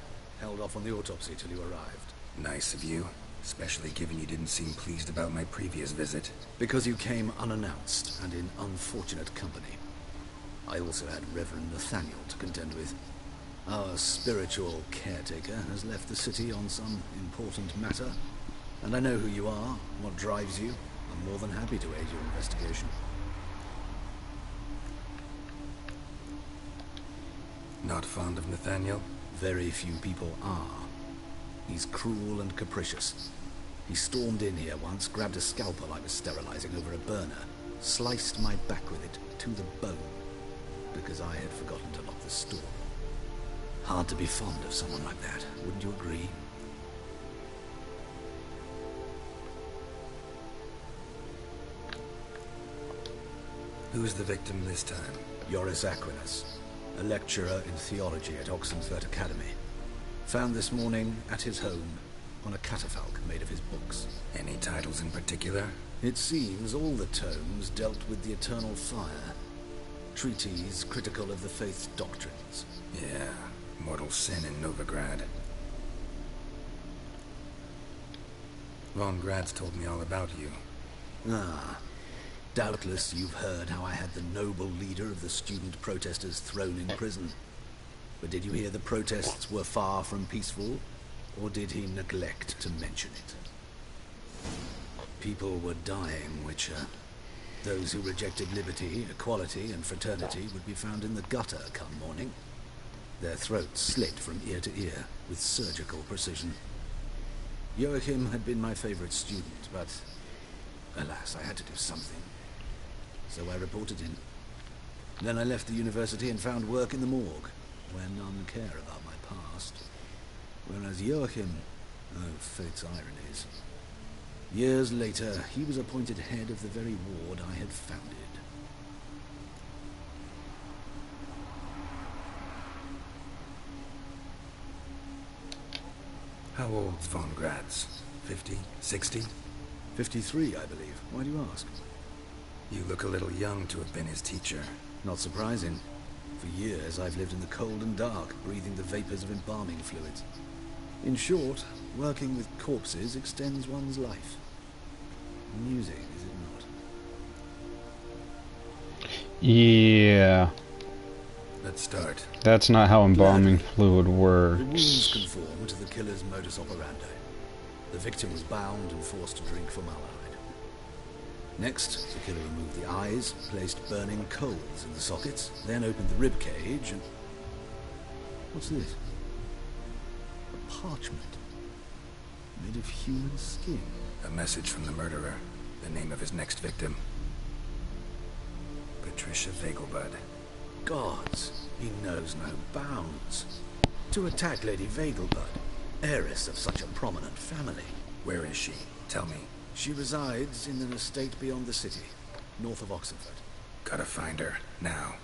Held off on the autopsy till you arrived. Nice of you, especially given you didn't seem pleased about my previous visit. Because you came unannounced and in unfortunate company. I also had Reverend Nathaniel to contend with. Our spiritual caretaker has left the city on some important matter, and I know who you are, what drives you. I'm more than happy to aid your investigation. Not fond of Nathaniel? Very few people are. He's cruel and capricious. He stormed in here once, grabbed a scalpel I was sterilizing over a burner, sliced my back with it to the bone, because I had forgotten to lock the store. Hard to be fond of someone like that, wouldn't you agree? Who's the victim this time? Joris Aquinas, a lecturer in theology at Oxenfurt Academy. Found this morning at his home on a catafalque made of his books. Any titles in particular? It seems all the tomes dealt with the eternal fire. Treatises critical of the faith's doctrines. Yeah, mortal sin in Novigrad. Von Grad's told me all about you. Ah. Doubtless you've heard how I had the noble leader of the student protesters thrown in prison. But did you hear the protests were far from peaceful? Or did he neglect to mention it? People were dying, Witcher. Those who rejected liberty, equality, and fraternity would be found in the gutter come morning. Their throats slit from ear to ear with surgical precision. Joachim had been my favorite student, but alas, I had to do something. So I reported in. Then I left the university and found work in the morgue, where none care about my past. Whereas Joachim, oh, fate's ironies. Years later, he was appointed head of the very ward I had founded. How old's Von Grad's? 50? 60? 53, I believe. Why do you ask? You look a little young to have been his teacher. Not surprising. For years, I've lived in the cold and dark, breathing the vapors of embalming fluids. In short, working with corpses extends one's life. Amusing, is it not? Yeah. Let's start. That's not how embalming fluid works. The wounds conform to the killer's modus operandi. The victim was bound and forced to drink formaldehyde. Next, the killer removed the eyes, placed burning coals in the sockets, then opened the rib cage and... What's this? A parchment. Made of human skin. A message from the murderer. The name of his next victim. Patricia Vegelbud. Gods, he knows no bounds. To attack Lady Vegelbud, heiress of such a prominent family. Where is she? Tell me. She resides in an estate beyond the city, north of Oxenfurt. Gotta find her, now.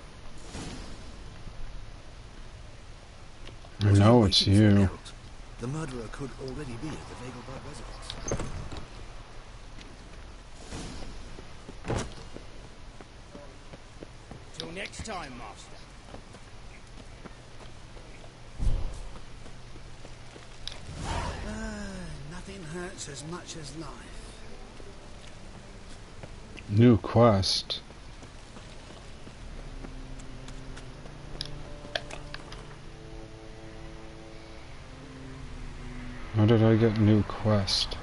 I know it's you. The murderer could already be at the Vegelbud residence. Till next time, Master. Nothing hurts as much as life. New quest. How did I get new quest?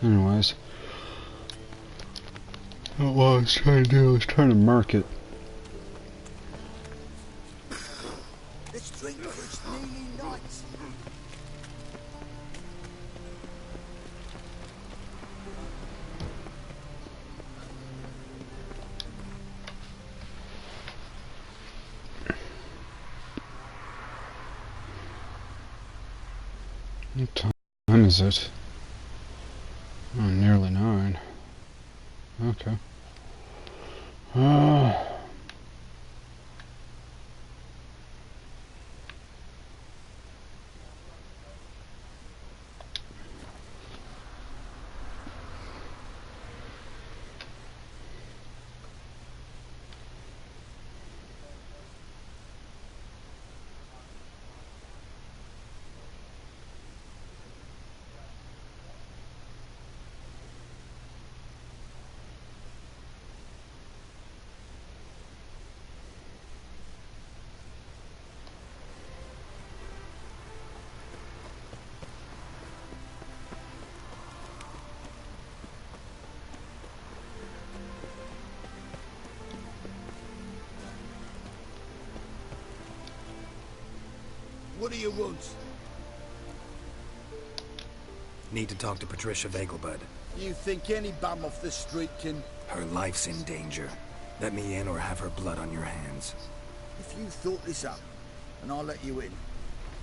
Anyways. What I was trying to do was trying to mark it. Let's drink for its nearly night. What time is it? Oh, nearly 9. Okay. What do you want? Need to talk to Patricia Vegelbud. You think any bum off the street can... Her life's in danger. Let me in or have her blood on your hands. If you thought this up, and I'll let you in,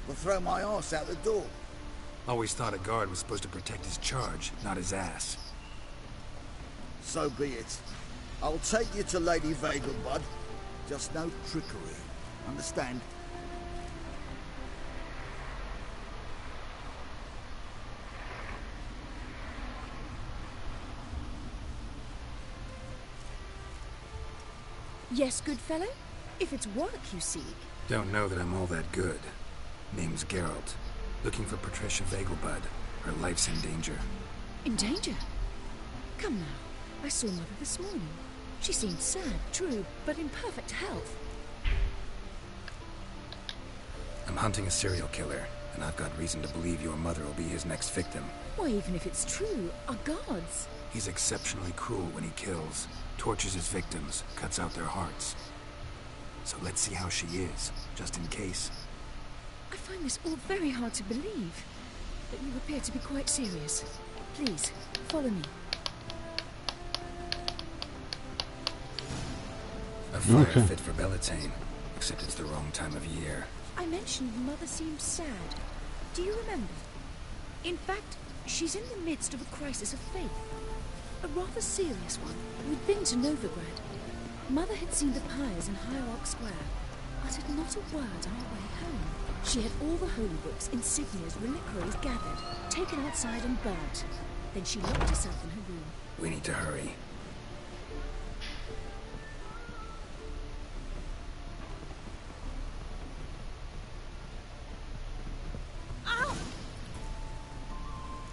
I'll throw my arse out the door. Always thought a guard was supposed to protect his charge, not his ass. So be it. I'll take you to Lady Vegelbud. Just no trickery. Understand? Yes, good fellow? If it's work you seek. Don't know that I'm all that good. Name's Geralt. Looking for Patricia Vegelbud. Her life's in danger. In danger? Come now. I saw Mother this morning. She seemed sad, true, but in perfect health. I'm hunting a serial killer, and I've got reason to believe your mother will be his next victim. Why, even if it's true, our gods. He's exceptionally cruel when he kills, tortures his victims, cuts out their hearts. So let's see how she is, just in case. I find this all very hard to believe, but you appear to be quite serious. Please, follow me. A fire fit for Bellatane, except it's the wrong time of year. I mentioned Mother seemed sad. Do you remember? In fact, she's in the midst of a crisis of faith. A rather serious one. We'd been to Novigrad. Mother had seen the pyres in Hierarch Square, uttered not a word on our way home. She had all the holy books, insignias, reliquaries gathered, taken outside and burnt. Then she locked herself in her room. We need to hurry.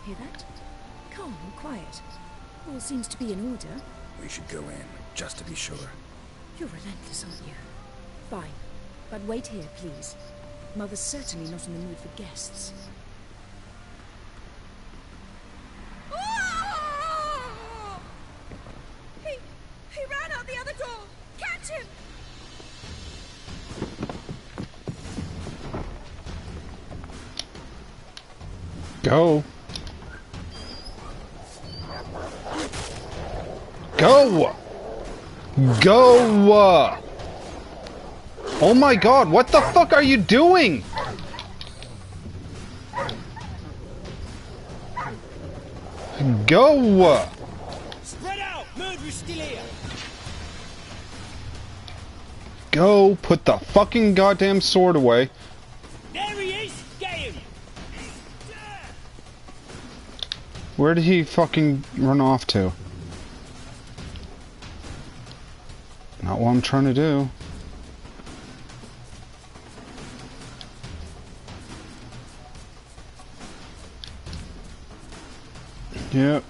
Hear that? Calm and quiet. All seems to be in order. We should go in, just to be sure. You're relentless, aren't you? Fine. But wait here, please. Mother's certainly not in the mood for guests. He ran out the other door! Catch him! Go! Go! Go! Oh my god, what the fuck are you doing? Go! Spread out! Murderer's still here! Go, put the fucking goddamn sword away. There he is! Get him! Where did he fucking run off to? Not what I'm trying to do. Yep.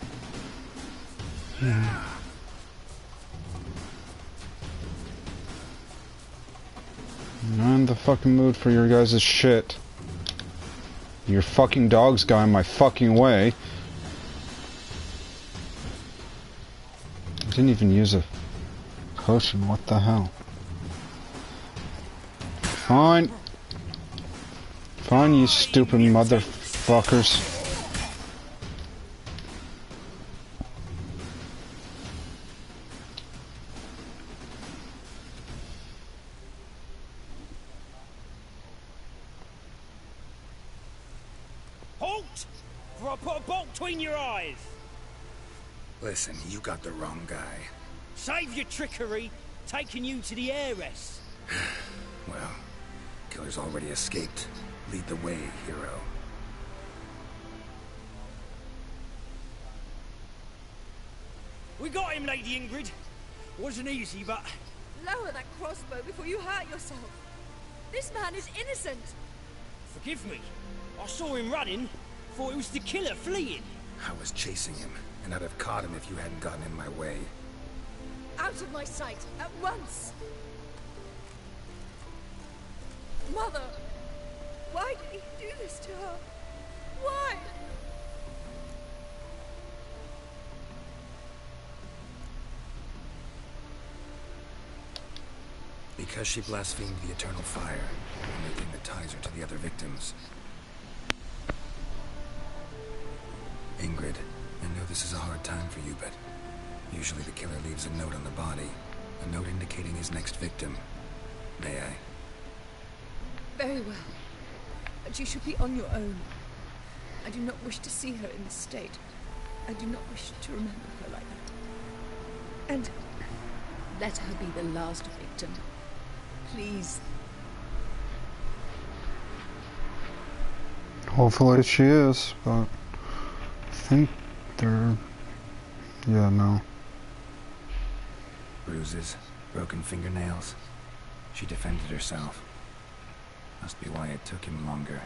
Not in the fucking mood for your guys' shit. Your fucking dogs got in my fucking way. I didn't even use a potion, what the hell? Fine. Fine, you stupid motherfuckers. bolt? Or I'll put a bolt between your eyes. Listen, you got the wrong guy. Save your trickery, taking you to the heiress. Well, killer's already escaped. Lead the way, hero. We got him, Lady Ingrid. Wasn't easy, but... Lower that crossbow before you hurt yourself. This man is innocent. Forgive me. I saw him running. Thought it was the killer fleeing. I was chasing him, and I'd have caught him if you hadn't gotten in my way. Out of my sight, at once! Mother! Why did he do this to her? Why? Because she blasphemed the eternal fire, the only thing that ties her to the other victims. Ingrid, I know this is a hard time for you, but usually the killer leaves a note on the body. A note indicating his next victim. May I? Very well. But you should be on your own. I do not wish to see her in this state. I do not wish to remember her like that. And let her be the last victim. Please. Hopefully she is, but I think they're... yeah, no. Bruises, broken fingernails. She defended herself. Must be why it took him longer,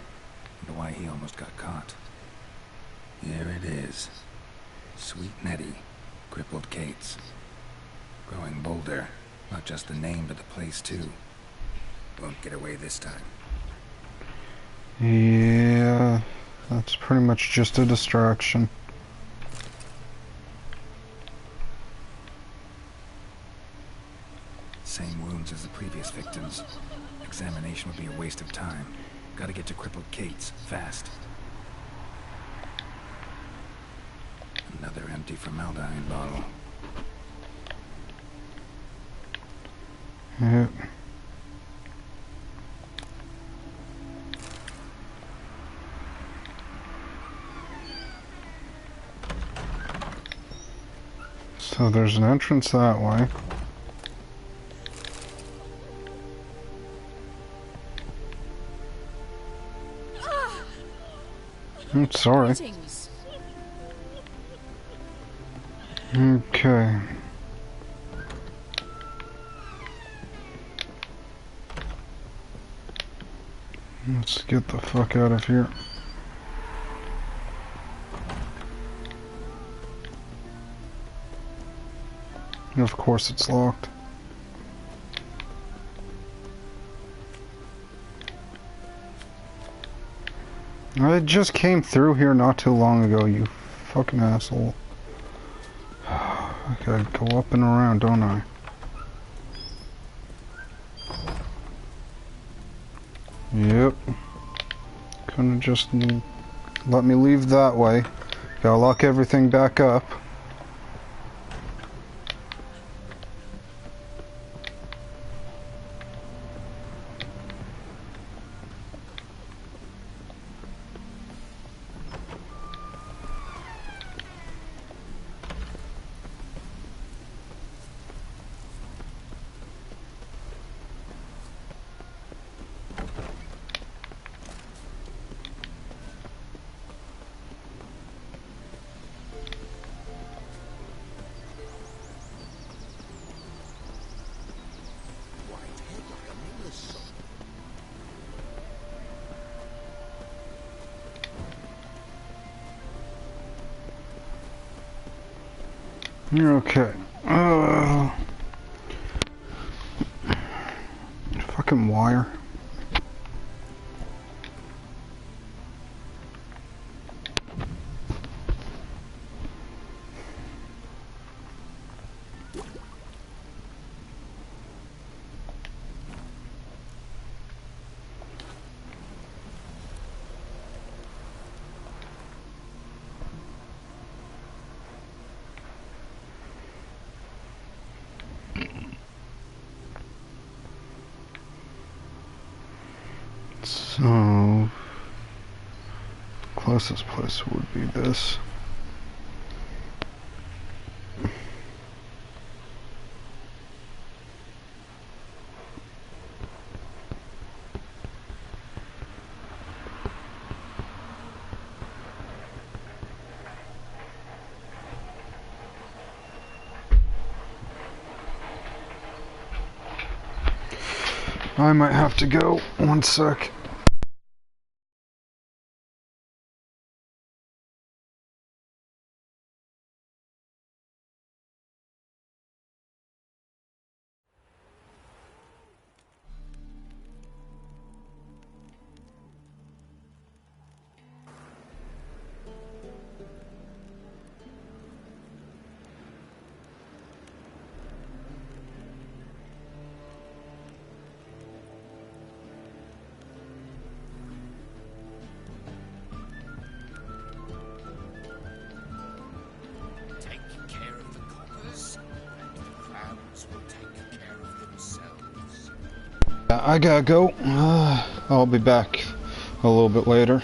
and why he almost got caught. Here it is. Sweet Nettie, crippled Kate's. Growing bolder, not just the name, but the place too. Won't get away this time. Yeah, that's pretty much just a distraction. Same wounds as the previous victims. Examination would be a waste of time. Gotta get to crippled Kate's, fast. Another empty formaldehyde bottle. Yep. So there's an entrance that way. I'm sorry. Okay. Let's get the fuck out of here. And of course it's locked. I just came through here not too long ago, you fucking asshole. I gotta go up and around, don't I? Yep. Couldn't just let me leave that way. Gotta lock everything back up. Okay. Fucking wire. So, closest place would be this. I might have to go. One sec. I gotta go. I'll be back a little bit later.